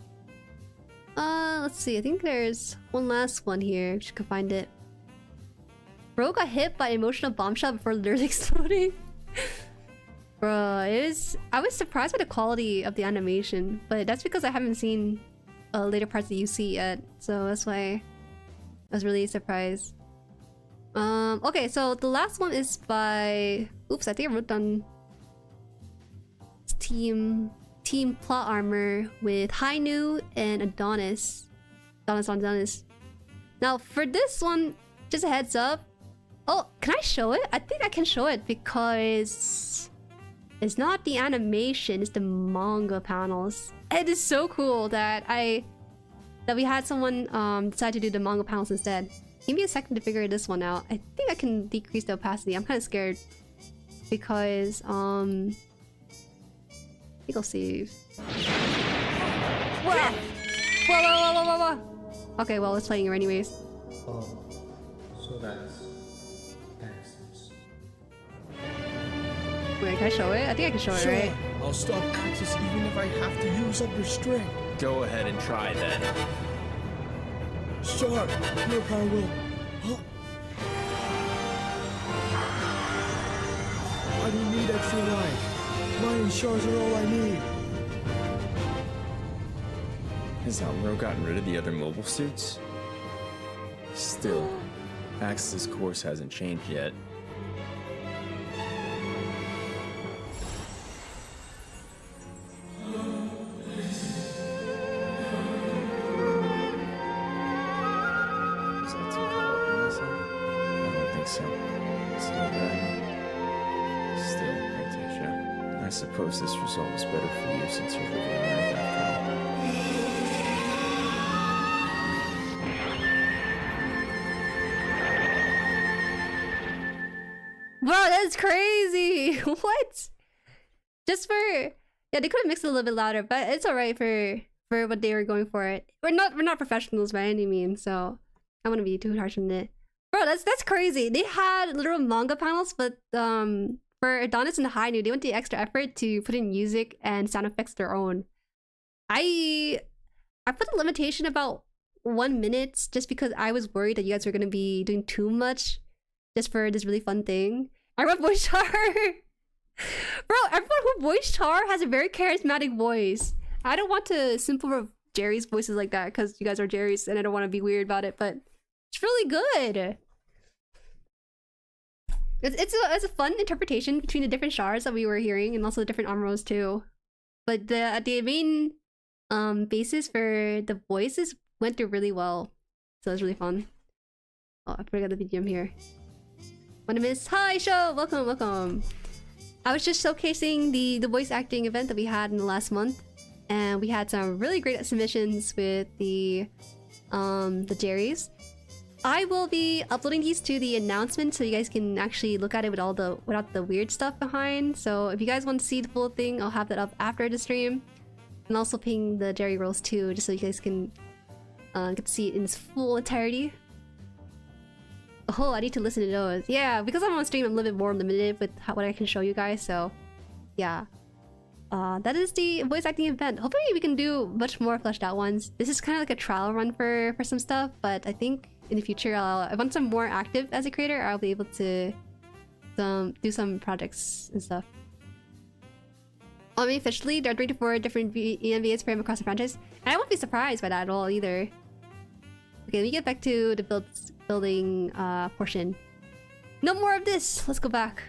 Let's see. I think there's one last one here. If you can find it. bro got hit by emotional bomb shot before literally exploding. Bro, I was surprised by the quality of the animation, but that's because I haven't seen later parts of UC yet, so that's why I was really surprised. Okay, so the last one is by... Oops, I think I wrote down... Team Plot Armor with Hainu and Adonis. Adonis. Now, for this one, just a heads up. Oh, can I show it? I think I can show it because... It's not the animation, it's the manga panels. It is so cool that we had someone decide to do the manga panels instead. Give me a second to figure this one out. I think I can decrease the opacity. I'm kind of scared because I think I'll save. Whoa! Whoa! Okay, well, it's playing here anyways. Oh, so that's access. Wait, can I show it? I think I can show it, right? I'll stop access even if I have to use up your strength. Go ahead and try then. Sure, your power will. Huh? I don't need extra life. Mine shards are all I need. Has Almero gotten rid of the other mobile suits? Still, Axis' course hasn't changed yet. This result is better for you since you're living on Earth after all. Bro, that's crazy! What? Just for... Yeah, they could have mixed it a little bit louder, but it's alright for what they were going for it. We're not professionals by any means, so I want to be too harsh on it. Bro, that's crazy. They had literal manga panels, but for Adonis and Hainu, they went the extra effort to put in music and sound effects their own. I put a limitation about 1 minute just because I was worried that you guys were gonna be doing too much just for this really fun thing. I wrote voice Char. Bro, everyone who voiced Char has a very charismatic voice. I don't want to simple Jerry's voices like that because you guys are Jerry's and I don't want to be weird about it, but it's really good. It's a fun interpretation between the different shards that we were hearing and also the different armors too. But the main basis for the voices went through really well. So it was really fun. Oh, I forgot the BGM here. My name is Hi Show! Welcome! I was just showcasing the voice acting event that we had in the last month. And we had some really great submissions with the Jerry's. I will be uploading these to the announcement so you guys can actually look at it without the weird stuff behind. So if you guys want to see the full thing, I'll have that up after the stream. And also ping the Jerry rolls too, just so you guys can get to see it in its full entirety. Oh, I need to listen to those. Yeah, because I'm on stream, I'm a little bit more limited with what I can show you guys, so yeah. That is the voice acting event. Hopefully we can do much more fleshed out ones. This is kind of like a trial run for some stuff, but I think in the future, once I'm more active as a creator, I'll be able to do some projects and stuff. I mean, officially, there are 3 to 4 different ENVAs for him across the franchise, and I won't be surprised by that at all either. Okay, let me get back to the building portion. No more of this! Let's go back.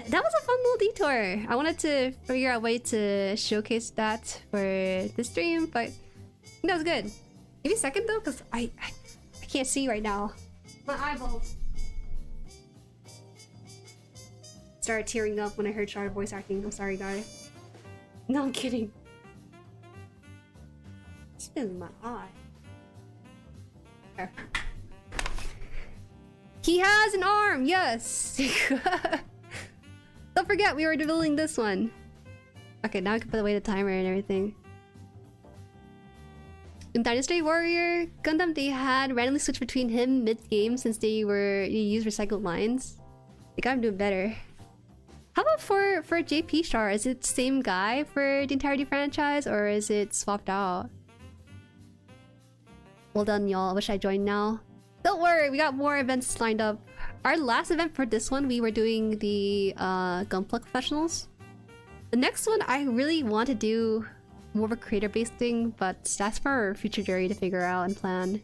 That was a fun little detour. I wanted to figure out a way to showcase that for this stream, but that was good. Give me a second though, because I can't see right now. My eyeballs started tearing up when I heard Char voice acting. I'm sorry, guys. No, I'm kidding. It's been my eye. There. He has an arm, yes. Don't forget, we were building this one. Okay, now I can put away the timer and everything. In Dynasty Warrior Gundam, they had randomly switched between him mid-game since they used recycled lines. They got him doing better. How about for JP Star? Is it the same guy for the entirety franchise or is it swapped out? Well done, y'all. I wish I joined now. Don't worry, we got more events lined up. Our last event for this one, we were doing the Gunpla Professionals. The next one, I really want to do more of a creator-based thing, but that's for future Jueri to figure out and plan.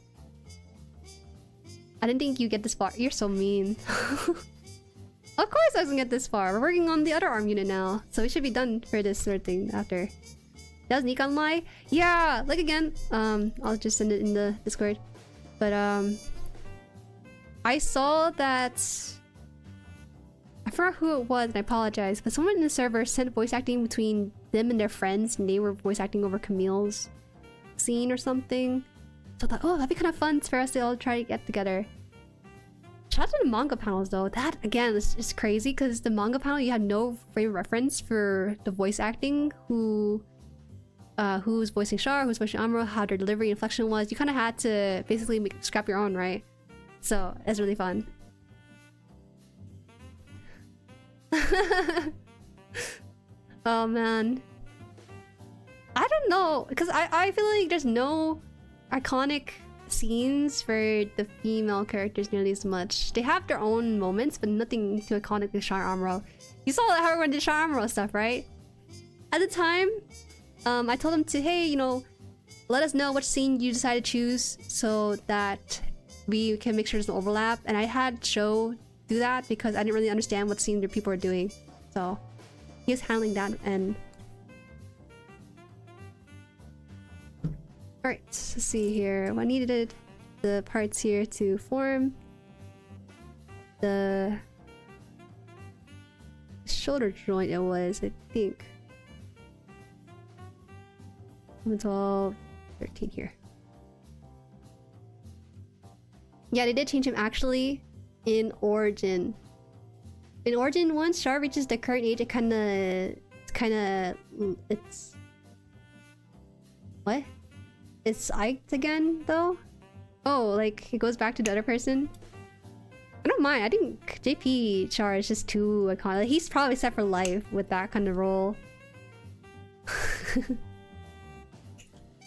I didn't think you'd get this far. You're so mean. Of course I was gonna get this far. We're working on the other arm unit now, so we should be done for this sort of thing after. Does Nikon lie? Yeah, like again. I'll just send it in the Discord. But I saw that I forgot who it was, and I apologize, but someone in the server sent voice acting between them and their friends, and they were voice acting over Camille's scene or something. So I thought, oh, that'd be kind of fun for us to all try to get together. Shout out to the manga panels though. That again is just crazy because the manga panel, you have no frame of reference for the voice acting, who's voicing Char, who's voicing Amuro, how their delivery inflection was. You kind of had to basically scrap your own, right? So it's really fun. Oh man, I don't know, because I feel like there's no iconic scenes for the female characters nearly as much. They have their own moments, but nothing too iconic like Char Amuro. You saw how everyone did Char Amuro stuff, right? At the time, I told them to, hey, you know, let us know which scene you decide to choose so that we can make sure there's no overlap. And I had Sho do that because I didn't really understand what scene the people were doing. So he was handling that. And alright, let's see here. I needed the parts here to form the shoulder joint. It was, I think, 12, 13 here. Yeah, they did change him actually in Origin. In Origin, once Char reaches the current age, it's what? It's psyched again though? Oh, like it goes back to the other person? I don't mind. I think JP Char is just too iconic. Like, he's probably set for life with that kind of role.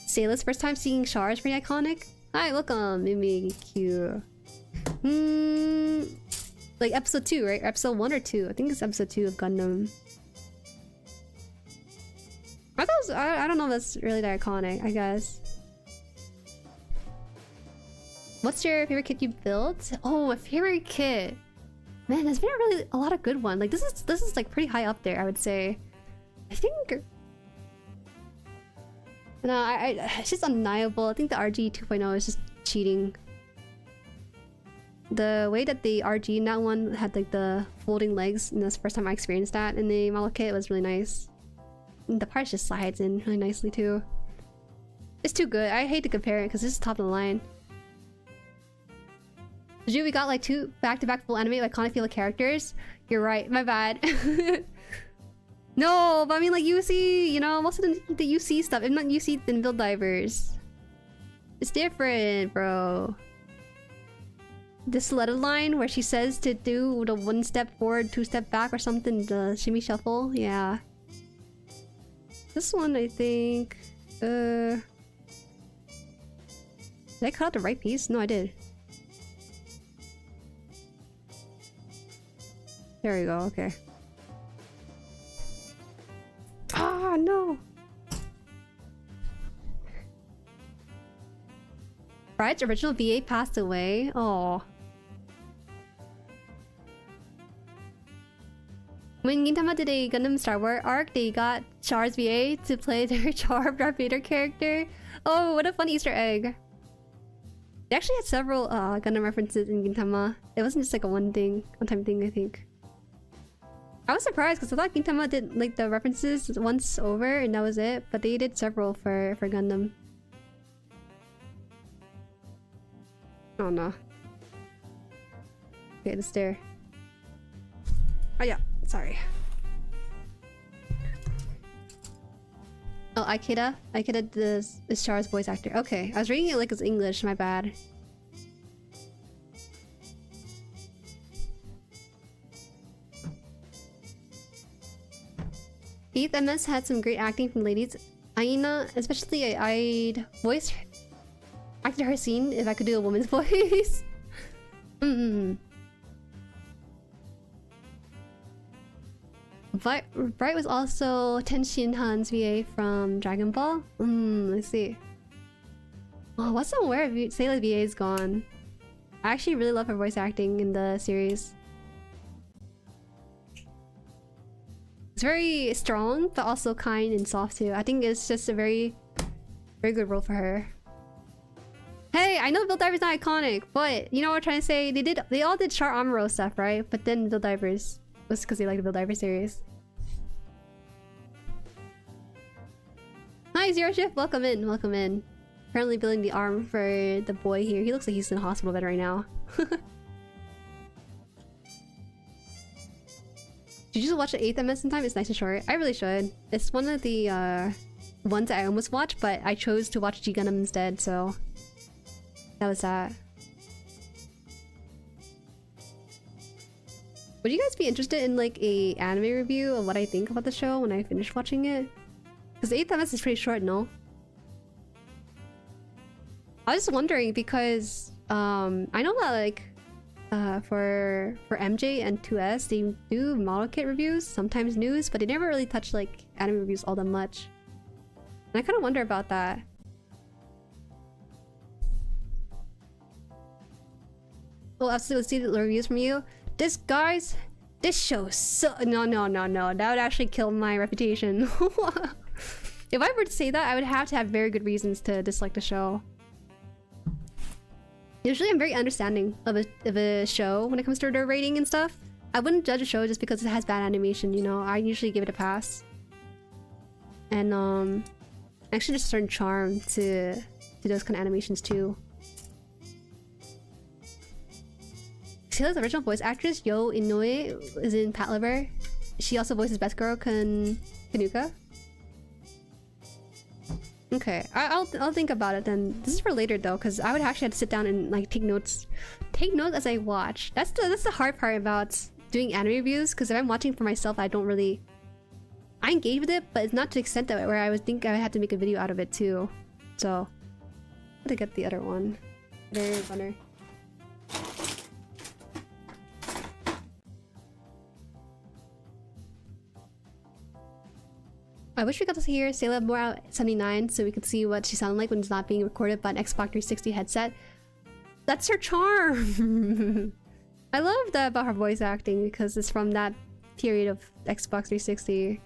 Sayla's first time seeing Char is pretty iconic. Hi, welcome, Mimi Q. Like episode 2, right? Or episode 1 or 2? I think it's episode 2 of Gundam. I thought it was, I don't know if that's really that iconic, I guess. What's your favorite kit you built? Oh, my favorite kit. Man, there's been really a lot of good ones. Like this is like pretty high up there, I would say. I think. No, it's just undeniable. I think the RG 2.0 is just cheating. The way that the RG in that one had like the folding legs, and that's the first time I experienced that in the model kit, was really nice. And the parts just slides in really nicely too. It's too good. I hate to compare it because this is top of the line. Did we got like 2 back-to-back full anime iconic female characters? You're right, my bad. No, but I mean like UC, you know, most of the UC stuff, if not UC, then Build Divers. It's different, bro. This letter line where she says to do the 1 step forward, 2 step back or something, the shimmy shuffle, yeah. This one, I think, did I cut out the right piece? No, I did. There we go, okay. Ah, no! Bride's original VA passed away. Oh. When Gintama did a Gundam Star Wars arc, they got Char's VA to play their Char Darth Vader character. Oh, what a fun Easter egg. They actually had several Gundam references in Gintama. It wasn't just like a one-time thing, I think. I was surprised because I thought Gintama did like the references once over and that was it, but they did several for Gundam. Oh no. Okay, the stair. Oh yeah, sorry. Oh, Aikida? Aikida is Char's voice actor. Okay, I was reading it like it's English, my bad. Eighth MS had some great acting from ladies. Aina, especially I'd voice acted her scene if I could do a woman's voice. Mm-mm. Bright was also Tenshinhan's VA from Dragon Ball. Let's see. Oh, what's the where Sayla's VA is gone? I actually really love her voice acting in the series. It's very strong, but also kind and soft too. I think it's just a very good role for her. Hey, I know Build Divers not iconic, but you know what I'm trying to say? They all did Char Amuro stuff, right? But then Build Divers was because they like the Build Diver series. Hi, Zero Shift, welcome in, welcome in. Currently building the arm for the boy here. He looks like he's in a hospital bed right now. Did you just watch the 8th MS in time? It's nice and short. I really should. It's one of the ones that I almost watched, but I chose to watch G Gundam instead, so that was that. Would you guys be interested in like a anime review of what I think about the show when I finish watching it? Because the 8th MS is pretty short, no? I was just wondering because I know that like for MJ and 2S they do model kit reviews, sometimes news, but they never really touch like anime reviews all that much. And I kind of wonder about that. Well, absolutely, let's see the reviews from you. This show so no, that would actually kill my reputation. If I were to say that, I would have to have very good reasons to dislike the show. Usually I'm very understanding of a show when it comes to their rating and stuff. I wouldn't judge a show just because it has bad animation, you know. I usually give it a pass. And actually there's a certain charm to those kind of animations too. Sayla's original voice actress, Yo Inoue, is in Pat Liver. She also voices Best Girl Kanuka. Okay, I'll think about it then. This is for later though, because I would actually have to sit down and like take notes as I watch. That's the hard part about doing anime reviews, because if I'm watching for myself, I engage with it, but it's not to the extent that where I would think I would have to make a video out of it too. So, I'm gonna get the other one. There's Runner. I wish we got to hear Sayla more out 79 so we could see what she sounded like when it's not being recorded by an Xbox 360 headset. That's her charm! I love that about her voice acting because it's from that period of Xbox 360.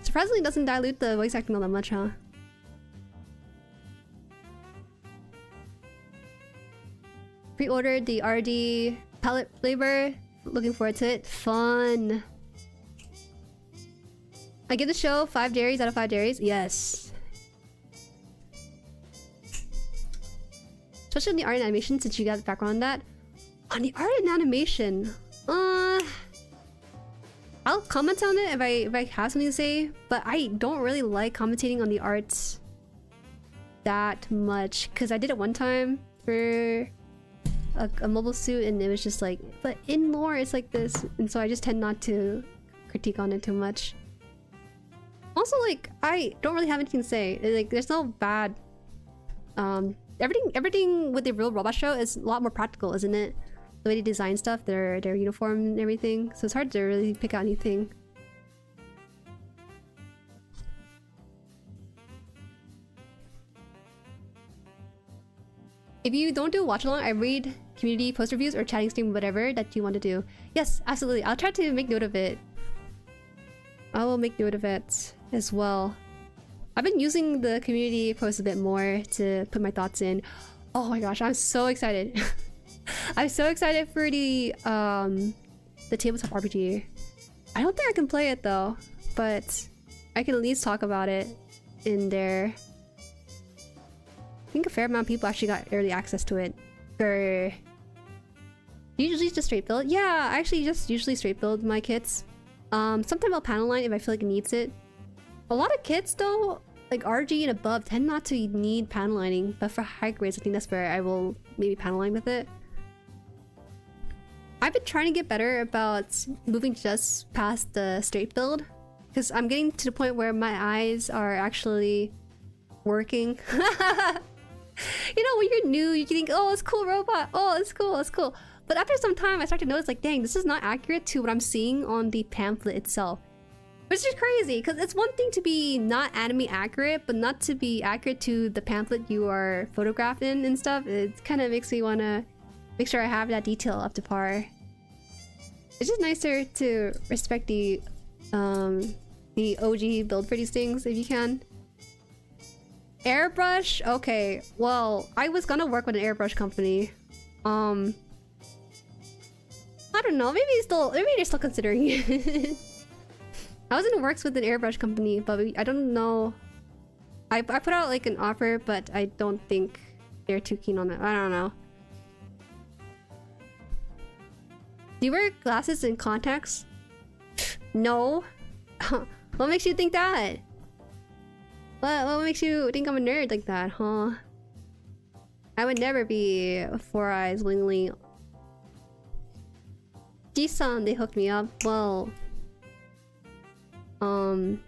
Surprisingly, it doesn't dilute the voice acting all that much, huh? Pre-ordered the RD palette flavor. Looking forward to it. Fun! I give the show 5 dairies out of 5 dairies. Yes. Especially in the art and animation, since you got the background on that. On the art and animation, I'll comment on it if I have something to say, but I don't really like commentating on the arts that much because I did it one time for a mobile suit and it was just like, but in lore it's like this, and so I just tend not to critique on it too much. Also, like, I don't really have anything to say. Like, there's no bad. Everything with the Real Robot Show is a lot more practical, isn't it? The way they design stuff, their uniform and everything. So it's hard to really pick out anything. If you don't do watch along, I read community post reviews or chatting stream, whatever that you want to do. Yes, absolutely. I'll try to make note of it. I will make note of it as well. I've been using the community post a bit more to put my thoughts in. Oh my gosh, I'm so excited. I'm so excited for the tabletop RPG. I don't think I can play it though, but I can at least talk about it in there. I think a fair amount of people actually got early access to it. Grr. Usually just straight build. Yeah, I actually just usually straight build my kits. Sometimes I'll panel line if I feel like it needs it. A lot of kits though, like RG and above, tend not to need panel lining, but for high grades I think that's where I will maybe panel line with it. I've been trying to get better about moving just past the straight build, because I'm getting to the point where my eyes are actually working. You know, when you're new, you think, oh, it's cool robot, oh, it's cool, it's cool. But after some time, I started to notice like, dang, this is not accurate to what I'm seeing on the pamphlet itself. Which is crazy, because it's one thing to be not anime accurate, but not to be accurate to the pamphlet you are photographed in and stuff. It kind of makes me want to make sure I have that detail up to par. It's just nicer to respect the OG build for these things if you can. Airbrush? Okay, well, I was gonna work with an airbrush company. I don't know, maybe they're still considering it. I was in the works with an airbrush company, but I don't know. I put out like an offer, but I don't think they're too keen on it. I don't know. Do you wear glasses and contacts? No. What makes you think that? What makes you think I'm a nerd like that, huh? I would never be 4 eyes willingly. G-san, they hooked me up. Well, the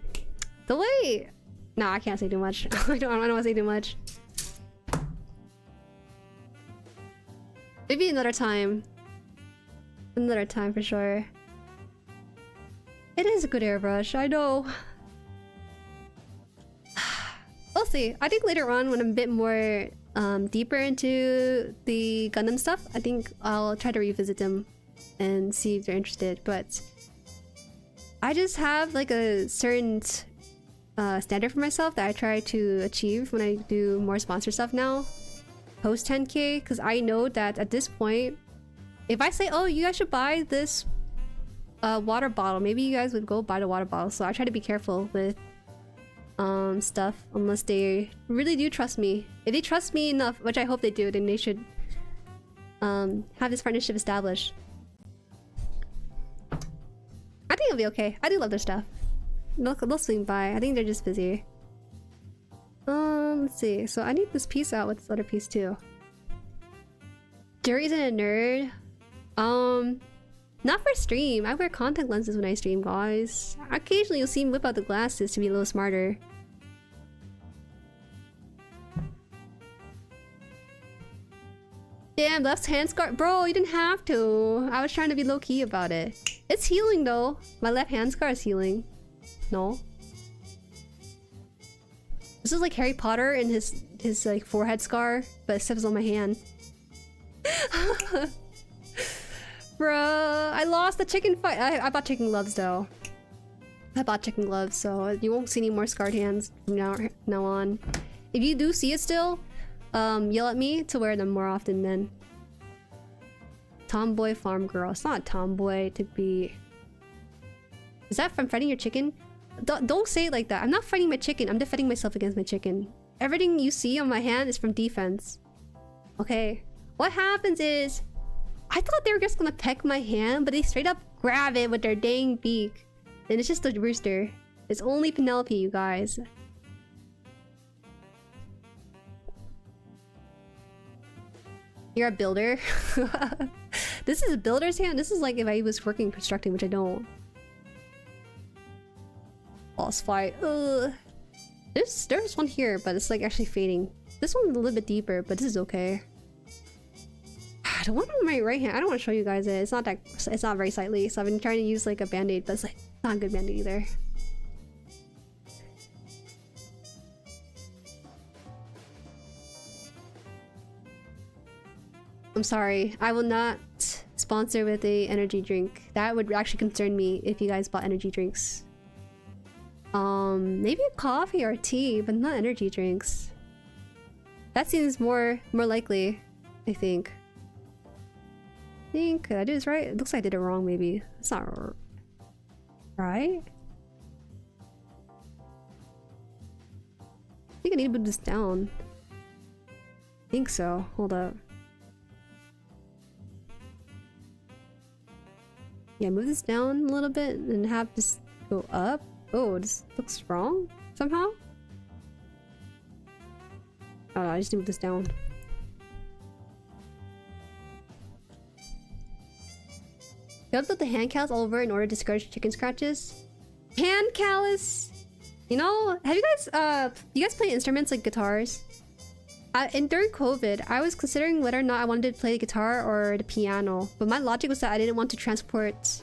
way... Nah, I can't say too much. I don't want to say too much. Maybe another time. Another time for sure. It is a good airbrush, I know. We'll see. I think later on when I'm a bit more deeper into the Gundam stuff, I think I'll try to revisit them and see if they're interested. But I just have like a certain standard for myself that I try to achieve when I do more sponsor stuff now, post 10k, because I know that at this point, if I say, oh, you guys should buy this water bottle, maybe you guys would go buy the water bottle. So I try to be careful with stuff unless they really do trust me. If they trust me enough, which I hope they do, then they should have this partnership established. I think it'll be okay. I do love their stuff. They'll swing by. I think they're just busy. Let's see. So I need this piece out with this other piece too. Jueri isn't a nerd. Not for stream. I wear contact lenses when I stream, guys. Occasionally you'll see me whip out the glasses to be a little smarter. Damn, left hand scar. Bro, you didn't have to. I was trying to be low-key about it. It's healing though. My left hand scar is healing. No. This is like Harry Potter and his like forehead scar, but except it's on my hand. Bruh, I lost the chicken fight. I bought chicken gloves though. I bought chicken gloves, so you won't see any more scarred hands from now on. If you do see it still, yell at me to wear them more often then. Tomboy farm girl. It's not tomboy to be... Is that from fighting your chicken? Don't say it like that. I'm not fighting my chicken. I'm defending myself against my chicken. Everything you see on my hand is from defense. Okay. What happens is... I thought they were just gonna peck my hand, but they straight up grab it with their dang beak. And it's just a rooster. It's only Penelope, you guys. You're a builder? This is a builder's hand? This is like if I was working constructing, which I don't. Boss fight. Ugh. There's one here, but it's like actually fading. This one's a little bit deeper, but this is okay. The one on my right hand, I don't want to show you guys it. It's not very sightly, so I've been trying to use like a band-aid, but it's like not a good band-aid either. I'm sorry, I will not sponsor with a energy drink. That would actually concern me if you guys bought energy drinks. Maybe a coffee or tea, but not energy drinks. That seems more likely, I think. Did I do this right? It looks like I did it wrong, maybe. It's not right. I think I need to move this down. I think so. Hold up. Yeah, move this down a little bit and have this go up. Oh, this looks wrong somehow. Oh, I just moved this down. You have to put the hand callus all over in order to discourage chicken scratches. Hand callus! You know, have you guys play instruments like guitars? And during COVID, I was considering whether or not I wanted to play the guitar or the piano. But my logic was that I didn't want to transport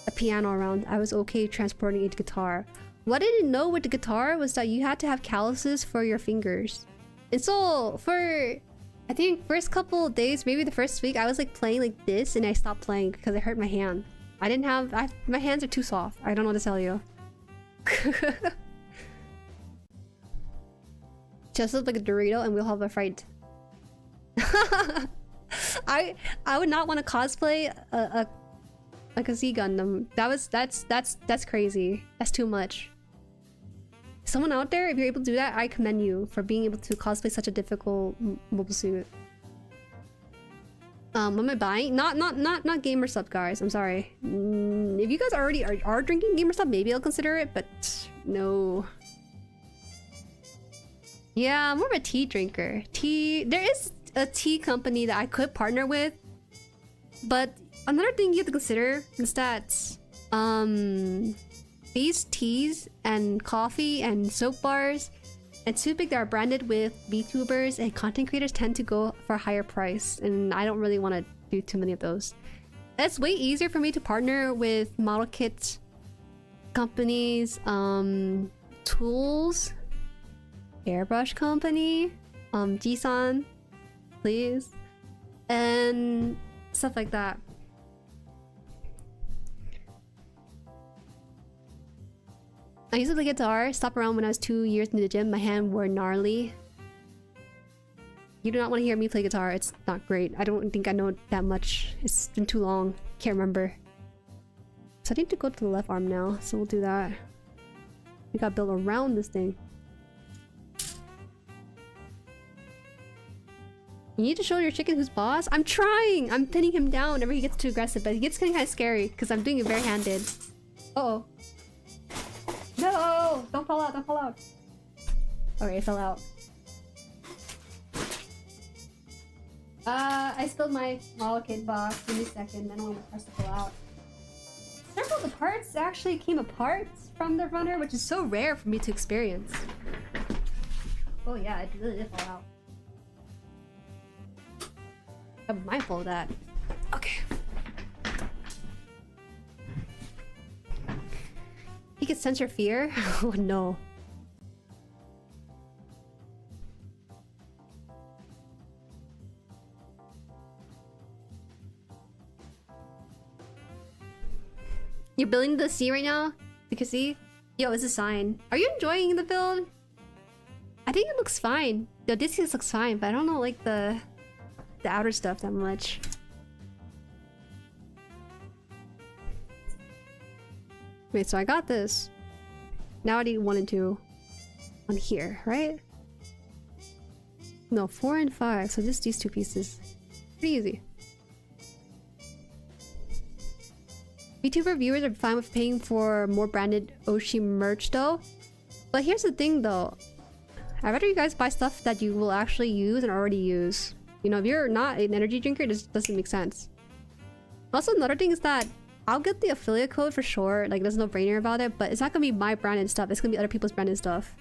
a piano around. I was okay transporting a guitar. What I didn't know with the guitar was that you had to have calluses for your fingers. And so for, I think first couple of days, maybe the first week, I was like playing like this and I stopped playing because it hurt my hand. I didn't have, my hands are too soft. I don't know what to tell you. Just look like a Dorito and we'll have a fight. I would not want to cosplay like a Z Gundam. That's crazy. That's too much. Someone out there, if you're able to do that, I commend you for being able to cosplay such a difficult mobile suit. What am I buying? Not gamer sub, guys. I'm sorry. If you guys already are drinking gamer sub, maybe I'll consider it, but no. Yeah, I'm more of a tea drinker. There is a tea company that I could partner with, but another thing you have to consider is that these teas and coffee and soap bars and Subic that are branded with VTubers and content creators tend to go for a higher price, and I don't really want to do too many of those. It's way easier for me to partner with model kit companies, tools, airbrush company, Jisan, please, and stuff like that. I used to play guitar, stopped around when I was 2 years into the gym. My hand were gnarly. You do not want to hear me play guitar. It's not great. I don't think I know that much. It's been too long. Can't remember. So I need to go to the left arm now. So we'll do that. We got built around this thing. You need to show your chicken who's boss? I'm trying! I'm pinning him down whenever he gets too aggressive, but he gets kind of scary because I'm doing it bare-handed. Uh-oh. No! Don't fall out, don't fall out. Okay, it fell out. I spilled my model kit box. Give me a second, I don't want my parts to fall out. Several of the parts actually came apart from the runner, which is so rare for me to experience. Oh yeah, it really did fall out. I'm mindful of that. Okay. He can sense your fear? Oh no. You're building the sea right now? You can see? Yo, it's a sign. Are you enjoying the build? I think it looks fine. The distance looks fine, but I don't know like the outer stuff that much. Wait, so I got this. Now I need 1 and 2 on here, right? No, 4 and 5. So just these 2 pieces. Pretty easy. VTuber viewers are fine with paying for more branded Oshi merch though. But here's the thing though. I'd rather you guys buy stuff that you will actually use and already use. You know, if you're not an energy drinker, this doesn't make sense. Also, another thing is that I'll get the affiliate code for sure. Like, there's no brainer about it, but it's not gonna be my branded stuff. It's gonna be other people's branded stuff.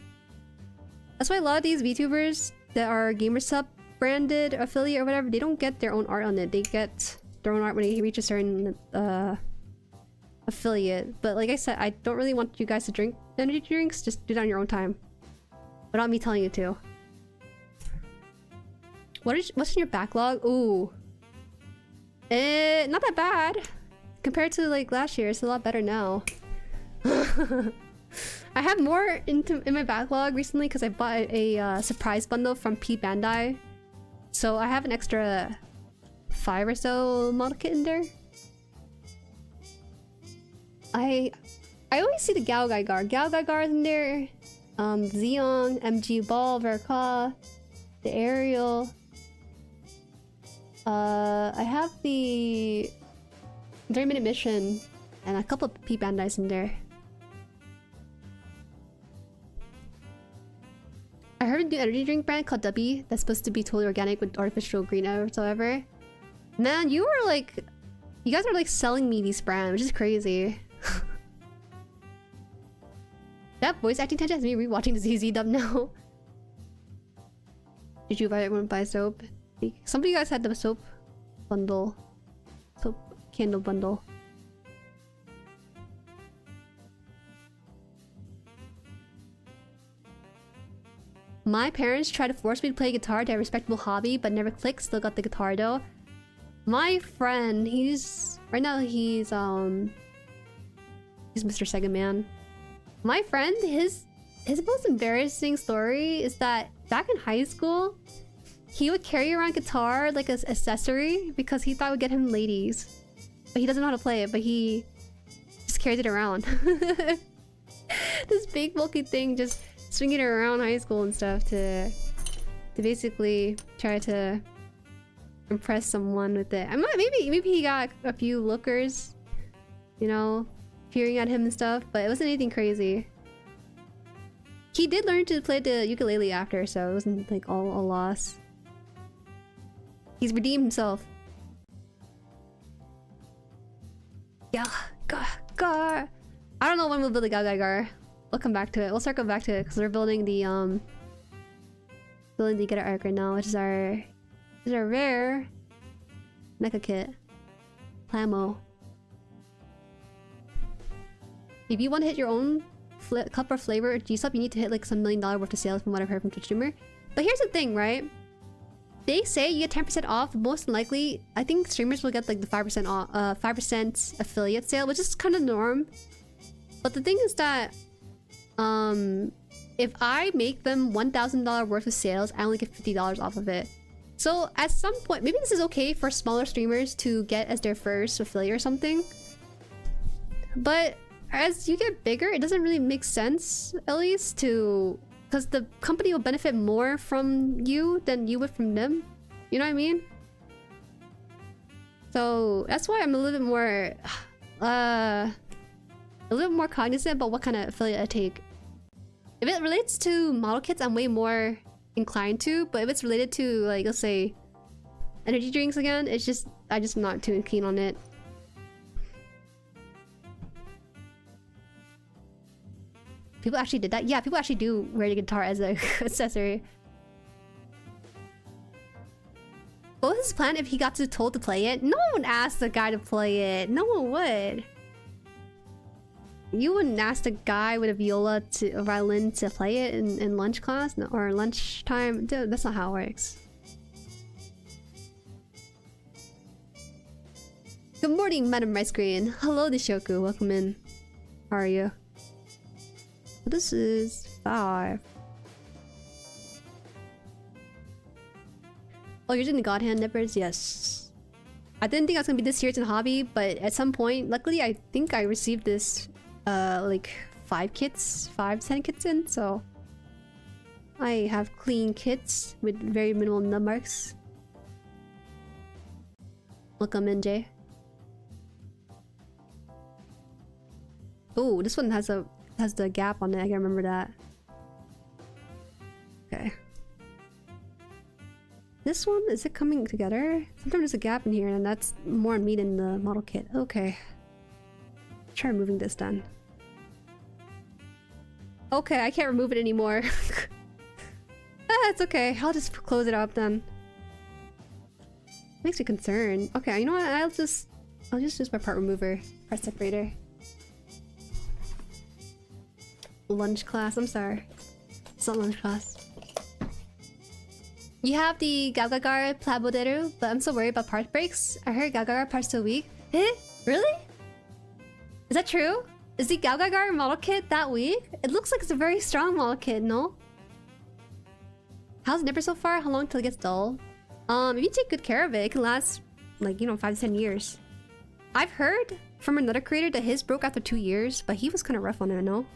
That's why a lot of these VTubers that are GamerSup branded affiliate or whatever, they don't get their own art on it. They get their own art when they reach a certain affiliate. But like I said, I don't really want you guys to drink energy drinks. Just do that on your own time, without me telling you to. What's in your backlog? Ooh. Not that bad. Compared to like last year, it's a lot better now. I have more in my backlog recently because I bought a surprise bundle from Bandai. So I have an extra 5 or so model kit in there. I always see the Gao Gaigar. Gao Gaigar is in there. Zeong, MG Ball, Verka, the Aerial. I have the 30-minute mission and a couple of Bandais in there. I heard a new energy drink brand called W that's supposed to be totally organic with artificial green or whatsoever. Man, you guys are like selling me these brands, which is crazy. That voice acting tangent has me rewatching the ZZ dub now. Did you buy soap? Some of you guys had the soap bundle. Soap candle bundle. My parents tried to force me to play guitar to a respectable hobby, but never clicked. Still got the guitar though. My friend, right now he's Mr. Sega Man. My friend, his most embarrassing story is that back in high school, he would carry around guitar like an accessory because he thought it would get him ladies. But he doesn't know how to play it, but he just carries it around. This big bulky thing, just swinging it around high school and stuff to basically try to impress someone with it. Maybe he got a few lookers, you know, peering at him and stuff, but it wasn't anything crazy. He did learn to play the ukulele after, so it wasn't like all a loss. He's redeemed himself. Yeah, gar. I don't know when we'll build the Gar. We'll come back to it. We'll circle back to it because we're building the Getter arc right now, which is our rare mecha kit. PLAMO. If you want to hit your own cup or flavor or G-Sub, you need to hit like some $1 million worth of sales from what I've heard from Twitch streamer. But here's the thing, right? They say you get 10% off. Most likely, I think streamers will get like the 5% off, 5% affiliate sale, which is kind of norm. But the thing is that, if I make them $1,000 worth of sales, I only get $50 off of it. So at some point, maybe this is okay for smaller streamers to get as their first affiliate or something. But as you get bigger, it doesn't really make sense, at least, because the company will benefit more from you than you would from them. You know what I mean? So that's why I'm a little bit more cognizant about what kind of affiliate I take. If it relates to model kits, I'm way more inclined to, but if it's related to, like, let's say energy drinks again, I'm just not too keen on it. People actually did that? Yeah, people actually do wear the guitar as an accessory. What was his plan if he got told to play it? No one would ask the guy to play it. No one would. You wouldn't ask the guy with a violin to play it in lunch class or lunchtime. Dude, that's not how it works. Good morning, Madam Rice Green. Hello, Nishoku. Welcome in. How are you? This is 5. Oh, you're doing the God Hand nippers? Yes. I didn't think I was gonna be this serious in hobby, but at some point, luckily, I think I received this, like 5 to 10 kits in, so I have clean kits with very minimal nub marks. Welcome in, Jay. Oh, this one has the gap on it. I can remember that. Okay. This one, is it coming together? Sometimes there's a gap in here and that's more meat in the model kit. Okay. Try removing this then. Okay, I can't remove it anymore. It's okay. I'll just close it up then. Makes me concerned. Okay, you know what? I'll just use my part remover, part separator. Lunch class, I'm sorry. It's not lunch class. You have the Gagagar Plaboderu, but I'm so worried about part breaks. I heard Gagagar parts too weak. Eh? Really? Is that true? Is the Gagagar model kit that weak? It looks like it's a very strong model kit, no? How's Nipper so far? How long till it gets dull? If you take good care of it, it can last, like, you know, 5 to 10 years. I've heard from another creator that his broke after 2 years, but he was kind of rough on it, no?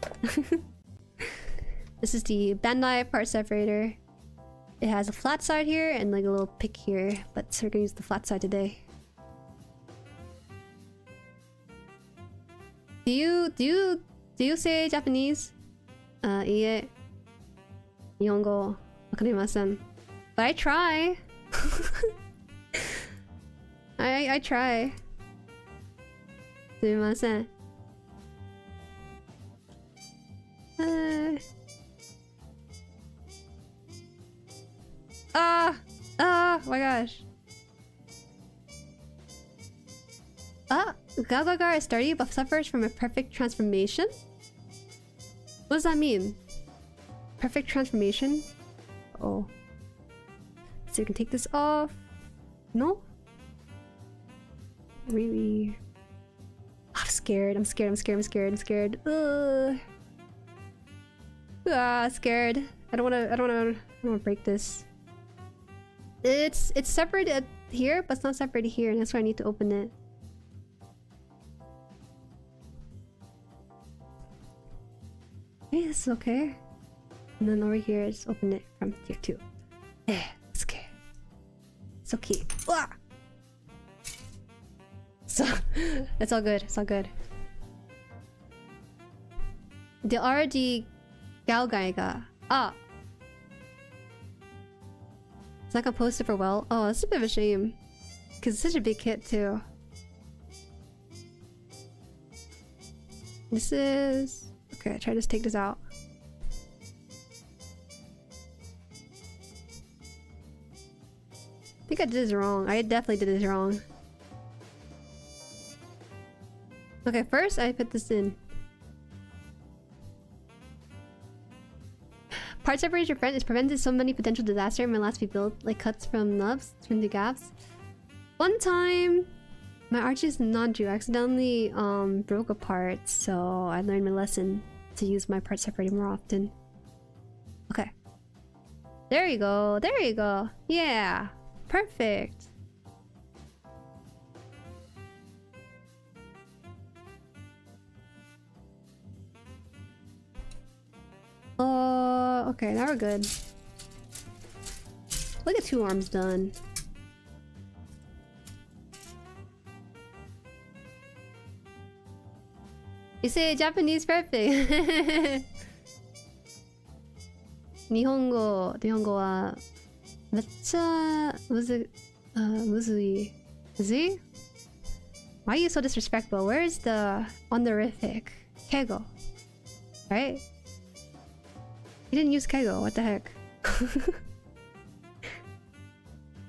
This is the Bandai part separator. It has a flat side here and like a little pick here, but we're gonna use the flat side today. Do you say Japanese? Iie. Nihongo wakarimasen. But I try. I try. Sumimasen. Oh my gosh. Gagagar is sturdy but suffers from a perfect transformation? What does that mean? Perfect transformation? Oh. So you can take this off. No? Really? I'm scared. I'm scared. Ugh. Scared. I don't wanna break this. It's separated here, but it's not separated here, and that's why I need to open it. Okay, this is okay. And then over here, just open it from here too. Yeah, it's okay. It's okay. Ah! So, it's all good. It's all good. The RD Galgaiga. Ah! It's not gonna post it for well. Oh, that's a bit of a shame. Because it's such a big kit too. This is... Okay, try to just take this out. I think I did this wrong. I definitely did this wrong. Okay, first I put this in. Part separation your friend has prevented so many potential disasters in my last few builds, like cuts from nubs, into gaps. One time, my Archie's non-Jew accidentally broke apart, so I learned my lesson to use my part separator more often. Okay. There you go, there you go. Yeah, perfect. Okay, now we're good. Look at 2 arms done. You say Japanese perfect. 日本語はめっちゃむずい。Why are you so disrespectful? Where's the honorific? Kego. Right? You didn't use Kego, what the heck?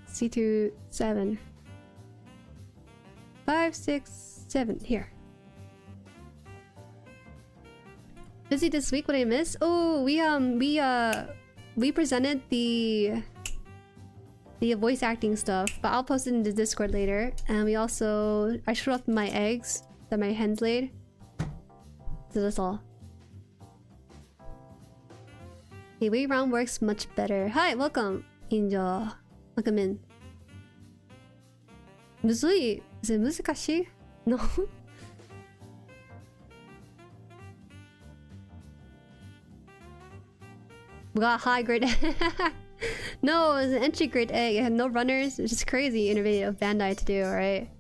C2, 7. 5, 6, 7. Here. Busy this week, what did I miss? Oh, we presented the voice acting stuff, but I'll post it in the Discord later. And we also, I showed off my eggs that my hens laid. So that's all. The way round works much better. Hi, welcome, Injo. Welcome in. むずい? Is it 難しい? No? We got high grade. No, it was an entry grade egg. It had no runners. It's just crazy innovative of Bandai to do, right?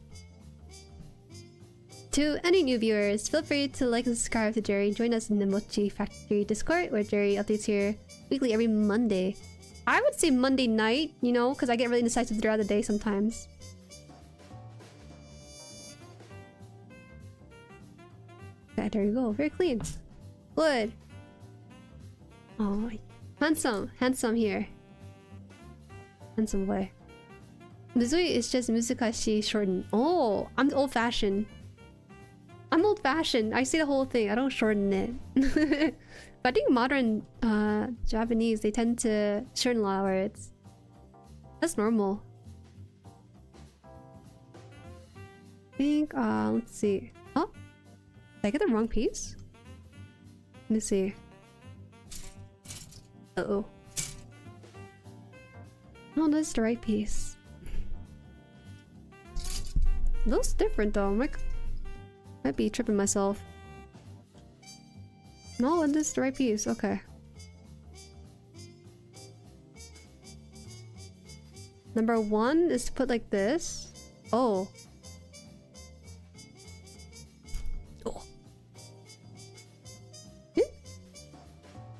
To any new viewers, feel free to like and subscribe to Jueri. Join us in the Mochi Factory Discord, where Jueri updates here weekly every Monday. I would say Monday night, you know, because I get really indecisive throughout the day sometimes. Okay, there you go. Very clean. Good. Oh, handsome here. Handsome boy. Muzui is just muzikashi shortened. Oh, I'm old-fashioned. I say the whole thing. I don't shorten it. But I think modern Japanese, they tend to shorten a lot of words. That's normal. I think, let's see. Oh, did I get the wrong piece? Let me see. Uh-oh. No, that's the right piece. Looks different though. Might be tripping myself. No, this is the right piece. Okay. Number 1 is to put like this. Oh. Oh. Is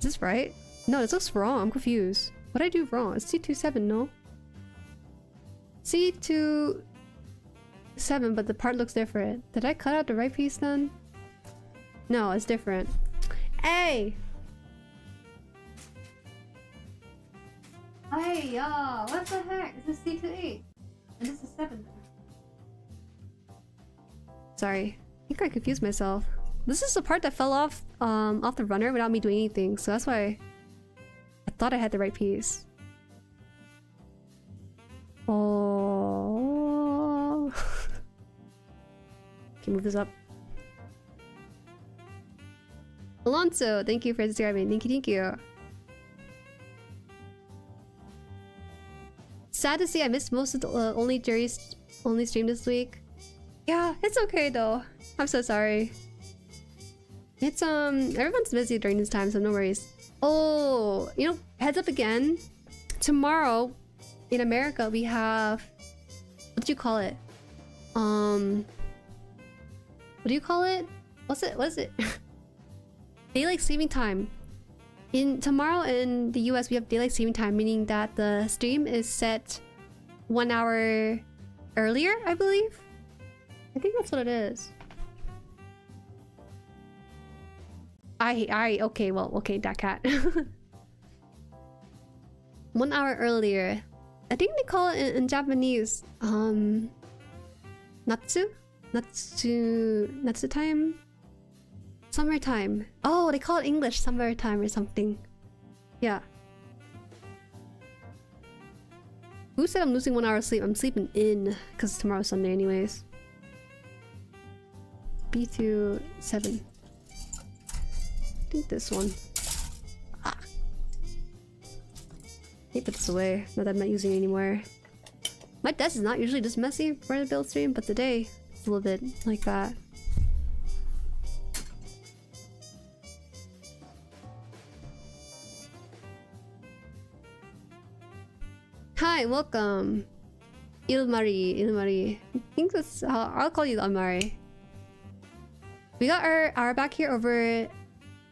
this right? No, this looks wrong. I'm confused. What did I do wrong? It's C27, no? C27, but the part looks different. Did I cut out the right piece then? No, it's different. Hey! Hey, what the heck? This is C28. And this is 7. Sorry. I think I confused myself. This is the part that fell off the runner without me doing anything, so that's why I thought I had the right piece. Oh. Okay, move this up. Alonso, thank you for subscribing. Thank you, thank you. Sad to see I missed most of the only Jueri's only stream this week. Yeah, it's okay though. I'm so sorry. It's everyone's busy during this time, so no worries. Oh, you know, heads up again. Tomorrow in America we have, what do you call it? What do you call it? What is it? Daylight saving time. Tomorrow in the US we have daylight saving time, meaning that the stream is set 1 hour earlier, I believe. I think that's what it is. Okay, well, okay, that cat. 1 hour earlier. I think they call it in Japanese, Natsu time? Summertime. Oh, they call it English summertime or something. Yeah. Who said I'm losing 1 hour of sleep? I'm sleeping in, because tomorrow's Sunday anyways. B27. I think this one. Ah. Let me put this away, now that I'm not using it anymore. My desk is not usually this messy for the build stream, but today it's a little bit like that. Hi, welcome. Ilmari. I think that's how I'll call you Ilmari. We got our back here over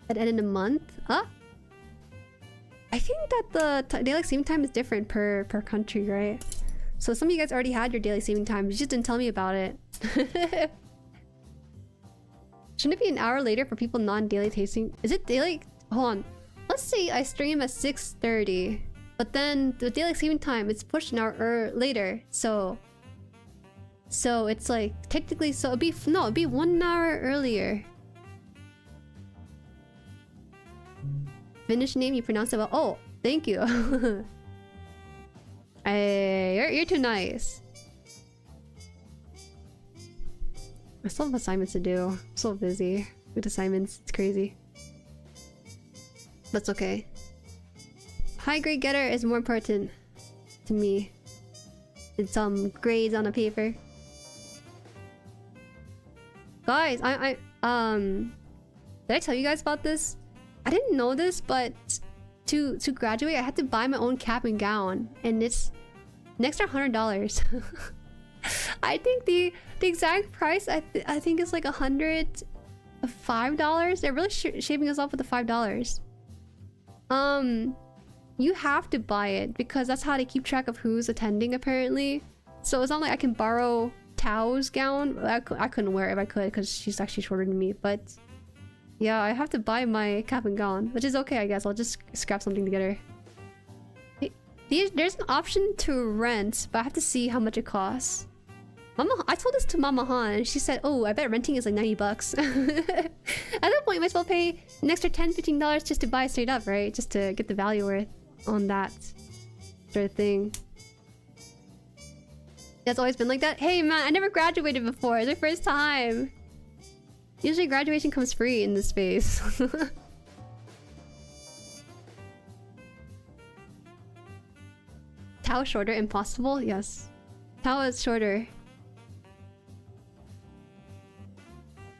at the end of the month. I think that the daylight saving time is different per country, right? So some of you guys already had your daily saving time, you just didn't tell me about it. Shouldn't it be an hour later for people non-daily tasting? Is it daily? Hold on. Let's say I stream at 6:30, but then the daylight saving time is pushed an hour later. So it's like technically, so it'd be 1 hour earlier. Finnish name, you pronounce it well. Oh, thank you. You're too nice. I still have assignments to do. I'm so busy with assignments. It's crazy. That's okay. High grade getter is more important to me than some grades on a paper. Guys, did I tell you guys about this? I didn't know this, but to graduate I had to buy my own cap and gown, and it's an extra $100. I think the exact price I think is like $105. They're really shaving us off with the $5. You have to buy it because that's how they keep track of who's attending apparently. So it's not like I can borrow Tao's gown. I couldn't wear it if I could because she's actually shorter than me, but yeah, I have to buy my cap and gown, which is okay, I guess. I'll just scrap something together. There's an option to rent, but I have to see how much it costs. I told this to Mama Han, and she said, "Oh, I bet renting is like $90." At that point, you might as well pay an extra $10-15 just to buy it straight up, right? Just to get the value worth on that sort of thing. It's always been like that. Hey man, I never graduated before. It's my first time. Usually graduation comes free in this space. Tao shorter, impossible? Yes. Tao is shorter.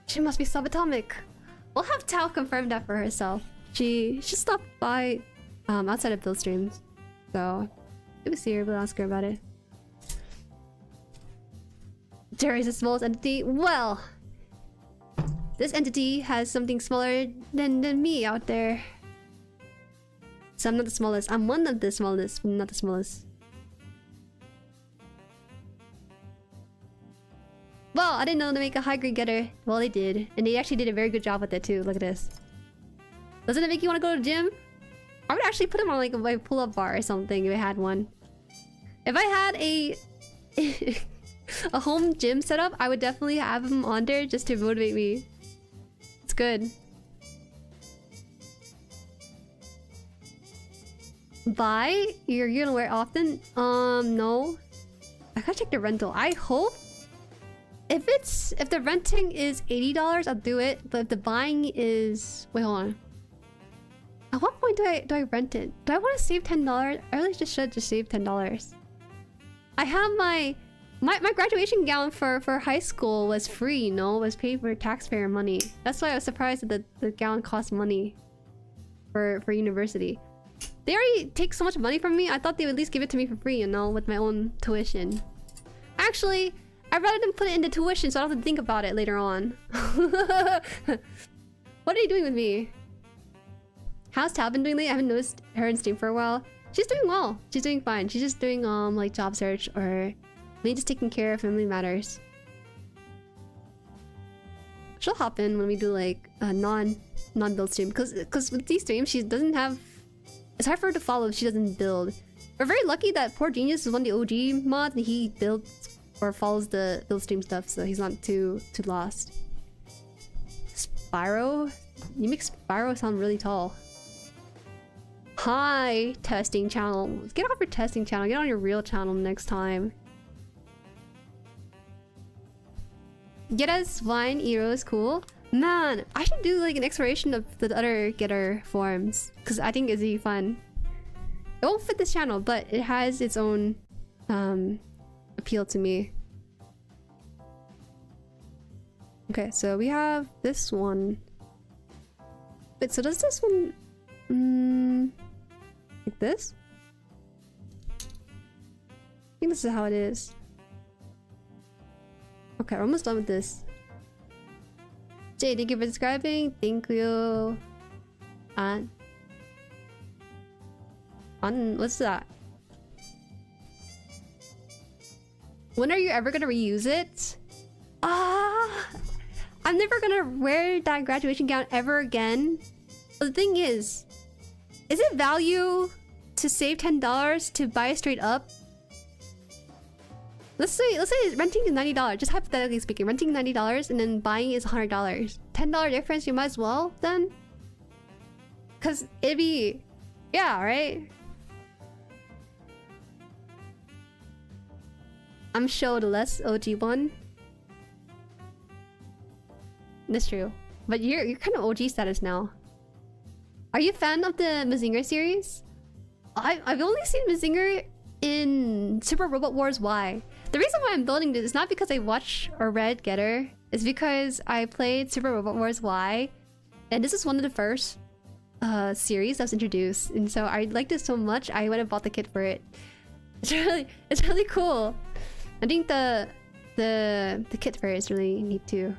She must be subatomic. We'll have Tao confirm that for herself. She stopped by outside of build streams. So maybe see her, but ask her about it. Jueri's the smallest entity. Well, this entity has something smaller than me out there. So I'm not the smallest. I'm one of the smallest, but not the smallest. Well, I didn't know to make a high grade getter. Well, they did. And they actually did a very good job with it too. Look at this. Doesn't it make you want to go to the gym? I would actually put him on like a pull-up bar or something if I had one. If I had a a home gym setup, I would definitely have him on there just to motivate me. It's good. Buy? You're gonna wear it often? No. I gotta check the rental. I hope if the renting is $80, I'll do it. But if the buying is, wait, hold on. At what point do I rent it? Do I want to save $10? I really just should just save $10. I have my graduation gown for high school was free, you know, was paid for taxpayer money. That's why I was surprised that the gown cost money for university. They already take so much money from me. I thought they would at least give it to me for free, you know, with my own tuition. Actually, I'd rather than put it into tuition so I don't have to think about it later on. What are you doing with me? How's Tal been doing lately? I haven't noticed her in stream for a while. She's doing well. She's doing fine. She's just doing like job search or maybe just taking care of family matters. She'll hop in when we do like a non-build stream because with these streams she doesn't have. It's hard for her to follow if she doesn't build. We're very lucky that Poor Genius is one of the OG mods and he builds or follows the build stream stuff, so he's not too lost. Spyro? You make Spyro sound really tall. Hi, testing channel. Get off your testing channel. Get on your real channel next time. Get us Vine Eero is cool. Man, I should do like an exploration of the other Getter forms because I think it'd be fun. It won't fit this channel, but it has its own appeal to me. Okay, so we have this one. Wait, so does this one like this? I think this is how it is. Okay, we're almost done with this. Jay, thank you for subscribing. Thank you. What's that? When are you ever gonna reuse it? I'm never gonna wear that graduation gown ever again. But the thing is it value to save $10 to buy it straight up? Let's say renting is $90, just hypothetically speaking. Renting $90 and then buying is $100. $10 difference, you might as well then. Cause it'd be, yeah, right? I'm sure the less OG one. That's true. But you're kind of OG status now. Are you a fan of the Mazinger series? I've only seen Mazinger in Super Robot Wars Why. The reason why I'm building this is not because I watched or read Getter. It's because I played Super Robot Wars Why. And this is one of the first series that was introduced. And so I liked it so much, I went and bought the kit for it. It's really cool. I think the kit for it is really neat too.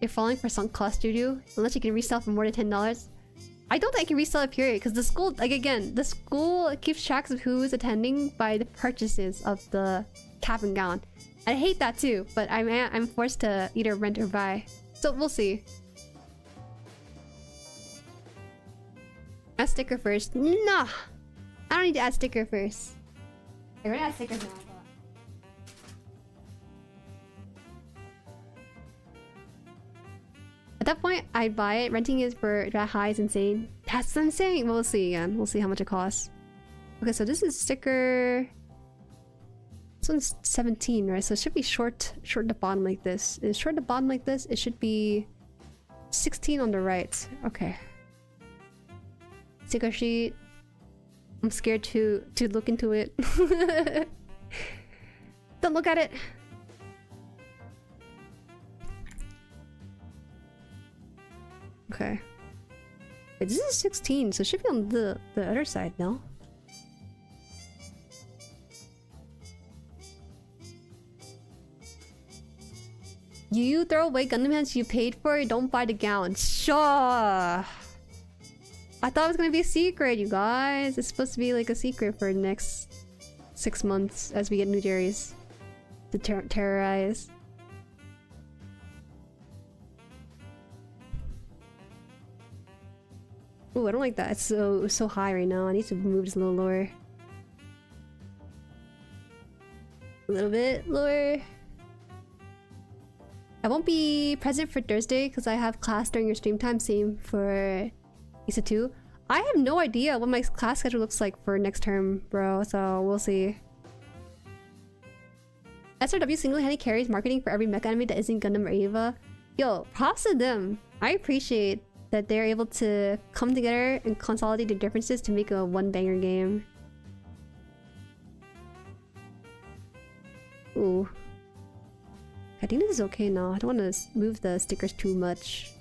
You're falling for sunk cost, Juju? Unless you can resell for more than $10. I don't think I can resell it, period, because the school, like again, the school keeps track of who is attending by the purchases of the cap and gown. I hate that too, but I'm forced to either rent or buy. So we'll see. Add sticker first. Nah! I don't need to add sticker first. I already add stickers now. At that point, I'd buy it. Renting is for that high is insane. That's insane. We'll see again. We'll see how much it costs. Okay, so this is sticker. This one's 17, right? So it should be short at the bottom like this. Is short at the bottom like this? It should be 16 on the right. Okay. Sticker sheet. I'm scared to look into it. Don't look at it. Okay. Wait, this is 16, so it should be on the other side, no? You throw away Gundam hands you paid for, don't buy the gown. Sure! I thought it was gonna be a secret, you guys. It's supposed to be like a secret for the next 6 months as we get new Jueris to terrorize. Ooh, I don't like that. It's so high right now. I need to move this a little lower. A little bit lower. I won't be present for Thursday because I have class during your stream time. Same for Isa 2. I have no idea what my class schedule looks like for next term, bro. So we'll see. SRW single-handedly carries marketing for every mecha anime that isn't Gundam or Eva. Yo, props to them. I appreciate that they're able to come together and consolidate their differences to make a one-banger game. Ooh. I think this is okay now. I don't want to move the stickers too much.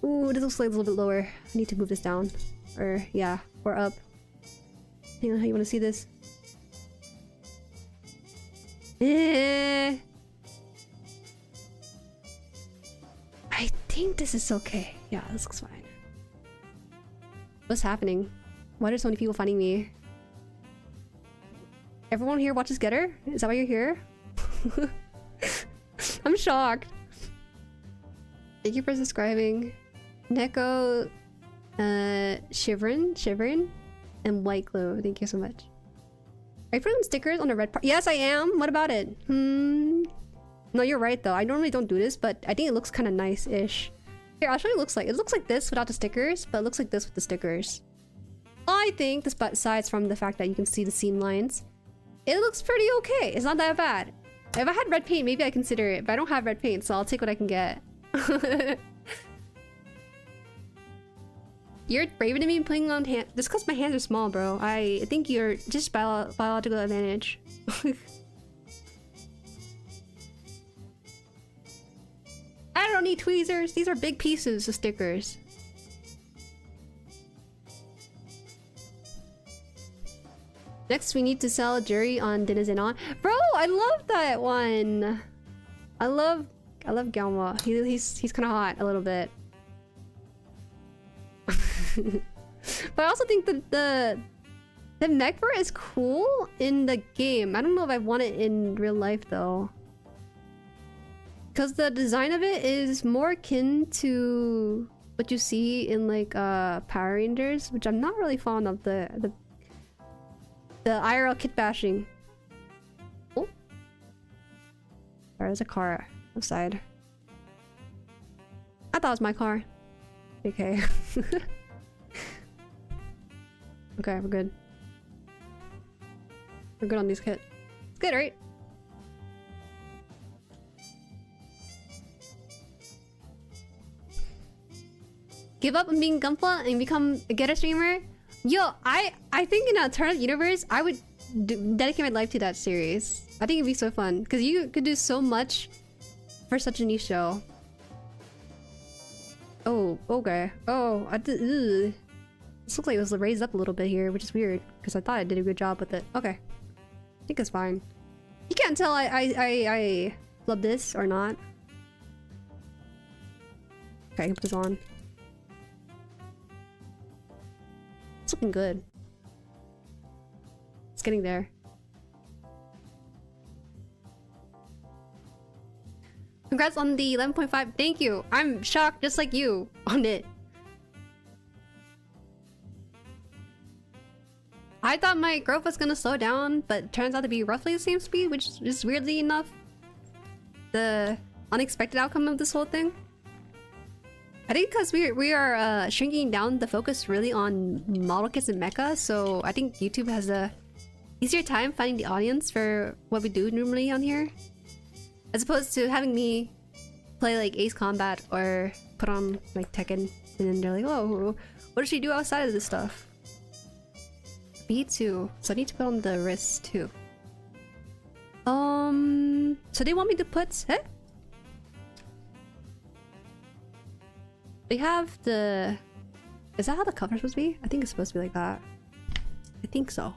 Ooh, this looks like a little bit lower. I need to move this down. Or, yeah, or up. Hang on, how you want to see this? I think this is okay. Yeah, this looks fine. What's happening? Why are so many people finding me? Everyone here watches Getter? Is that why you're here? I'm shocked. Thank you for subscribing. Neko, Shivrin, and White Glow. Thank you so much. Are you putting stickers on the red part? Yes, I am. What about it? No, you're right though. I normally don't do this, but I think it looks kind of nice-ish. Here, I'll show you what it looks like. It looks like this without the stickers, but it looks like this with the stickers. I think, besides from the fact that you can see the seam lines, it looks pretty okay. It's not that bad. If I had red paint, maybe I'd consider it, but I don't have red paint, so I'll take what I can get. You're braver than me putting on hand. Just because my hands are small, bro. I think you're just biological advantage. I don't need tweezers. These are big pieces of stickers. Next, we need to sell Jueri on Denizen. Bro, I love that one. I love Galma. He's kind of hot a little bit. But I also think that the mech fur is cool in the game. I don't know if I want it in real life though, because the design of it is more akin to what you see in like Power Rangers, which I'm not really fond of. The IRL kit bashing. Oh, there's a car outside. I thought it was my car. Okay. Okay, we're good. We're good on these kits. It's good, right? Give up on being Gunpla and become a Getter streamer? Yo, I think in an alternate universe, I would dedicate my life to that series. I think it'd be so fun because you could do so much for such a niche show. Oh, okay. Oh, I did. Ugh. This looks like it was raised up a little bit here, which is weird because I thought I did a good job with it. Okay, I think it's fine. You can't tell I love this or not. Okay, I can put this on. It's looking good. It's getting there. Congrats on the 11.5. Thank you. I'm shocked just like you on it. I thought my growth was gonna slow down, but turns out to be roughly the same speed, which is weirdly enough the unexpected outcome of this whole thing. I think because we are shrinking down the focus really on model kits and mecha, so I think YouTube has a easier time finding the audience for what we do normally on here, as opposed to having me play like Ace Combat or put on like Tekken, and then they're like, "Oh, what does she do outside of this stuff?" Me too. So I need to put on the wrist too. So they want me to put. Eh? They have the. Is that how the cover's supposed to be? I think it's supposed to be like that. I think so.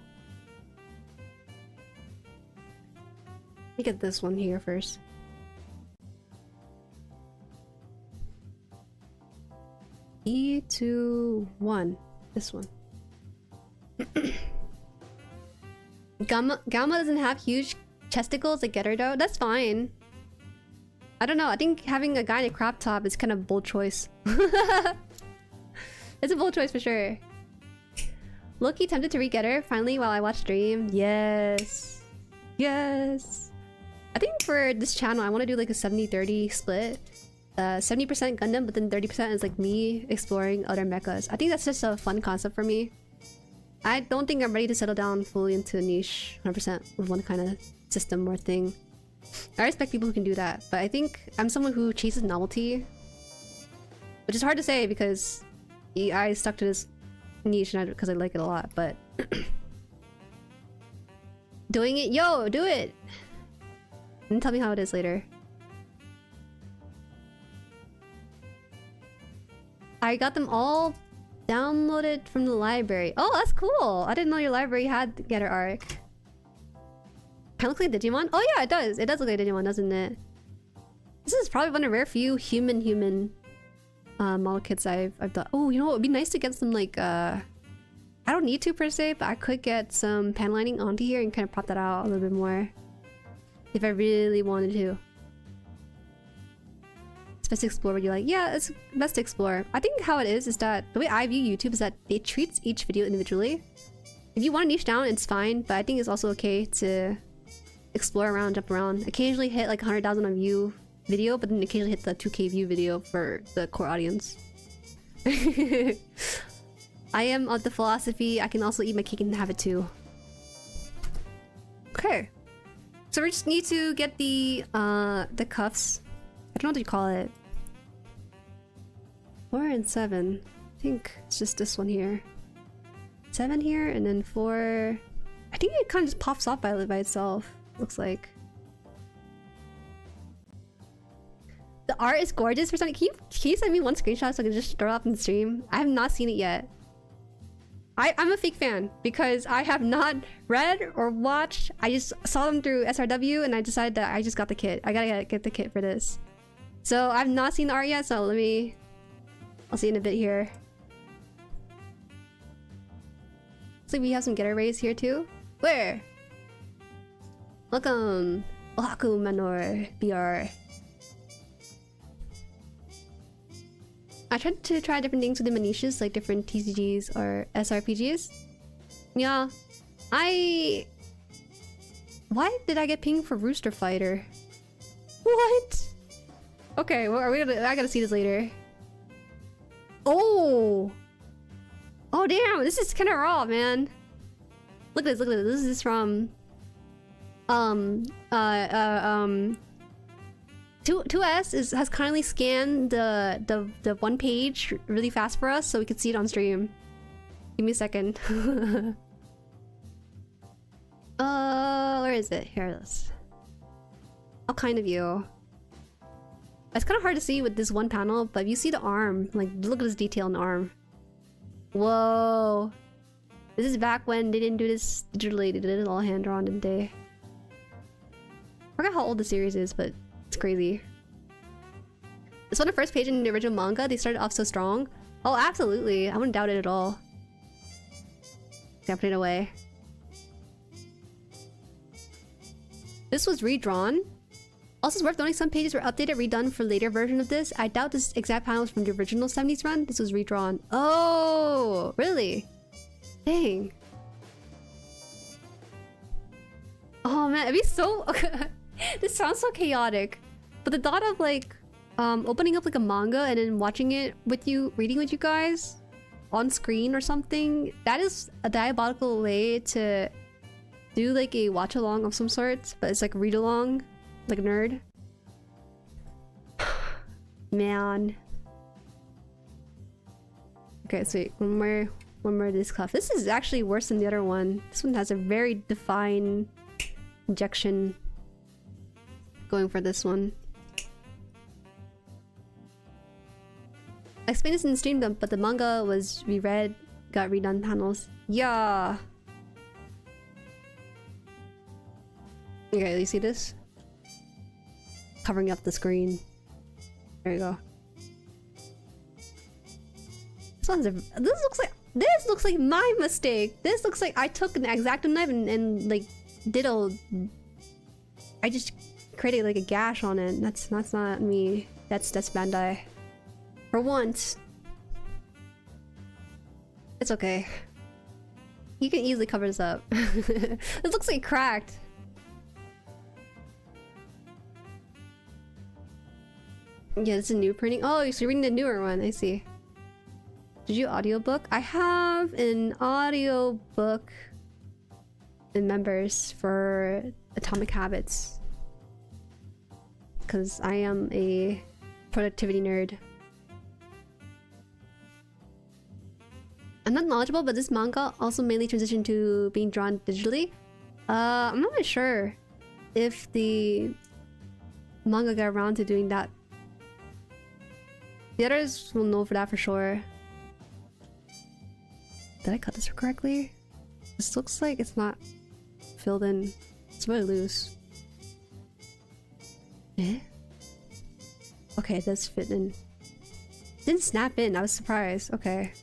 Let me get this one here first. E21. This one. Gamma doesn't have huge chesticles like Getter though. That's fine. I don't know. I think having a guy in a crop top is kind of a bold choice. It's a bold choice for sure. Low-key tempted to read GETTER finally while I watch stream. Yes. Yes. I think for this channel, I want to do like a 70-30 split. 70% Gundam, but then 30% is like me exploring other mechas. I think that's just a fun concept for me. I don't think I'm ready to settle down fully into a niche 100% with one kind of system or thing. I respect people who can do that, but I think I'm someone who chases novelty. Which is hard to say because I stuck to this niche because I like it a lot, but... doing it? Yo, do it! And tell me how it is later. I got them all downloaded from the library. Oh, that's cool! I didn't know your library had GETTER arc. Kinda looks like Digimon? Oh yeah, it does! It does look like Digimon, doesn't it? This is probably one of the rare few human model kits I've done. Oh, you know what? It'd be nice to get some like I don't need to per se, but I could get some pan lining onto here and kind of prop that out a little bit more. If I really wanted to. It's best to explore what you like. Yeah, it's best to explore. I think how it is that the way I view YouTube is that it treats each video individually. If you want to niche down, it's fine, but I think it's also okay to explore around, jump around. Occasionally hit like 100,000 on view video, but then occasionally hit the 2K view video for the core audience. I am of the philosophy I can also eat my cake and have it too. Okay. So we just need to get the cuffs. I don't know what you call it. 4 and 7. I think it's just this one here. 7 here and then 4. I think it kind of just pops off by itself. Looks like. The art is gorgeous. For some, can you send me one screenshot so I can just throw it up in the stream? I have not seen it yet. I'm a fake fan because I have not read or watched. I just saw them through SRW and I decided that I just got the kit. I gotta get the kit for this. So I've not seen the art yet, so I'll see in a bit here. Looks like we have some GETTER rays here too. Where? Welcome, Ohaku Manor BR. I tried to try different things within my niches, like different TCGs or SRPGs. Yeah, why did I get pinged for Rooster Fighter? What? Okay, well, I gotta see this later. Oh! Oh damn, this is kinda raw, man. Look at this, look at this. This is from... 2S has kindly scanned the one page really fast for us so we could see it on stream. Give me a second. Where is it? Here it is. I'll kind of view. It's kind of hard to see with this one panel, but if you see the arm, like look at this detail in the arm. Whoa. This is back when they didn't do this digitally, they did it all hand drawn, didn't they? I forgot how old the series is, but it's crazy. This one, the first page in the original manga, they started off so strong. Oh, absolutely. I wouldn't doubt it at all. Gotta put it away. This was redrawn. Also, it's worth noting some pages were updated, redone for later version of this. I doubt this exact panel is from the original 70s run. This was redrawn. Oh, really? Dang. Oh man, it'd be so... This sounds so chaotic. But the thought of like opening up like a manga and then watching it with you, reading with you guys on screen or something, that is a diabolical way to do like a watch along of some sort, but it's like read along, like a nerd. Man. Okay, so wait, one more of this cuff. This is actually worse than the other one. This one has a very defined injection. Going for this one. I explained this in the stream, but the manga was reread, got redone panels. Yeah. Okay, you see this? Covering up the screen. There you go. This looks like my mistake. This looks like I took an X-Acto knife and like did a... I just created like a gash on it. That's not me. That's Bandai. For once. It's okay. You can easily cover this up. It looks like cracked. Yeah, it's a new printing. Oh, so you're reading the newer one. I see. Did you audiobook? I have an audiobook in members for Atomic Habits. Because I am a productivity nerd. I'm not knowledgeable, but this manga also mainly transitioned to being drawn digitally. I'm not really sure if the manga got around to doing that. The others will know for that for sure. Did I cut this correctly? This looks like it's not filled in. It's really loose. Eh? Okay, it does fit in. It didn't snap in. I was surprised. Okay.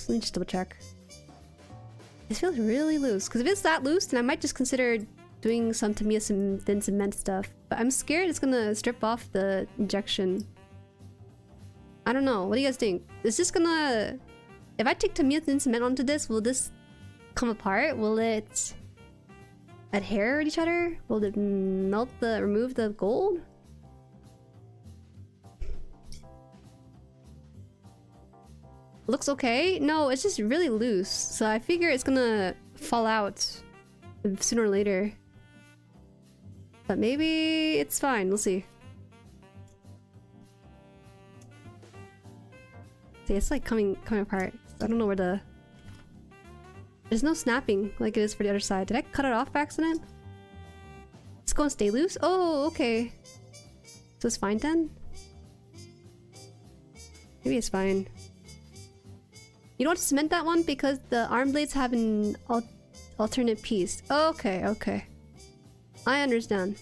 Let me just double check. This feels really loose. Because if it's that loose, then I might just consider doing some Tamiya thin cement stuff. But I'm scared it's gonna strip off the injection. I don't know. What do you guys think? Is this gonna... If I take Tamiya thin cement onto this, will this come apart? Will it adhere to each other? Will it remove the gold? Looks okay? No, it's just really loose. So I figure it's gonna fall out sooner or later. But maybe it's fine. We'll see. See, it's like coming apart. I don't know where the... There's no snapping like it is for the other side. Did I cut it off by accident? It's gonna stay loose? Oh, okay. So it's fine then? Maybe it's fine. You don't want to cement that one because the arm blades have an alternate piece. Okay, okay. I understand.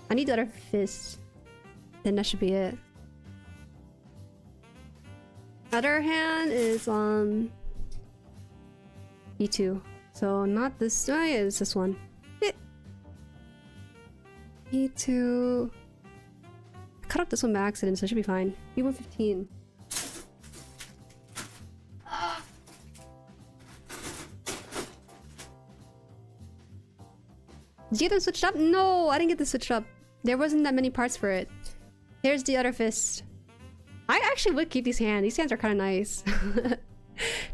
I need the other fist. Then that should be it. Other hand is on E2. So not this. Oh yeah, it's this one. E2. I cut off this one by accident, so it should be fine. E115. Did you get them switched up? No, I didn't get this switched up. There wasn't that many parts for it. Here's the other fist. I actually would keep these hands. These hands are kind of nice.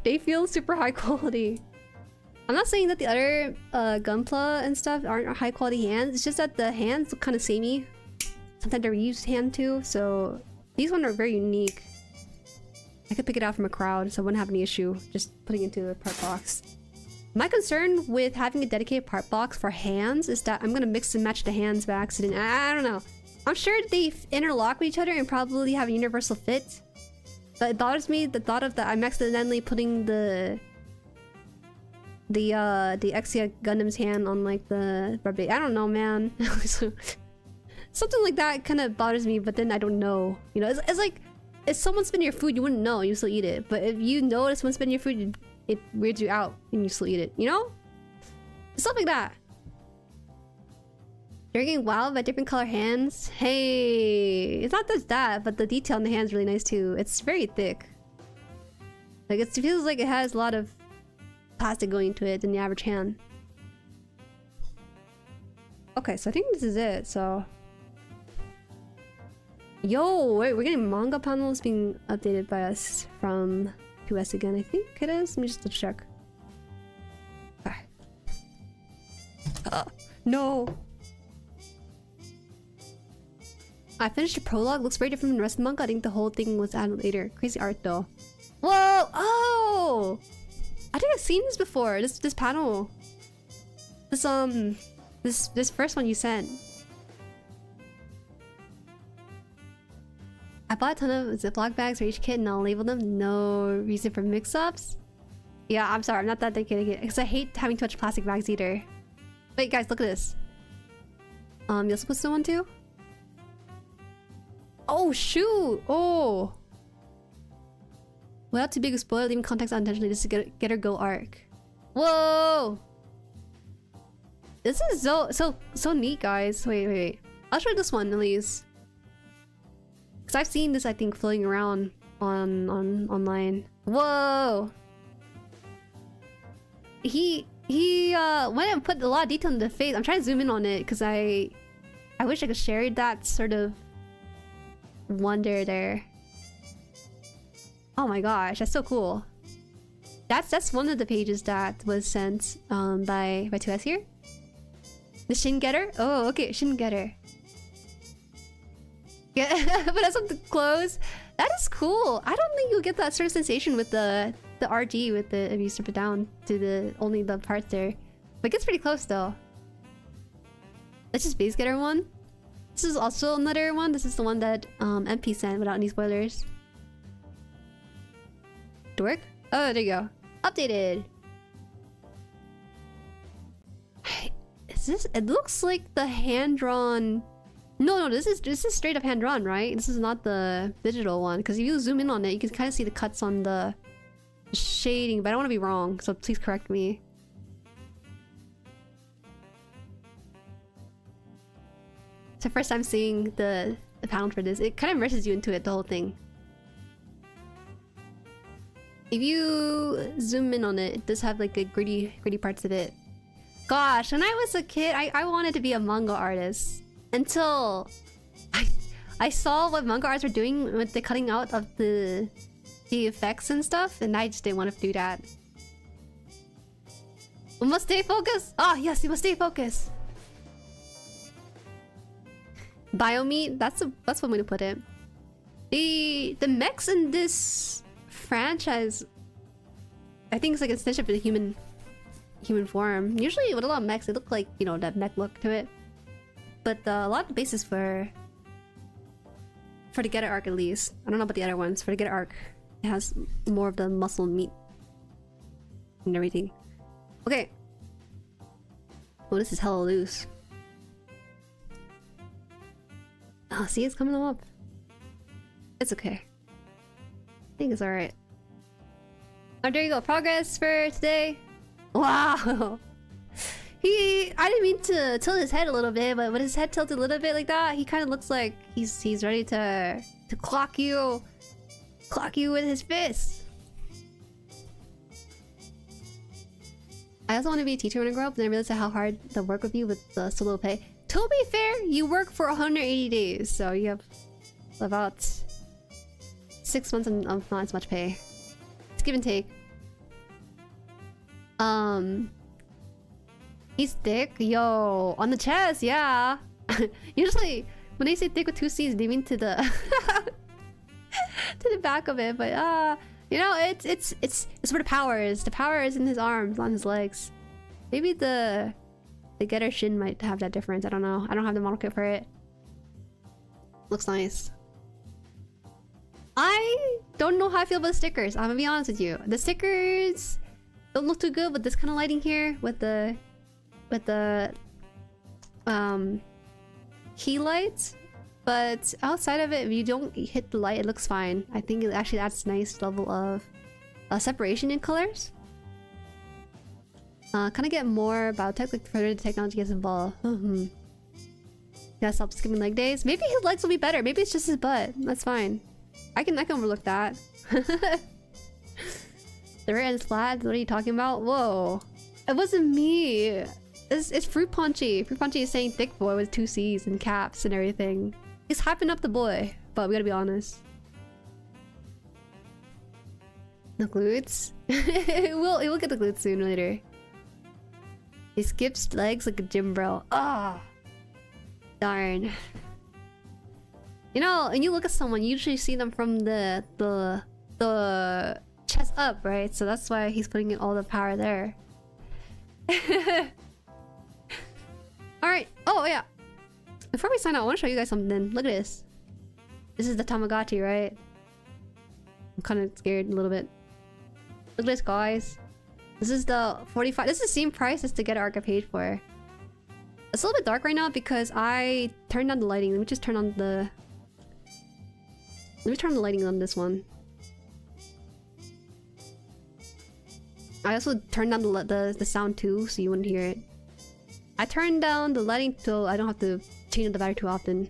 They feel super high quality. I'm not saying that the other Gunpla and stuff aren't high quality hands. It's just that the hands look kind of samey. Sometimes they're used hand too. So these ones are very unique. I could pick it out from a crowd, so I wouldn't have any issue just putting it into a part box. My concern with having a dedicated part box for hands is that I'm gonna mix and match the hands by accident. I don't know. I'm sure they interlock with each other and probably have a universal fit. But it bothers me the thought of that I'm accidentally putting the Exia Gundam's hand on like the rubber. I don't know, man. Something like that kind of bothers me, but then I don't know. You know, it's like if someone's spitting your food, you wouldn't know, you still eat it. But if you know that someone's spitting your food, it weirds you out and you still eat it. You know, stuff like that. You're getting wowed by different color hands. Hey, it's not just that, but the detail on the hand's really nice too. It's very thick. Like it feels like it has a lot of plastic going into it than the average hand. Okay, so I think this is it. So, yo, wait, we're getting manga panels being updated by us from 2S again. I think it is. Let me just check. Okay. No. I finished the prologue. Looks very different from the rest of the manga. I think the whole thing was added later. Crazy art though. Whoa! Oh! I think I've seen this before. This panel. This first one you sent. I bought a ton of Ziploc bags for each kit and I'll label them. No reason for mix-ups. Yeah, I'm sorry. I'm not that dedicated because I hate having too much plastic bags either. Wait, guys, look at this. You also put someone too? Oh shoot! Oh, without too big a spoiler, leaving context unintentionally just to get her go arc. Whoa! This is so neat, guys. Wait. I'll show you this one at least, because I've seen this I think floating around online. Whoa! He went and put a lot of detail in the face. I'm trying to zoom in on it because I wish I could share that sort of wonder there. Oh my gosh, that's so cool. That's one of the pages that was sent by 2S here. The Shin Getter? Oh, okay, Shin Getter. Yeah, but that's up the clothes. That is cool. I don't think you'll get that sort of sensation with the RG with the if you strip it down to the only the parts there. But it gets pretty close though. That's just Base Getter one. This is also another one. This is the one that MP sent without any spoilers. Dork? Oh, there you go. Updated. Is this? It looks like the hand-drawn. No, this is straight up hand-drawn, right? This is not the digital one. Because if you zoom in on it, you can kind of see the cuts on the shading. But I don't want to be wrong, so please correct me. It's the first time seeing the panel for this. It kind of immerses you into it, the whole thing. If you zoom in on it, it does have like the gritty parts of it. Gosh, when I was a kid, I wanted to be a manga artist. Until I saw what manga artists were doing with the cutting out of the effects and stuff, and I just didn't want to do that. We must stay focused! Ah, yes, you must stay focused! Biomeat, that's one way to put it. The mechs in this franchise, I think it's like an extension of the human form. Usually with a lot of mechs, they look like, you know, that mech look to it. But a lot of the bases for the Getter arc at least. I don't know about the other ones. For the Getter arc, it has more of the muscle meat and everything. Okay. Oh, this is hella loose. Oh, see, it's coming up. It's okay. I think it's alright. Oh, there you go. Progress for today. Wow! I didn't mean to tilt his head a little bit, but with his head tilted a little bit like that, he kind of looks like he's ready to clock you with his fist. I also want to be a teacher when I grow up, and I realized how hard the work would be with the so little pay. To be fair, you work for 180 days, so you have about 6 months of not as much pay. It's give and take. He's thick, yo, on the chest, yeah. Usually, when they say thick with 2 C's, they mean to the to the back of it. But you know, it's where the power is. The power is in his arms, on his legs. Maybe the Getter Shin might have that difference. I don't know. I don't have the model kit for it. Looks nice. I don't know how I feel about the stickers. I'm gonna be honest with you. The stickers don't look too good with this kind of lighting here, with the key lights. But outside of it, if you don't hit the light, it looks fine. I think it actually adds a nice level of separation in colors. Kind of get more about tech, like further the technology gets involved. Gotta stop skipping leg days. Maybe his legs will be better. Maybe it's just his butt. That's fine. I can overlook that. The rear end's flat. What are you talking about? Whoa. It wasn't me. It's Fruit Punchy. Fruit Punchy is saying thick boy with 2 C's and caps and everything. He's hyping up the boy, but we gotta be honest. The glutes? We'll get the glutes soon or later. He skips legs like a gym bro. Ah, darn. You know, when you look at someone, you usually see them from the chest up, right? So that's why he's putting in all the power there. Alright. Oh, yeah. Before we sign out, I want to show you guys something. Look at this. This is the Tamagotchi, right? I'm kind of scared a little bit. Look at this, guys. This is the 45. This is the same price as the Getter arc I paid for. It's a little bit dark right now because I turned on the lighting. Let me just turn on the... Let me turn on the lighting on this one. I also turned down the sound too, so you wouldn't hear it. I turned down the lighting so I don't have to change the battery too often.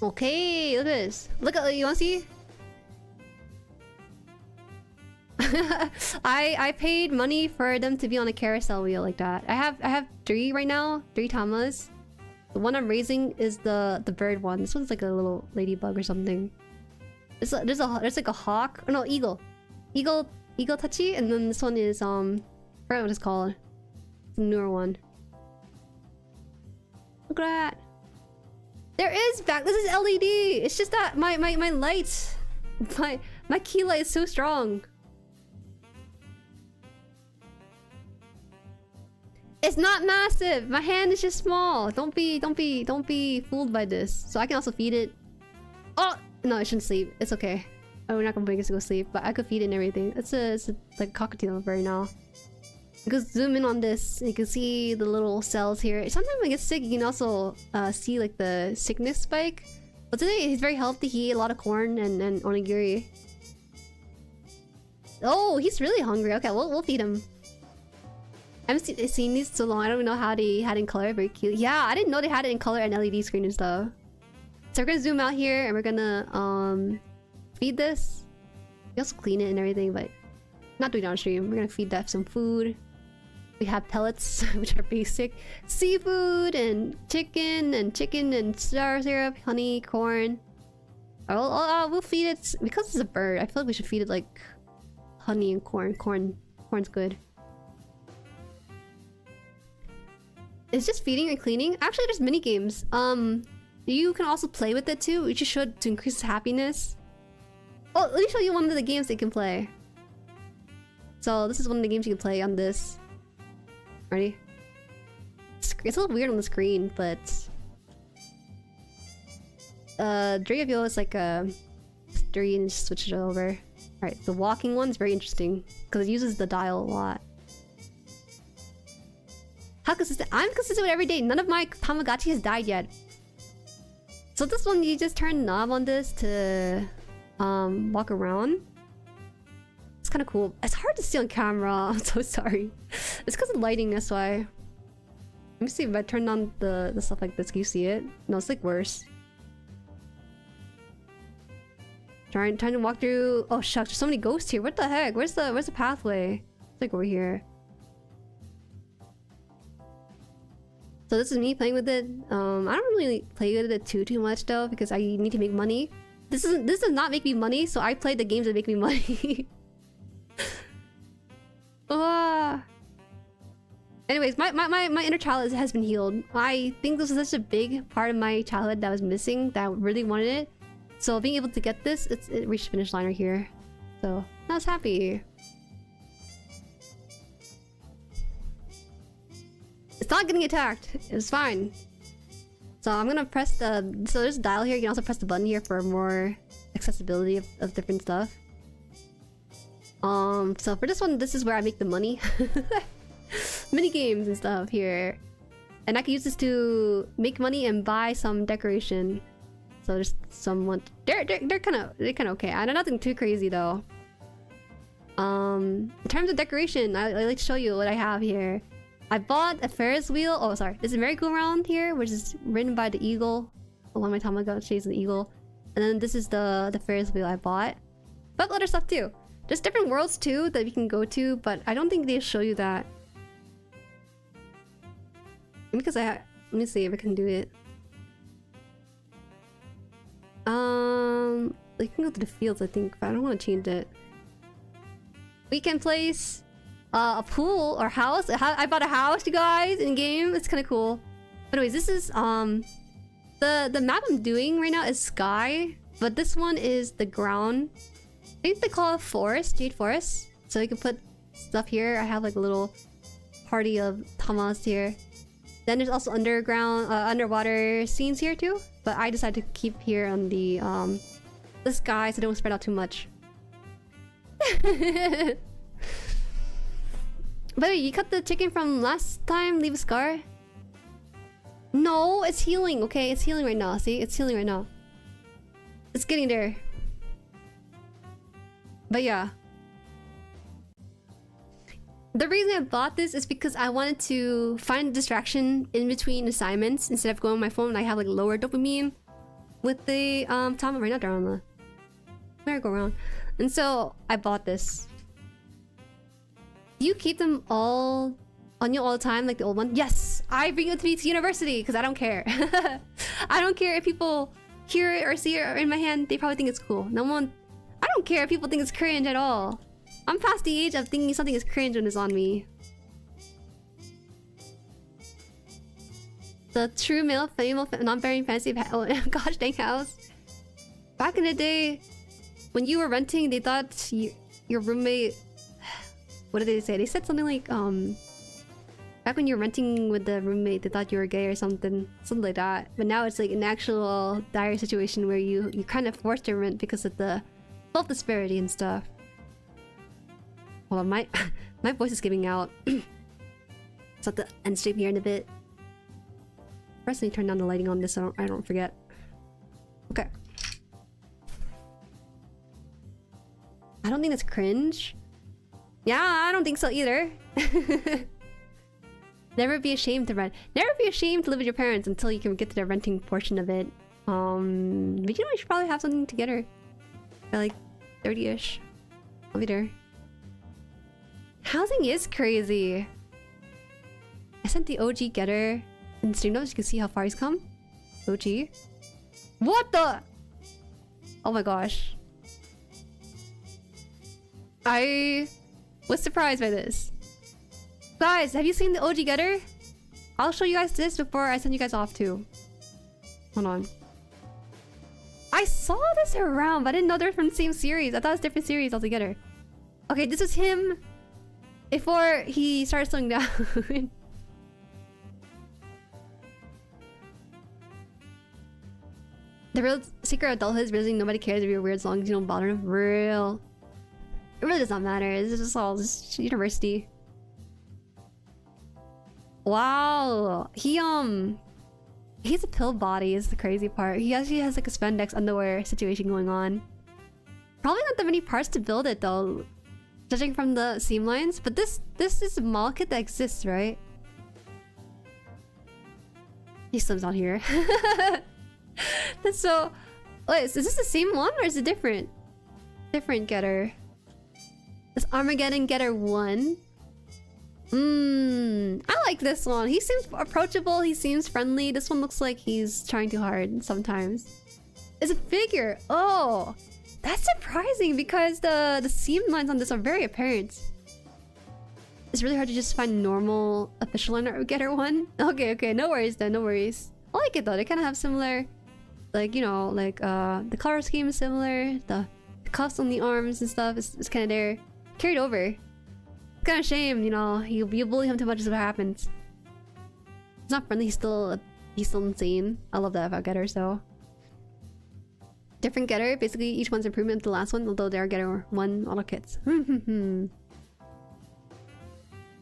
Okay, look at this. Look at, you wanna see? I paid money for them to be on a carousel wheel like that. I have 3 right now, 3 tamas. The one I'm raising is the bird one. This one's like a little ladybug or something. There's like a hawk. Oh no, eagle tachi, and then this one is I forgot what it's called. It's a newer one. Look at that. There is back. This is LED. It's just that my light, my key light is so strong. It's not massive. My hand is just small. Don't be fooled by this. So I can also feed it. Oh no, it shouldn't sleep. It's okay. Oh, we're not gonna bring it to go sleep, but I could feed it and everything. It's a like cockatiel right now. You can zoom in on this. And you can see the little cells here. Sometimes when it gets sick, you can also see like the sickness spike. But today he's very healthy. He ate a lot of corn and onigiri. Oh, he's really hungry. Okay, we'll feed him. I haven't seen these so long. I don't know how they had it in color. Very cute. Yeah, I didn't know they had it in color and LED screen and stuff. So we're gonna zoom out here and we're gonna feed this. We also clean it and everything, but not doing it on stream. We're gonna feed that some food. We have pellets, which are basic. Seafood and chicken and star syrup, honey, corn. We'll feed it because it's a bird. I feel like we should feed it like honey and corn. Corn's good. It's just feeding and cleaning. Actually, there's mini games. You can also play with it too, which you should to increase happiness. Oh, let me show you one of the games they can play. So this is one of the games you can play on this. Ready? It's a little weird on the screen, but Jueri is like a 3 and just switch it over. Alright, the walking one's very interesting because it uses the dial a lot. How consistent? I'm consistent with every day. None of my Tamagotchi has died yet. So this one, you just turn the knob on this to walk around. It's kind of cool. It's hard to see on camera. I'm so sorry. It's because of lighting, that's why. Let me see if I turn on the stuff like this. Can you see it? No, it's like worse. Trying to walk through. Oh shucks, there's so many ghosts here. What the heck? Where's the pathway? It's like over here. So this is me playing with it. I don't really play with it too much though because I need to make money. This does not make me money, so I play the games that make me money. Anyways, my inner child has been healed. I think this was such a big part of my childhood that was missing, that I really wanted it. So being able to get this, it reached the finish line right here. So I was happy. It's not getting attacked. It's fine. So I'm gonna press the... So there's a dial here. You can also press the button here for more accessibility of different stuff. So for this one, this is where I make the money. Mini games and stuff here. And I can use this to make money and buy some decoration. So there's someone... They're kind of okay. I know nothing too crazy though. In terms of decoration, I like to show you what I have here. I bought a Ferris wheel. Oh, sorry. There's a merry-go-round here, which is ridden by the eagle. One of my Tamagotchi is the eagle. And then this is the Ferris wheel I bought. But other stuff too. There's different worlds too that we can go to, but I don't think they show you that. Because let me see if I can do it. You can go to the fields, I think, but I don't want to change it. Weekend place. A pool or house. I bought a house, you guys, in game. It's kind of cool. But anyways, this is the map I'm doing right now is sky, but this one is the ground. I think they call it forest, jade forest. So you can put stuff here. I have like a little party of tamas here. Then there's also underground, underwater scenes here too. But I decided to keep here on the sky so they don't spread out too much. By the way, you cut the chicken from last time? Leave a scar? No, it's healing, okay? It's healing right now, see? It's healing right now. It's getting there. But yeah. The reason I bought this is because I wanted to find a distraction in between assignments. Instead of going on my phone, I have like lower dopamine. with the Tom right now they're on the merry-go-round. And so I bought this. Do you keep them all on you all the time, like the old one? Yes! I bring it to me to university because I don't care. I don't care if people hear it or see it in my hand. They probably think it's cool. No one. I don't care if people think it's cringe at all. I'm past the age of thinking something is cringe when it's on me. The true male, female, non-bearing fantasy of oh, gosh dang house. Back in the day, when you were renting, they thought your roommate. What did they say? They said something like back when you were renting with the roommate, they thought you were gay or something like that. But now it's like an actual dire situation where you kind of forced to rent because of the wealth disparity and stuff. Hold on, my voice is giving out. So at the end stream here in a bit. First, I need to turn down the lighting on this so I don't forget. Okay. I don't think it's cringe. Yeah, I don't think so either. Never be ashamed to rent. Never be ashamed to live with your parents until you can get to the renting portion of it. But you know, you should probably have something together. By like 30-ish. I'll be there. Housing is crazy. I sent the OG getter in stream notes. You can see how far he's come. OG. What the? Oh my gosh. I was surprised by this. Guys, have you seen the OG getter? I'll show you guys this before I send you guys off too. Hold on. I saw this around, but I didn't know they're from the same series. I thought it was different series altogether. Okay, this is him before he started slowing down. The real secret of adulthood is realizing nobody cares if you're weird as long as you don't bother them. Real. It really does not matter. It's just all just university. Wow. He has a pill body is the crazy part. He actually has like a spandex underwear situation going on. Probably not that many parts to build it though, judging from the seam lines. But this is a model kit that exists, right? He slims out here. That's so. Wait, is this the same one or is it different? Different getter. This Armageddon Getter 1. I like this one. He seems approachable. He seems friendly. This one looks like he's trying too hard sometimes. It's a figure. Oh, that's surprising because the seam lines on this are very apparent. It's really hard to just find normal official Getter 1. Okay, no worries then, no worries. I like it though. They kind of have similar, like, you know, like the color scheme is similar. The cuffs on the arms and stuff is kind of there, carried over. It's kind of a shame, you know. You bully him too much is what happens. He's not friendly. He's still insane. I love that about getters though. Different getter. Basically, each one's improvement to the last one, although they are getter 1 auto kits.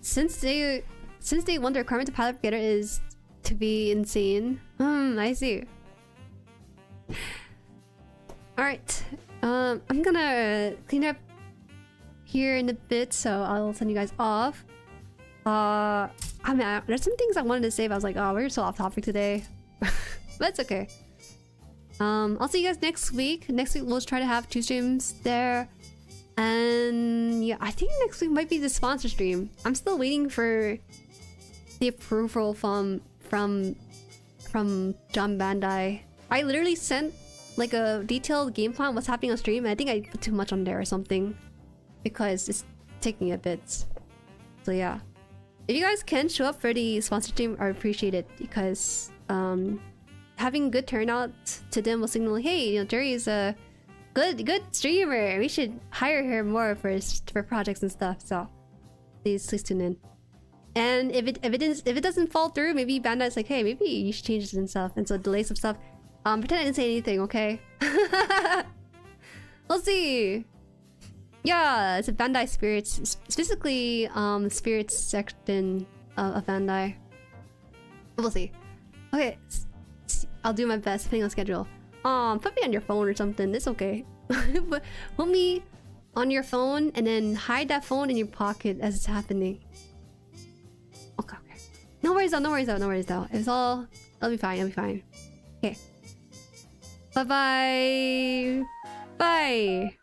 Since day 1, the requirement to pilot getter is to be insane. I see. Alright. I'm gonna clean up here in a bit, so I'll send you guys off. I mean, there's some things I wanted to say, but I was like, oh, we're so off topic today. But it's okay. I'll see you guys next week. Next week we'll try to have 2 streams there. And yeah, I think next week might be the sponsor stream. I'm still waiting for the approval from John Bandai. I literally sent like a detailed game plan what's happening on stream, and I think I put too much on there or something because it's taking a bit. So yeah, if you guys can show up for the sponsor stream, I appreciate it, because having good turnout to them will signal, hey, you know, Jueri is a good streamer. We should hire her more for projects and stuff. So please tune in. And if it doesn't fall through, maybe Bandai's like, hey, maybe you should change this and stuff, and so delay some stuff. Pretend I didn't say anything, okay? We'll see. Yeah, it's a Bandai Spirits. It's basically Spirits section of Bandai. We'll see. Okay, I'll do my best depending on schedule. Put me on your phone or something. It's okay. But put me on your phone and then hide that phone in your pocket as it's happening. Okay. No worries though. It's all. It'll be fine. Okay. Bye-bye. Bye.